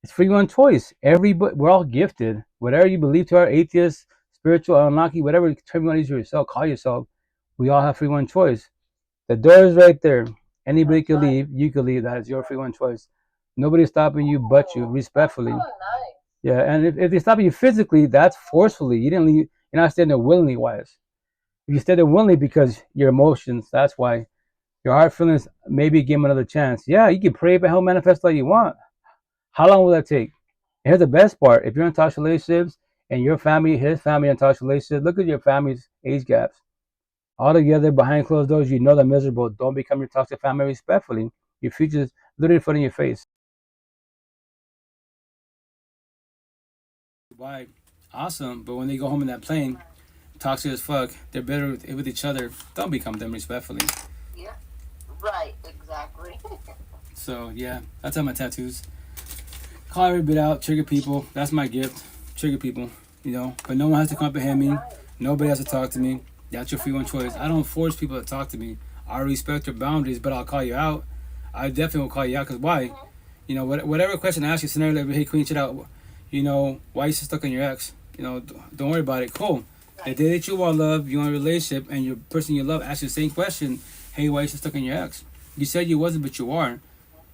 It's free one choice. Everybody, we're all gifted. Whatever you believe to, are atheist, spiritual, Anunnaki, whatever term you want to use yourself, call yourself. We all have free one choice. The door is right there. Anybody can leave. You can leave. That is your free one choice. Nobody's stopping you but you, respectfully. Yeah, and if they stop you physically, that's forcefully. You didn't leave. You're not staying there willingly. Wise. If you stay there willingly because your emotions, that's why. Your heart feelings, maybe give them another chance. Yeah, you can pray, but hell manifest all you want. How long will that take? And here's the best part. If you're in toxic relationships and your family, his family in toxic relationships, look at your family's age gaps. All together behind closed doors, you know they're miserable. Don't become your toxic family respectfully. Your future's literally in front of your face. Why? Awesome. But when they go home in that plane, toxic as fuck, they're better with each other. Don't become them respectfully. Yeah. Right, exactly. So yeah, that's how my tattoos. Call every bit out, trigger people. That's my gift. Trigger people, But no one has to comprehend me. Nobody has to talk to me. That's your free one choice. I don't force people to talk to me. I respect your boundaries, but I'll call you out. I definitely will call you out, because why? Whatever question I ask you, scenario like, hey, Queen, shit out. Why you still stuck on your ex? Don't worry about it. Cool. The day that you want love, you want a relationship, and your person you love asks you the same question, hey, why you still stuck on your ex? You said you wasn't, but you are.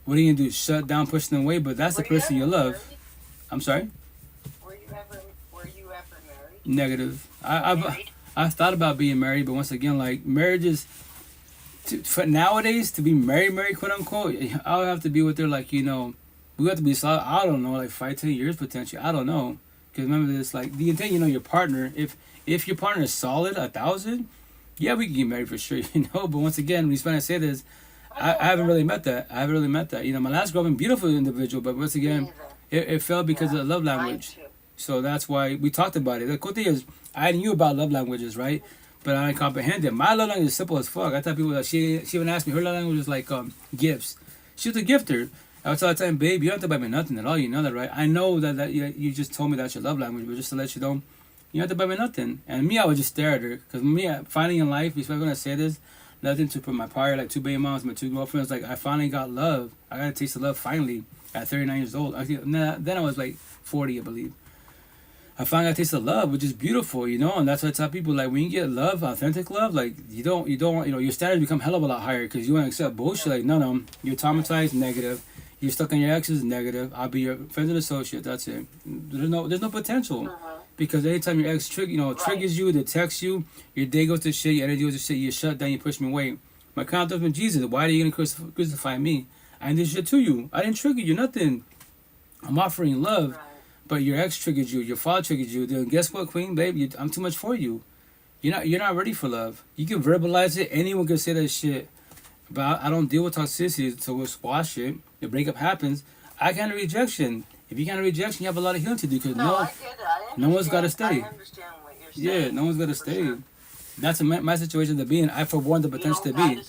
What are you gonna do? Shut down, push them away? But that's the person you love. Married? I'm sorry. Were you ever married? Negative. I've thought about being married, but once again, like marriage is for nowadays to be married, quote unquote. I would have to be with her, like we have to be solid. I don't know, like 5-10 years potentially. I don't know, because remember this, like the intent. Your partner. If your partner is solid, 1,000, yeah, we can get married for sure. But once again, when I say this. I haven't really met that. My last girlfriend, beautiful individual, but once again, it failed because of the love language. So that's why we talked about it. The cool thing is, I knew about love languages, right? But I didn't comprehend it. My love language is simple as fuck. I tell people that she even asked me, her love language was like gifts. She was a gifter. I would tell her time, babe, you don't have to buy me nothing at all. You know that, right? I know that you just told me that's your love language, but just to let you know, you don't have to buy me nothing. And me, I would just stare at her. Because me, finally in life, if I'm going to say this, nothing to put my prior, like 2 baby moms, my 2 girlfriends, like I finally got love. I got a taste of love finally at 39 years old. Then I was like 40, I believe. I finally got a taste of love, which is beautiful, and that's why I tell people, like, when you get love, authentic love, like, you don't, your standards become hell of a lot higher, because you want to accept bullshit, like, no, you're traumatized, negative, you're stuck on your exes, negative, I'll be your friend and associate, that's it. There's no potential. Because anytime your ex triggers you, they text you, your day goes to shit, your energy goes to shit, you shut down, you push me away. My contact with Jesus, why are you going to crucify me? I did shit to you. I didn't trigger you, nothing. I'm offering love, but your ex triggered you, your father triggered you. Then guess what, Queen, babe? I'm too much for you. You're not ready for love. You can verbalize it. Anyone can say that shit. But I don't deal with toxicity, so we'll squash it. The breakup happens. I can't rejection. If you can't rejection, you have a lot of healing to do, because no one's got to stay. I understand what you're saying. Yeah, no one's got to stay. Sure. That's my situation to be in. I forewarn the potential to be.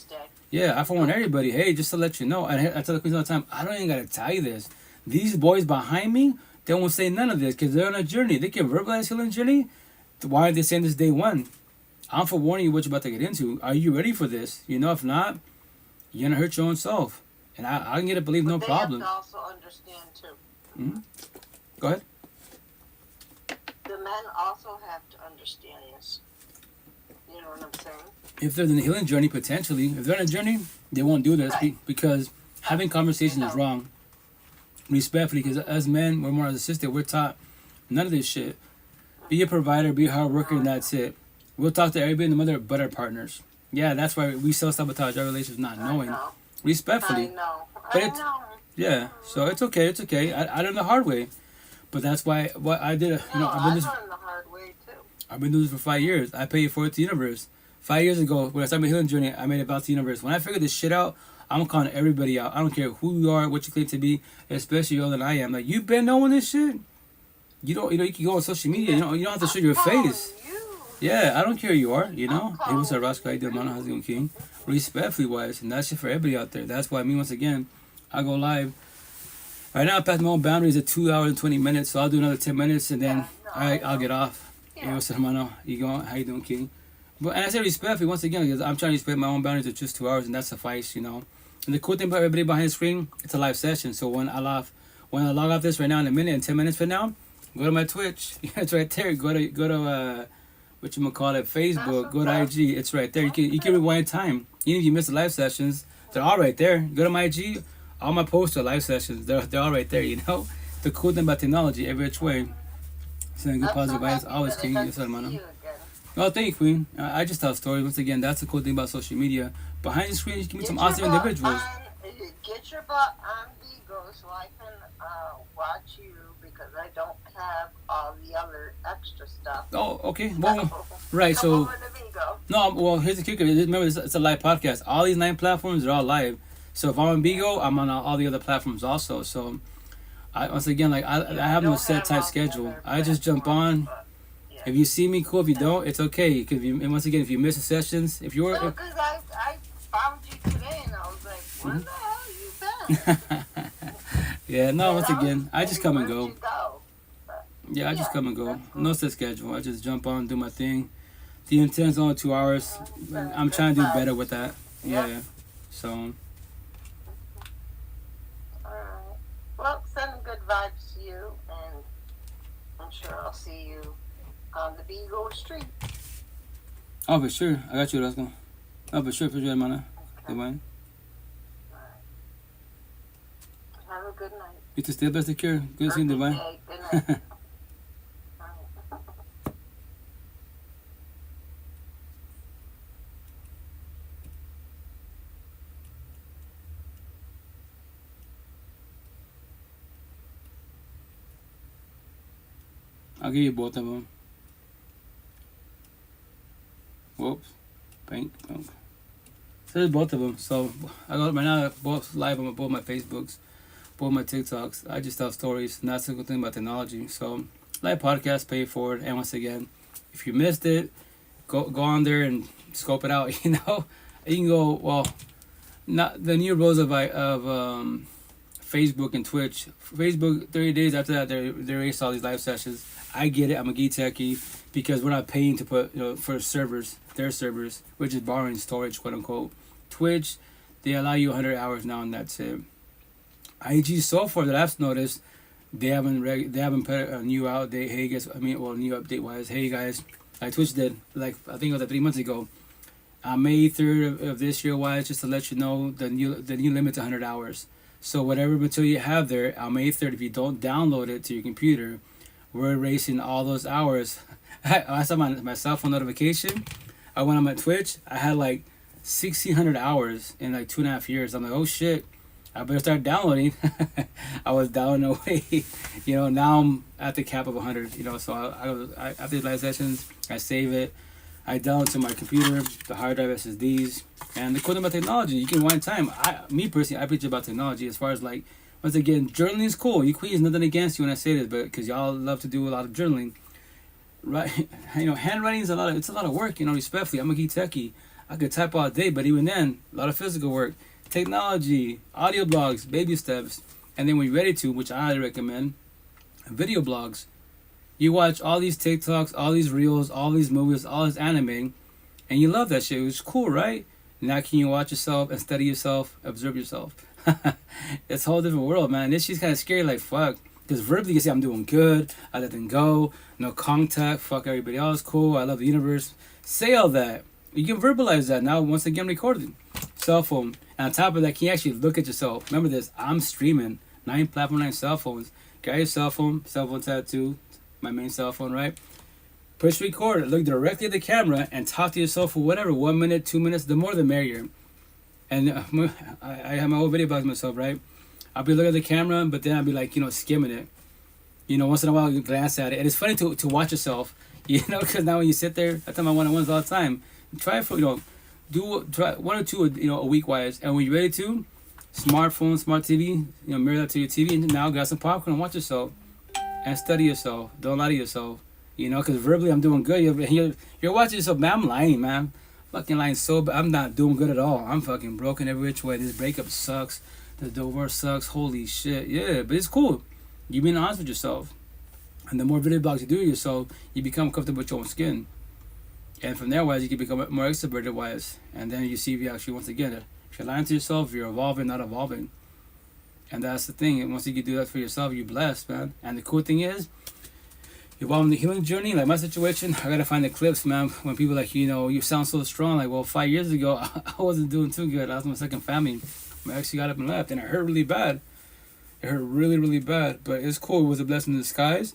Yeah, I forewarn everybody. Hey, just to let you know. I tell the queens all the time, I don't even got to tell you this. These boys behind me, they won't say none of this, because they're on a journey. They can verbalize healing journey. Why are they saying this day one? I'm forewarning you what you're about to get into. Are you ready for this? If not, you're going to hurt your own self. And I can get it, believe, no problem. They have to also understand, too. Mm-hmm. Go ahead. men also have to understand this. You know what I'm saying? If they're in the healing journey, potentially, if they're on a journey, they won't do this because having conversations is wrong. Respectfully, because as men, we're more narcissistic. We're taught none of this shit. Be a provider, be a hard worker, and that's it. We'll talk to everybody in the mother but our partners. Yeah, that's why we self-sabotage our relationships not knowing. Respectfully. I know. But I know. yeah, so it's okay. I learned the hard way. But that's why what I did, I learned the hard way too. I've been doing this for 5 years. I paid for it to the universe. 5 years ago, when I started my healing journey, I made it about the universe. When I figured this shit out, I'm calling everybody out. I don't care who you are, what you claim to be, especially older than I am. Like, you've been knowing this shit? You can go on social media. You don't have to show your face. Yeah, I don't care who you are, Hey, what's up, Roscoe? How you doing, man? How's it going, King? Respectfully wise, and that's shit for everybody out there. That's why once again, I go live. Right now, I passed my own boundaries at 2 hours and 20 minutes, so I'll do another 10 minutes, and then I'll get off. Hey, what's up, man? You going? How you doing, King? And I say respectfully, once again, because I'm trying to respect my own boundaries of just 2 hours, and that suffice, And the cool thing about everybody behind the screen, it's a live session. So when I log off this right now in a minute, in 10 minutes from now, go to my Twitch. It's right there. Go to Facebook. Go to IG. It's right there. You can rewind time. Even if you miss the live sessions, they're all right there. Go to my IG. All my posts are live sessions. They're all right there. The cool thing about technology, every which way. Sending good positive vibes. Always, King. Yes, hermano. Oh, thank you, Queen. I just tell stories. Once again, that's the cool thing about social media. Behind the screen, you can meet some awesome individuals. Get your butt on Vigo so I can watch you, because I don't have all the other extra stuff. Oh, okay. Well, right. So, no. Well, here's the kicker. Remember, it's a live podcast. All these 9 platforms are all live. So if I'm on Vigo, I'm on all the other platforms also. So, once again, I have no set type schedule. I just jump on. If you see me, cool. If you don't, it's okay. And once again, if you miss the sessions, if you're... No, because I found you today, and I was like, where the hell you been? Yeah, no, once again, I just come and go. Yeah, I just come and go. No set schedule. I just jump on, do my thing. The intent's only 2 hours. I'm trying to do better with that. Yeah, so... Alright. Well, sending good vibes to you, and I'm sure I'll see you on the Vigo Street. Oh, for sure. I got you, Roscoe. Oh, for sure, hermana. Okay. Alright. Have a good night. You to stay blessed, take care. Good seeing you, Divine. Good night. I'll give you both of them. Whoops. Bank. So there's both of them. So I got right now both live on both my Facebooks, both my TikToks. I just tell stories, and that's the good thing about technology. So live podcast, pay for it. And once again, if you missed it, go on there and scope it out. You can go. Well, not the new rules of Facebook and Twitch. Facebook 30 days after that, they erase all these live sessions. I get it. I'm a geek techie because we're not paying to put for servers, their servers, which is borrowing storage, quote unquote. Twitch, they allow you 100 hours now, and that's it. IG so far that I've noticed, they haven't put a new update. Hey guys, new update wise. Hey guys, like Twitch did, I think it was 3 months ago. May 3rd of this year wise, just to let you know, the new limit's 100 hours. So whatever material you have there, on May 3rd, if you don't download it to your computer, we're erasing all those hours. I saw my cell phone notification. I went on my Twitch. I had 1,600 hours in 2.5 years. I'm like, oh shit, I better start downloading. I was down away. Now I'm at the cap of 100. So I after these live sessions, I save it. I download to my computer, the hard drive SSDs, and the cool thing about technology, you can wind time. Me personally, I preach about technology as far as once again, journaling is cool. You queens, nothing against you when I say this, but because y'all love to do a lot of journaling, right? Handwriting is it's a lot of work. Respectfully, I'm a geek techie. I could type all day, but even then, a lot of physical work, technology, audio blogs, baby steps, and then when you're ready to, which I highly recommend, video blogs. You watch all these TikToks, all these reels, all these movies, all this anime, and you love that shit. It's cool, right? Now can you watch yourself and study yourself, observe yourself? It's a whole different world, man. This shit's kind of scary. Fuck. Because verbally, you say, I'm doing good, I let them go, no contact, fuck everybody else, cool, I love the universe. Say all that. You can verbalize that now once again recorded. Cell phone. And on top of that, can you actually look at yourself? Remember this, I'm streaming 9 platform, 9 cell phones. Got your cell phone tattoo, my main cell phone, right? Push record, look directly at the camera and talk to yourself for whatever, 1 minute, 2 minutes, the more the merrier. And I have my old video about myself, right? I'll be looking at the camera, but then I'll be like, skimming it. Once in a while you glance at it. And it's funny to watch yourself, because now when you sit there, I tell my one-on-ones all the time, try for, try 1 or 2, a week wise. And when you're ready to, smartphone, smart TV, mirror that to your TV, and now grab some popcorn and watch yourself. And study yourself. Don't lie to yourself. Because verbally I'm doing good. You're watching yourself, man, I'm lying, man. Fucking lying so bad. I'm not doing good at all. I'm fucking broken every which way. This breakup sucks. The divorce sucks. Holy shit. Yeah, but it's cool. You being honest with yourself. And the more video blogs you do yourself, you become comfortable with your own skin. And from there, wise, you can become more extroverted, wise. And then you see if you actually, once again, if you're lying to yourself, you're evolving, not evolving. And that's the thing. And once you can do that for yourself, you're blessed, man. And the cool thing is, while on the healing journey, like my situation, I gotta find the clips, man, when people like, you sound so strong. Like, well, 5 years ago, I wasn't doing too good. I was my second family. My ex got up and left, and it hurt really bad. It hurt really, really bad. But it's cool. It was a blessing in disguise.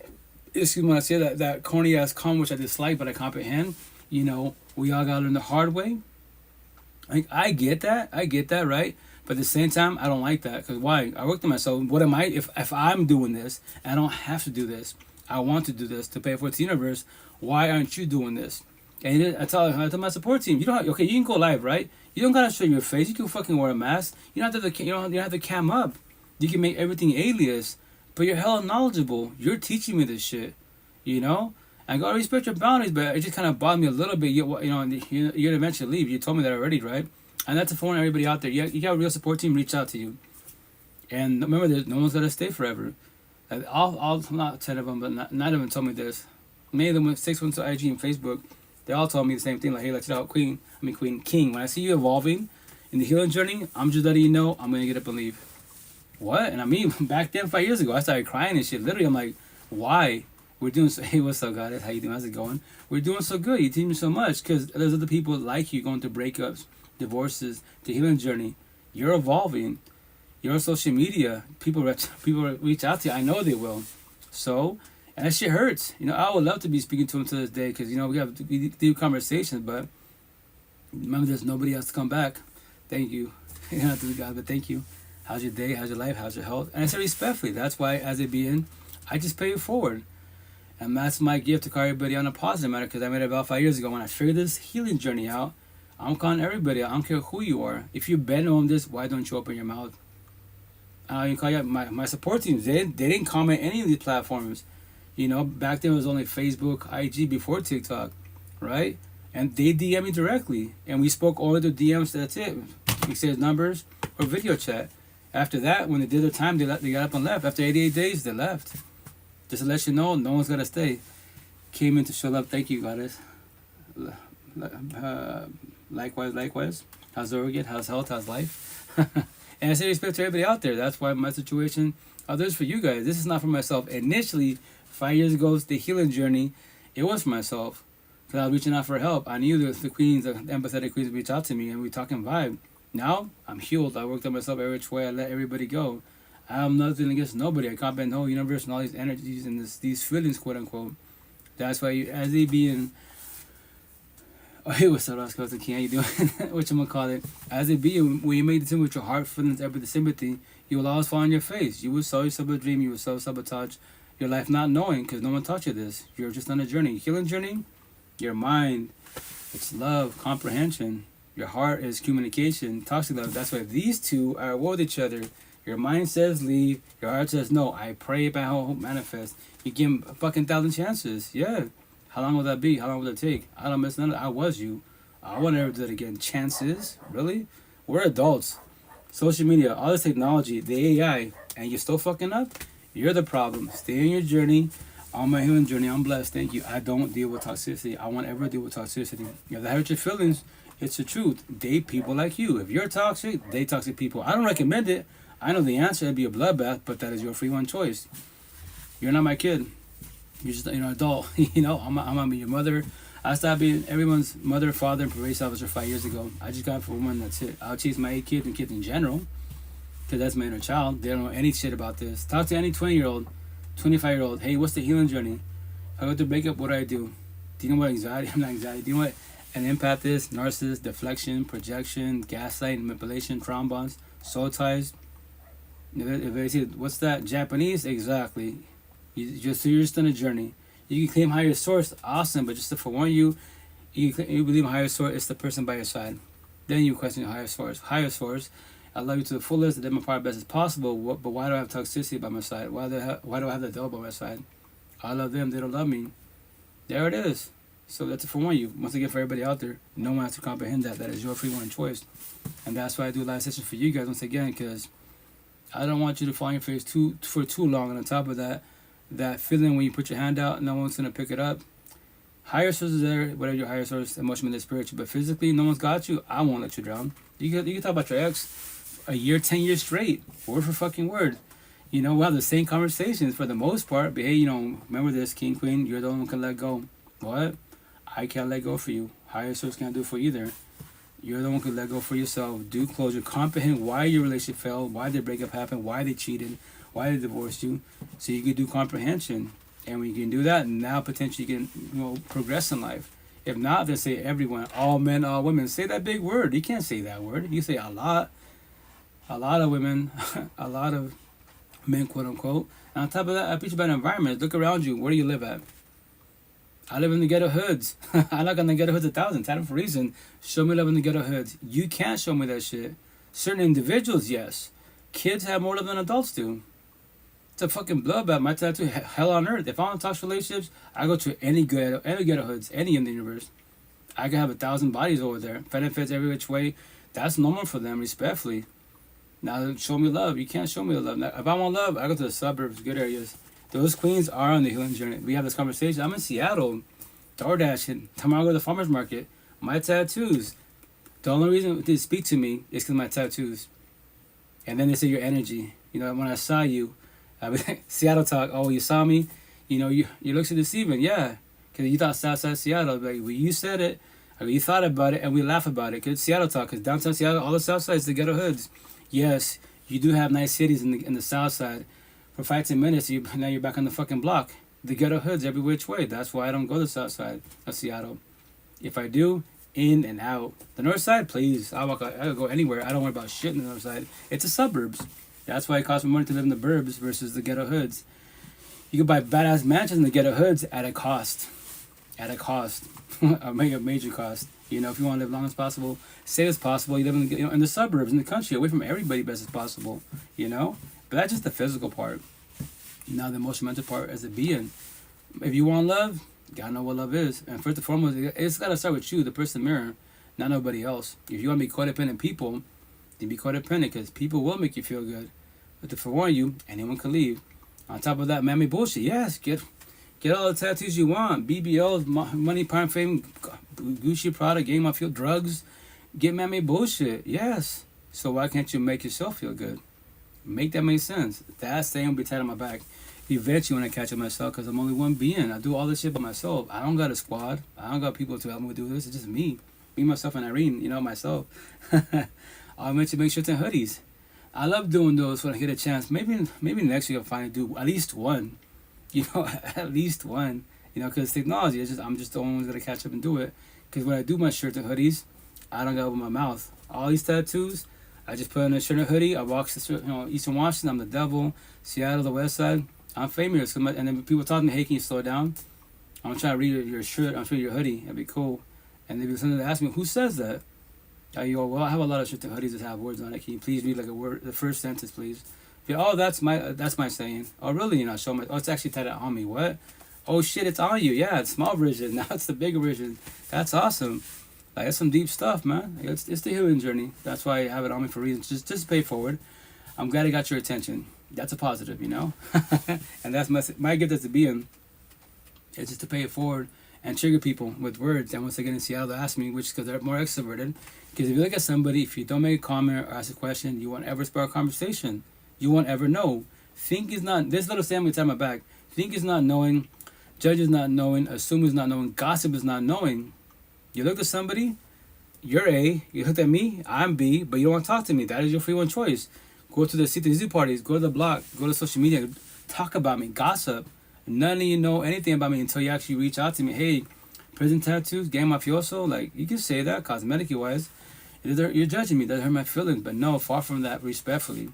Excuse me when I say that corny ass comment, which I dislike, but I comprehend. We all gotta learn the hard way. Like, I get that, right? But at the same time, I don't like that. Because why? I worked on myself. What am I, if I'm doing this, I don't have to do this. I want to do this to pay for the universe. Why aren't you doing this? And I tell my support team, you can go live, right? You don't gotta show your face. You can fucking wear a mask. You don't have to cam up. You can make everything alias, but you're hella knowledgeable. You're teaching me this shit, I gotta respect your boundaries, but it just kind of bothered me a little bit. You're gonna eventually leave. You told me that already, right? And that's a phone everybody out there. You got a real support team reach out to you. And remember, no one's gotta stay forever. All not 10 of them, but none of them told me this. Many of them went 6 went to IG and Facebook. They all told me the same thing. Like, hey, let's out, King. When I see you evolving in the healing journey, I'm just letting you know I'm gonna get up and leave. What? And back then, 5 years ago, I started crying and shit. Literally, I'm like, why? We're doing so. Hey, what's up, guys? How you doing? How's it going? We're doing so good. You teach me so much because there's other people like you going through breakups, divorces, the healing journey. You're evolving. You're on social media. People reach out to you. I know they will. So, and that shit hurts. I would love to be speaking to them to this day because, we do conversations, but remember there's nobody else to come back. Thank you. Not to the God, but thank you. How's your day? How's your life? How's your health? And I say respectfully. That's why, as a being, I just pay it forward. And that's my gift to call everybody on a positive matter because I made it about 5 years ago. When I figured this healing journey out, I'm calling everybody. I don't care who you are. If you've been on this, why don't you open your mouth? You call you my support teams. They didn't comment any of these platforms. Back then it was only Facebook, IG before TikTok, right? And they DM me directly, and we spoke all the DMs. That's it. Exchange numbers or video chat. After that, when they did their time, they got up and left. After 88 days, they left. Just to let you know, no one's gonna stay. Came in to show up. Thank you, goddess. Likewise. How's organ? How's health? How's life? And I say respect to everybody out there. That's why my situation, others for you guys. This is not for myself. Initially, 5 years ago, the healing journey, it was for myself. Because I was reaching out for help. I knew the queens, the empathetic queens would reach out to me and we talking vibe. Now, I'm healed. I worked on myself every which way. I let everybody go. I have nothing against nobody. I comprehend the whole universe and all these energies and these feelings, quote unquote. That's why as they being... Oh, hey, what's up, Oscar? How you doing? Whatchamacallit? As it be, when you make the decision with your heart, feelings, empathy, sympathy, you will always fall on your face. You will sell yourself a dream. You will self-sabotage your life not knowing because no one taught you this. You're just on a journey. Healing journey, your mind, it's love, comprehension. Your heart is communication, talks to love. That's why these two are with each other. Your mind says leave. Your heart says no. I pray about how hope manifests. You give them a fucking 1,000 chances. Yeah. How long will that be? How long will it take? I don't miss none of it. I was you. I won't ever do that again. Chances? Really? We're adults. Social media, all this technology, the AI, and you're still fucking up? You're the problem. Stay on your journey. On my healing journey, I'm blessed. Thank you. I don't deal with toxicity. I won't ever deal with toxicity. If that hurts your feelings, it's the truth. Date people like you. If you're toxic, date toxic people. I don't recommend it. I know the answer. It'd be a bloodbath, but that is your free one choice. You're not my kid. You're just an adult. I'm gonna be your mother. I stopped being everyone's mother, father, and probation officer 5 years ago. I just got for one. That's it. I'll chase my 8 kids and kids in general, because that's my inner child. They don't know any shit about this. Talk to any 20-year-old, 25-year-old. Hey, what's the healing journey? If I go through breakup, what do I do? Do you know what anxiety? I'm not anxiety. Do you know what an empath is? Narcissist, deflection, projection, gaslight, manipulation, trauma bonds, soul ties. If they say, what's that? Japanese? Exactly. You're just on a journey. You can claim higher source, awesome, but just to forewarn you, you believe in higher source, it's the person by your side. Then you question your higher source. Higher source, I love you to the fullest, and then my part best as possible, but why do I have toxicity by my side? Why do I have the devil by my side? I love them, they don't love me. There it is. So that's to forewarn you. Once again, for everybody out there, no one has to comprehend that. That is your free will and choice. And that's why I do a live session for you guys, once again, because I don't want you to fall on your face for too long. And on top of that, that feeling when you put your hand out, no one's going to pick it up. Higher source is there, whatever your higher source, emotionally, spiritual. But physically, no one's got you. I won't let you drown. You can talk about your ex a year, 10 years straight. Word for fucking word. We'll have the same conversations for the most part. But hey, remember this, king, queen, you're the one who can let go. What? I can't let go for you. Higher source can't do it for either. You're the one who can let go for yourself. Do closure. Comprehend why your relationship failed, why the breakup happened, why they cheated, why they divorced you. So you can do comprehension. And when you can do that, now potentially you can progress in life. If not, they say everyone, all men, all women. Say that big word. You can't say that word. You say a lot. A lot of women, a lot of men, quote unquote. And on top of that, I preach about environment. Look around you. Where do you live at? I live in the ghetto hoods. I live in the ghetto hoods 1,000 times for a reason. Show me love in the ghetto hoods. You can't show me that shit. Certain individuals, yes. Kids have more love than adults do. It's a fucking bloodbath. My tattoo, hell on earth. If I want to talk relationships, I go to any ghetto hoods, any in the universe. I can have 1,000 bodies over there. Benefits every which way. That's normal for them, respectfully. Now, show me love. You can't show me love. Now, if I want love, I go to the suburbs, good areas. Those queens are on the healing journey. We have this conversation. I'm in Seattle. DoorDash. Tomorrow I go to the farmer's market. My tattoos. The only reason they speak to me is because of my tattoos. And then they say your energy. When I saw you, Seattle talk. Oh, you saw me? Your looks are deceiving. Yeah. Because you thought Southside Seattle. Like, well, you said it. You thought about it, and we laugh about it. Because Seattle talk. Because downtown Seattle, all the Southside is the ghetto hoods. Yes, you do have nice cities in the South Side. For 5-10 minutes, now you're back on the fucking block. The ghetto hoods every which way. That's why I don't go to the South Side of Seattle. If I do, in and out. The North Side, please. I'll go anywhere. I don't worry about shit in the North Side. It's the suburbs. That's why it costs me money to live in the burbs versus the ghetto hoods. You can buy badass mansions in the ghetto hoods at a cost. At a cost. A major cost. If you want to live long as possible, save as possible, you live in the suburbs, in the country, away from everybody best as possible, But that's just the physical part. Now the emotional mental part as a being. If you want love, you gotta know what love is. And first and foremost, it's gotta start with you, the person mirror, not nobody else. If you want to be codependent people, then be codependent, because people will make you feel good. But to forewarn you, anyone can leave. On top of that, mammy bullshit. Yes, get all the tattoos you want. BBLs, money, prime fame, Gucci, Prada, game on field, drugs. Get mammy bullshit. Yes. So why can't you make yourself feel good? Make that make sense. That's the thing be tight on my back. Eventually when I catch up myself, because I'm only one being. I do all this shit by myself. I don't got a squad. I don't got people to help me do this. It's just me. Me, myself, and Irene. Myself. I'll mention make shirts and hoodies. I love doing those when I get a chance. Maybe next week I'll finally do at least one. At least one. Because technology, I'm just the only one that's gonna catch up and do it. Because when I do my shirts and hoodies, I don't got open my mouth. All these tattoos, I just put on a shirt and a hoodie. I walk to Eastern Washington. I'm the devil. Seattle, the West Side. I'm famous. And then people talk to me, hey, can you slow down? I'm trying to read your shirt. I'm trying to read your hoodie. That'd be cool. And there'd be something that ask me, who says that? I go, well, I have a lot of shirts and hoodies that have words on it. Can you please read like a word, the first sentence, please? Oh, that's my saying. Oh, really? Show me. Oh, it's actually tied on me. What? Oh shit, it's on you. Yeah, it's small version. Now it's the bigger version. That's awesome. Like, that's some deep stuff, man. It's the healing journey. That's why I have it on me for reasons. Just pay forward. I'm glad I got your attention. That's a positive, And that's my gift as a being. It's just to pay it forward and trigger people with words. And once I get in Seattle, they ask me, which is because they're more extroverted. Because if you look at somebody, if you don't make a comment or ask a question, you won't ever spark a conversation. You won't ever know. This little Sam we tie my back. think is not knowing, judge is not knowing, assume is not knowing, gossip is not knowing. You look at somebody, you're A. You look at me, I'm B, but you don't want to talk to me. That is your free one choice. Go to the C2Z parties, go to the block, go to social media, talk about me, gossip. None of you know anything about me until you actually reach out to me. Hey, prison tattoos, gang mafioso, like, you can say that cosmetically wise. You're judging me, that hurt my feelings, but no, far from that, respectfully.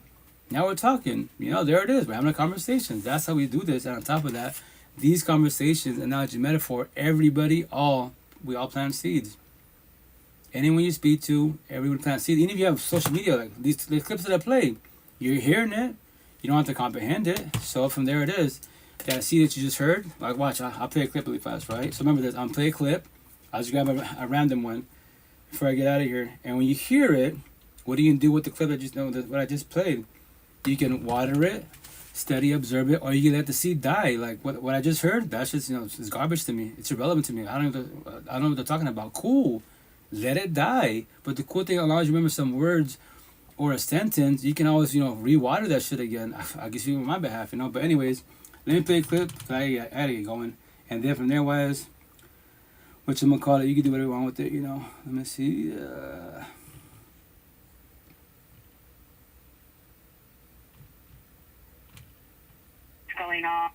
Now we're talking, there it is, we're having a conversation. That's how we do this, and on top of that, these conversations, analogy, metaphor, we all plant seeds. Anyone you speak to, everyone plants seeds. Even if you have social media, like these clips that I play, you're hearing it, you don't have to comprehend it, so from there it is. That seed that you just heard, like watch, I'll play a clip really fast, right? So remember this, I'm play a clip, I'll just grab a random one, before I get out of here. And when you hear it, what do you do with the clip what I just played? You can water it, study, observe it, or you can let the seed die. Like what I just heard, that's just it's garbage to me. It's irrelevant to me. I don't know what they're talking about. Cool, let it die. But the cool thing, allows you to remember some words or a sentence. You can always re-water that shit again. I guess you on my behalf, But anyways, let me play a clip. I gotta get going, and then from there, wise. What you gonna call it? You can do whatever you want with it, Let me see. What's going on?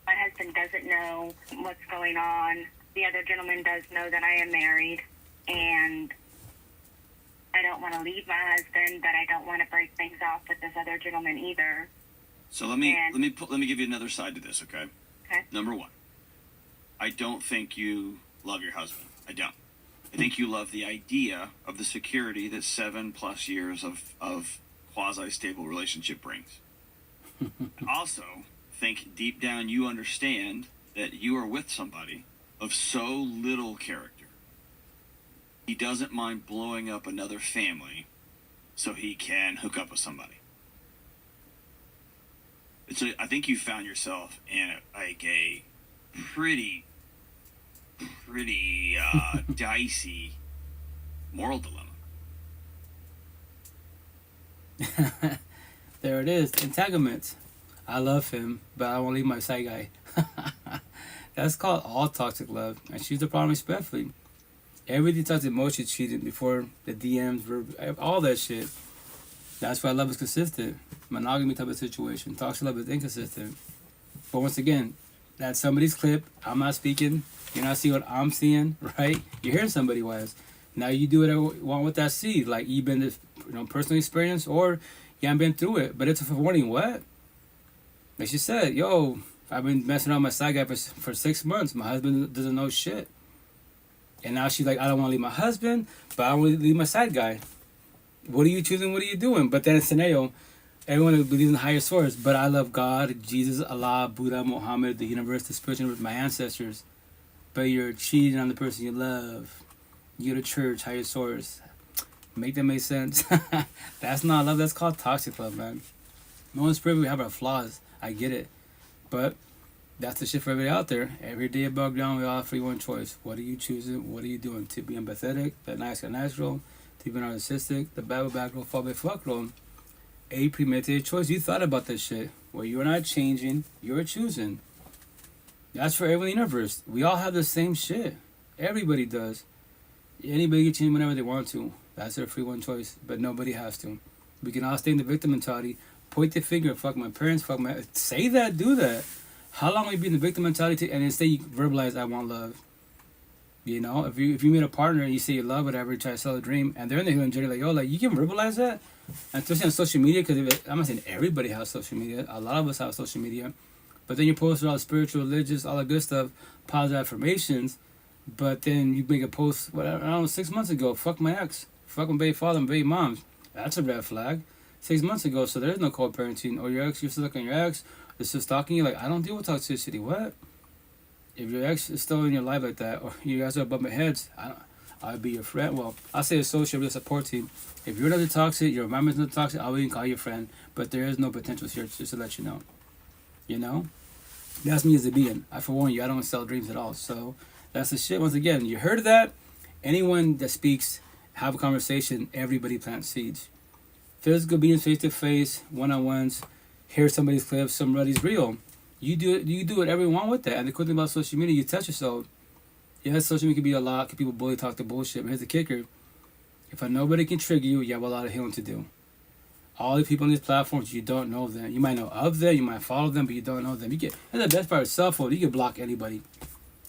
My husband doesn't know what's going on. The other gentleman does know that I am married, and I don't want to leave my husband, but I don't want to break things off with this other gentleman either. So let me give you another side to this, okay? Okay. Number one. I don't think you love your husband. I don't. I think you love the idea of the security that 7+ years of quasi-stable relationship brings. I also think deep down you understand that you are with somebody of so little character. He doesn't mind blowing up another family so he can hook up with somebody. I think you found yourself in a pretty dicey moral dilemma. There it is, entanglement. I love him, but I won't leave my side guy. That's called all toxic love, and she's the problem, respectfully. Everything toxic emotion cheating before the DMs, all that shit. That's why love is consistent. Monogamy type of situation. Toxic love is inconsistent. But once again, that's somebody's clip. I'm not speaking. You're not seeing what I'm seeing, right? You're hearing somebody wise. Now you do whatever you want with that seed. Like you've been, personal experience, or you haven't been through it. But it's a forewarning. What? Like she said, yo, I've been messing around my side guy for 6 months. My husband doesn't know shit. And now she's like, I don't want to leave my husband, but I want to leave my side guy. What are you choosing? What are you doing? But then in scenario, everyone believes in the higher source. But I love God, Jesus, Allah, Buddha, Muhammad, the universe, the spiritual universe, my ancestors. But you're cheating on the person you love. You go to church, higher source. Make that make sense? That's not love. That's called toxic love, man. No one's perfect. We have our flaws. I get it. But that's the shit for everybody out there. Every day above ground, we all have free one choice. What are you choosing? What are you doing? To be empathetic, the nice guy natural, to be narcissistic, the bad back roll, fall back fuck roll. A premeditated choice. You thought about this shit. Well, you're not changing. You're choosing. That's for everyone in the universe. We all have the same shit. Everybody does. Anybody can change whenever they want to. That's their free one choice. But nobody has to. We can all stay in the victim mentality. Point the finger. Fuck my parents. Fuck my... Say that. Do that. How long will you be in the victim mentality and instead you verbalize, I want love? If you meet a partner and you say you love whatever, you try to sell a dream, and they're in the human journey like, yo, like, you can verbalize that? And especially on social media, because I'm not saying everybody has social media. A lot of us have social media. But then you post all the spiritual, religious, all the good stuff, positive affirmations, but then you make a post, whatever, I don't know, 6 months ago, fuck my ex, fuck my baby father and baby moms. That's a red flag. 6 months ago, so there's no co-parenting. Or your ex, you're still looking at your ex, they're still stalking you. Like, I don't deal with toxicity. What? If your ex is still in your life like that, or you guys are bumping heads, I'll be your friend. Well, I'll say associate with a support team. If you're not toxic, your environment's not toxic, I'll even call you a friend. But there is no potential here, just to let you know. That's me as a being. I forewarn you, I don't sell dreams at all. So that's the shit. Once again, you heard of that. Anyone that speaks, have a conversation, everybody plants seeds. Physical beings, face to face, one-on-ones, hear somebody's clip, somebody's reel. You do whatever you want with that. And the cool thing about social media, you test yourself. Yeah, social media can be a lot, can people bully, talk to bullshit. But here's the kicker. If nobody can trigger you, you have a lot of healing to do. All the people on these platforms, you don't know them. You might know of them, you might follow them, but you don't know them. That's the best part of cell phone. You can block anybody.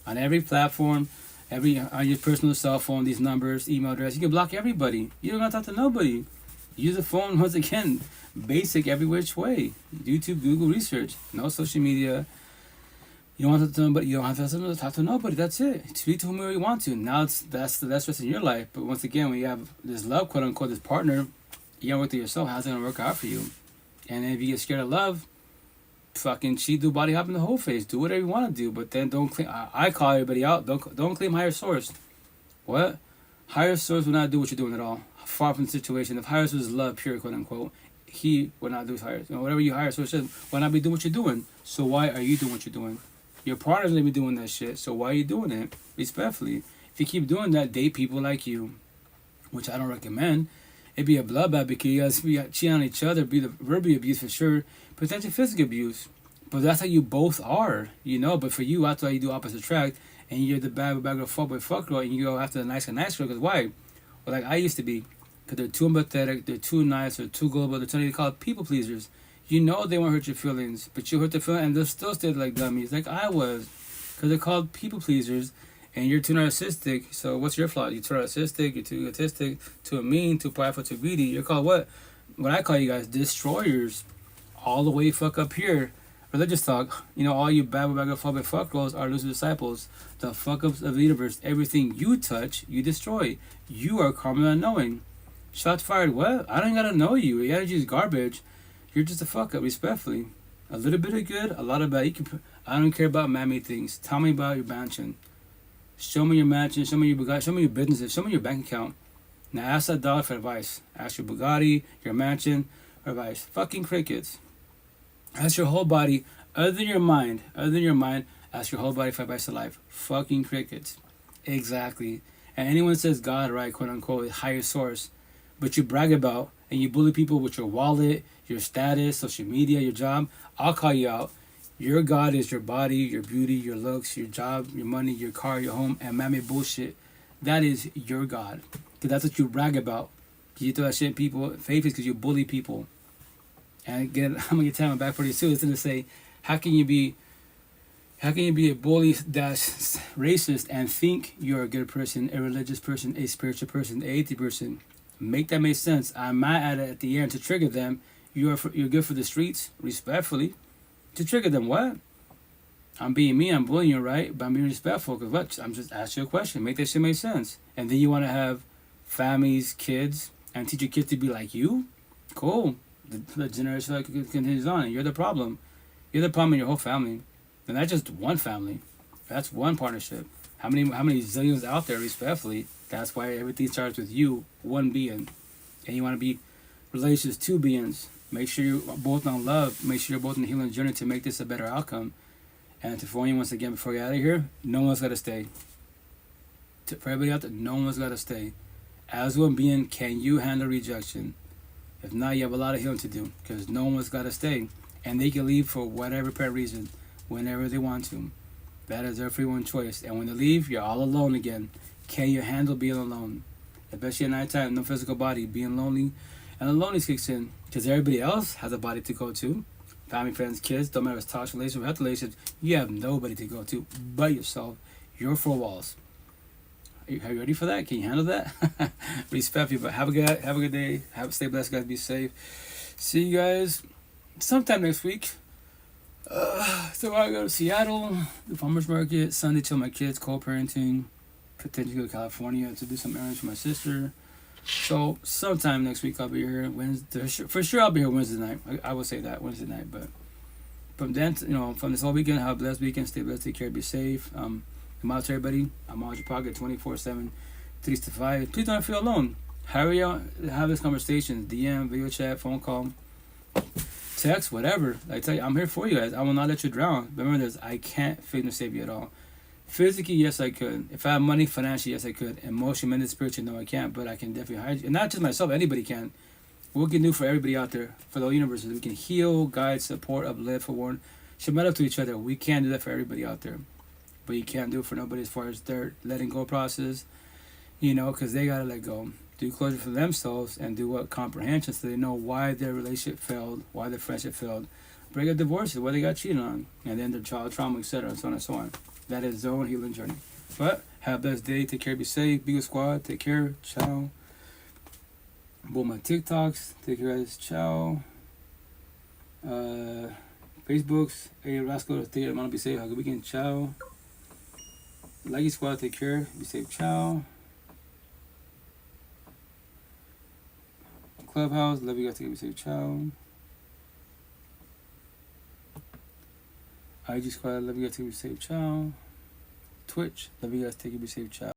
On every platform, on your personal cell phone, these numbers, email address, you can block everybody. You don't have to talk to nobody. Use the phone, once again, basic every which way. YouTube, Google, research. No social media. You don't want to talk to nobody. You don't have to talk to nobody. That's it. Speak to whomever you want to. Now that's the rest in your life. But once again, when you have this love, quote unquote, this partner, you gotta work through yourself. How's it gonna work out for you? And if you get scared of love, fucking cheat, do body hop in the whole face. Do whatever you want to do, but then don't claim. I call everybody out. Don't claim higher source. What? Higher source will not do what you're doing at all. Far from the situation. If higher source is love, pure, quote unquote, he will not do higher. Whatever you higher source is, will not be doing what you're doing. So why are you doing what you're doing? Your partner's gonna be doing that shit. So why are you doing it? Respectfully. If you keep doing that, date people like you, which I don't recommend. It'd be a bloodbath because you guys be cheating on each other, be the verbal abuse for sure, potential physical abuse. But that's how you both are, But for you, that's why you do opposite attract, and you're the bad girl, fuck girl, and you go after the nice girl. Because why? Well, like I used to be, because they're too empathetic, they're too nice, they're too global, they're trying to call it people pleasers. They won't hurt your feelings, but you hurt their feelings, and they'll still stay like dummies, like I was, because they're called people pleasers. And you're too narcissistic, so what's your flaw? You're too narcissistic, you're too egotistic, too mean, too prideful, too greedy. You're called what? What I call you guys, destroyers. All the way fuck up here. Religious talk. All you bagophobic fuck girls are loser disciples. The fuck ups of the universe. Everything you touch, you destroy. You are karma unknowing. Shots fired, what? I don't gotta know you. Your energy is garbage. You're just a fuck up, respectfully. A little bit of good, a lot of bad. I don't care about man-made things. Tell me about your mansion. Show me your mansion, show me your Bugatti, show me your businesses, show me your bank account. Now ask that dog for advice. Ask your Bugatti, your mansion, for advice. Fucking crickets. Ask your whole body, other than your mind, ask your whole body for advice to life. Fucking crickets. Exactly. And anyone says God, right, quote unquote, higher source, but you brag about and you bully people with your wallet, your status, social media, your job, I'll call you out. Your God is your body, your beauty, your looks, your job, your money, your car, your home, and man-made bullshit. That is your God. Because that's what you brag about. You throw that shit in people's faces because you bully people. And again, I'm going to tell my back pretty soon. It's going to say, how can you be a bully dash racist and think you're a good person, a religious person, a spiritual person, an atheist person? Make that make sense. I'm mad at it at the end to trigger them. You're good for the streets, respectfully. To trigger them, what? I'm being me, I'm bullying you, right? But I'm being respectful, because what? I'm just asking you a question. Make that shit make sense. And then you want to have families, kids, and teach your kids to be like you? Cool. The generation continues on, and you're the problem. You're the problem in your whole family. And that's just one family. That's one partnership. How many zillions out there, respectfully? That's why everything starts with you, one being. And you want to be relations, two beings. Make sure you're both on love. Make sure you're both on the healing journey to make this a better outcome. And to warn you once again before you get out of here, no one's got to stay. For everybody out there, no one's got to stay. As one being, can you handle rejection? If not, you have a lot of healing to do because no one's got to stay. And they can leave for whatever reason, whenever they want to. That is their free one choice. And when they leave, you're all alone again. Can you handle being alone? Especially at nighttime, no physical body, being lonely. And the loneliness kicks in because everybody else has a body to go to. Family, friends, kids, don't matter if it's toxic relationship or healthy relationship, you have nobody to go to but yourself. Your four walls. Are you ready for that? Can you handle that? Respect you, but have a good day. Stay blessed, guys. Be safe. See you guys sometime next week. So I go to Seattle, the farmers market. Sunday, chill my kids, co-parenting. Potentially go to California to do some errands for my sister. So sometime next week I'll be here Wednesday. For sure I'll be here Wednesday night. I will say that Wednesday night. But from then, from this whole weekend, have a blessed weekend. Stay blessed, take care, be safe. I'm out to everybody. I'm on your pocket 24/7, 3 to 5. Please don't feel alone. Hurry out, have this conversation. DM, video chat, phone call, text, whatever. I tell you, I'm here for you guys. I will not let you drown. Remember this, I can't fake nor save you at all. Physically, yes, I could. If I have money, financially, yes, I could. Emotionally, mentally, spiritually, no, I can't. But I can definitely hide you. And not just myself, anybody can. what we can do for everybody out there, for the whole universe, is we can heal, guide, support, uplift, forewarn, show love to each other. We can't do that for everybody out there, but you can't do it for nobody as far as their letting go process, because they gotta let go, do closure for themselves, and do what comprehension, so they know why their relationship failed, why their friendship failed, break up divorces, why they got cheated on, and then their child trauma, etc., and so on and so on. That is their own healing journey. But have a blessed day. Take care. Be safe. Be good, squad. Take care. Ciao. Boom, my TikToks. Take care, guys. Ciao. Facebooks. Hey, Rascal. Take care. Man, be safe. Have a good weekend. Ciao. Leggy squad. Take care. Be safe. Ciao. Clubhouse. Love you guys. Take care. Be safe. Ciao. IG squad. Love you guys. Take care. Be safe. Ciao. Twitch. Love you guys. Take care. Be safe. Ciao.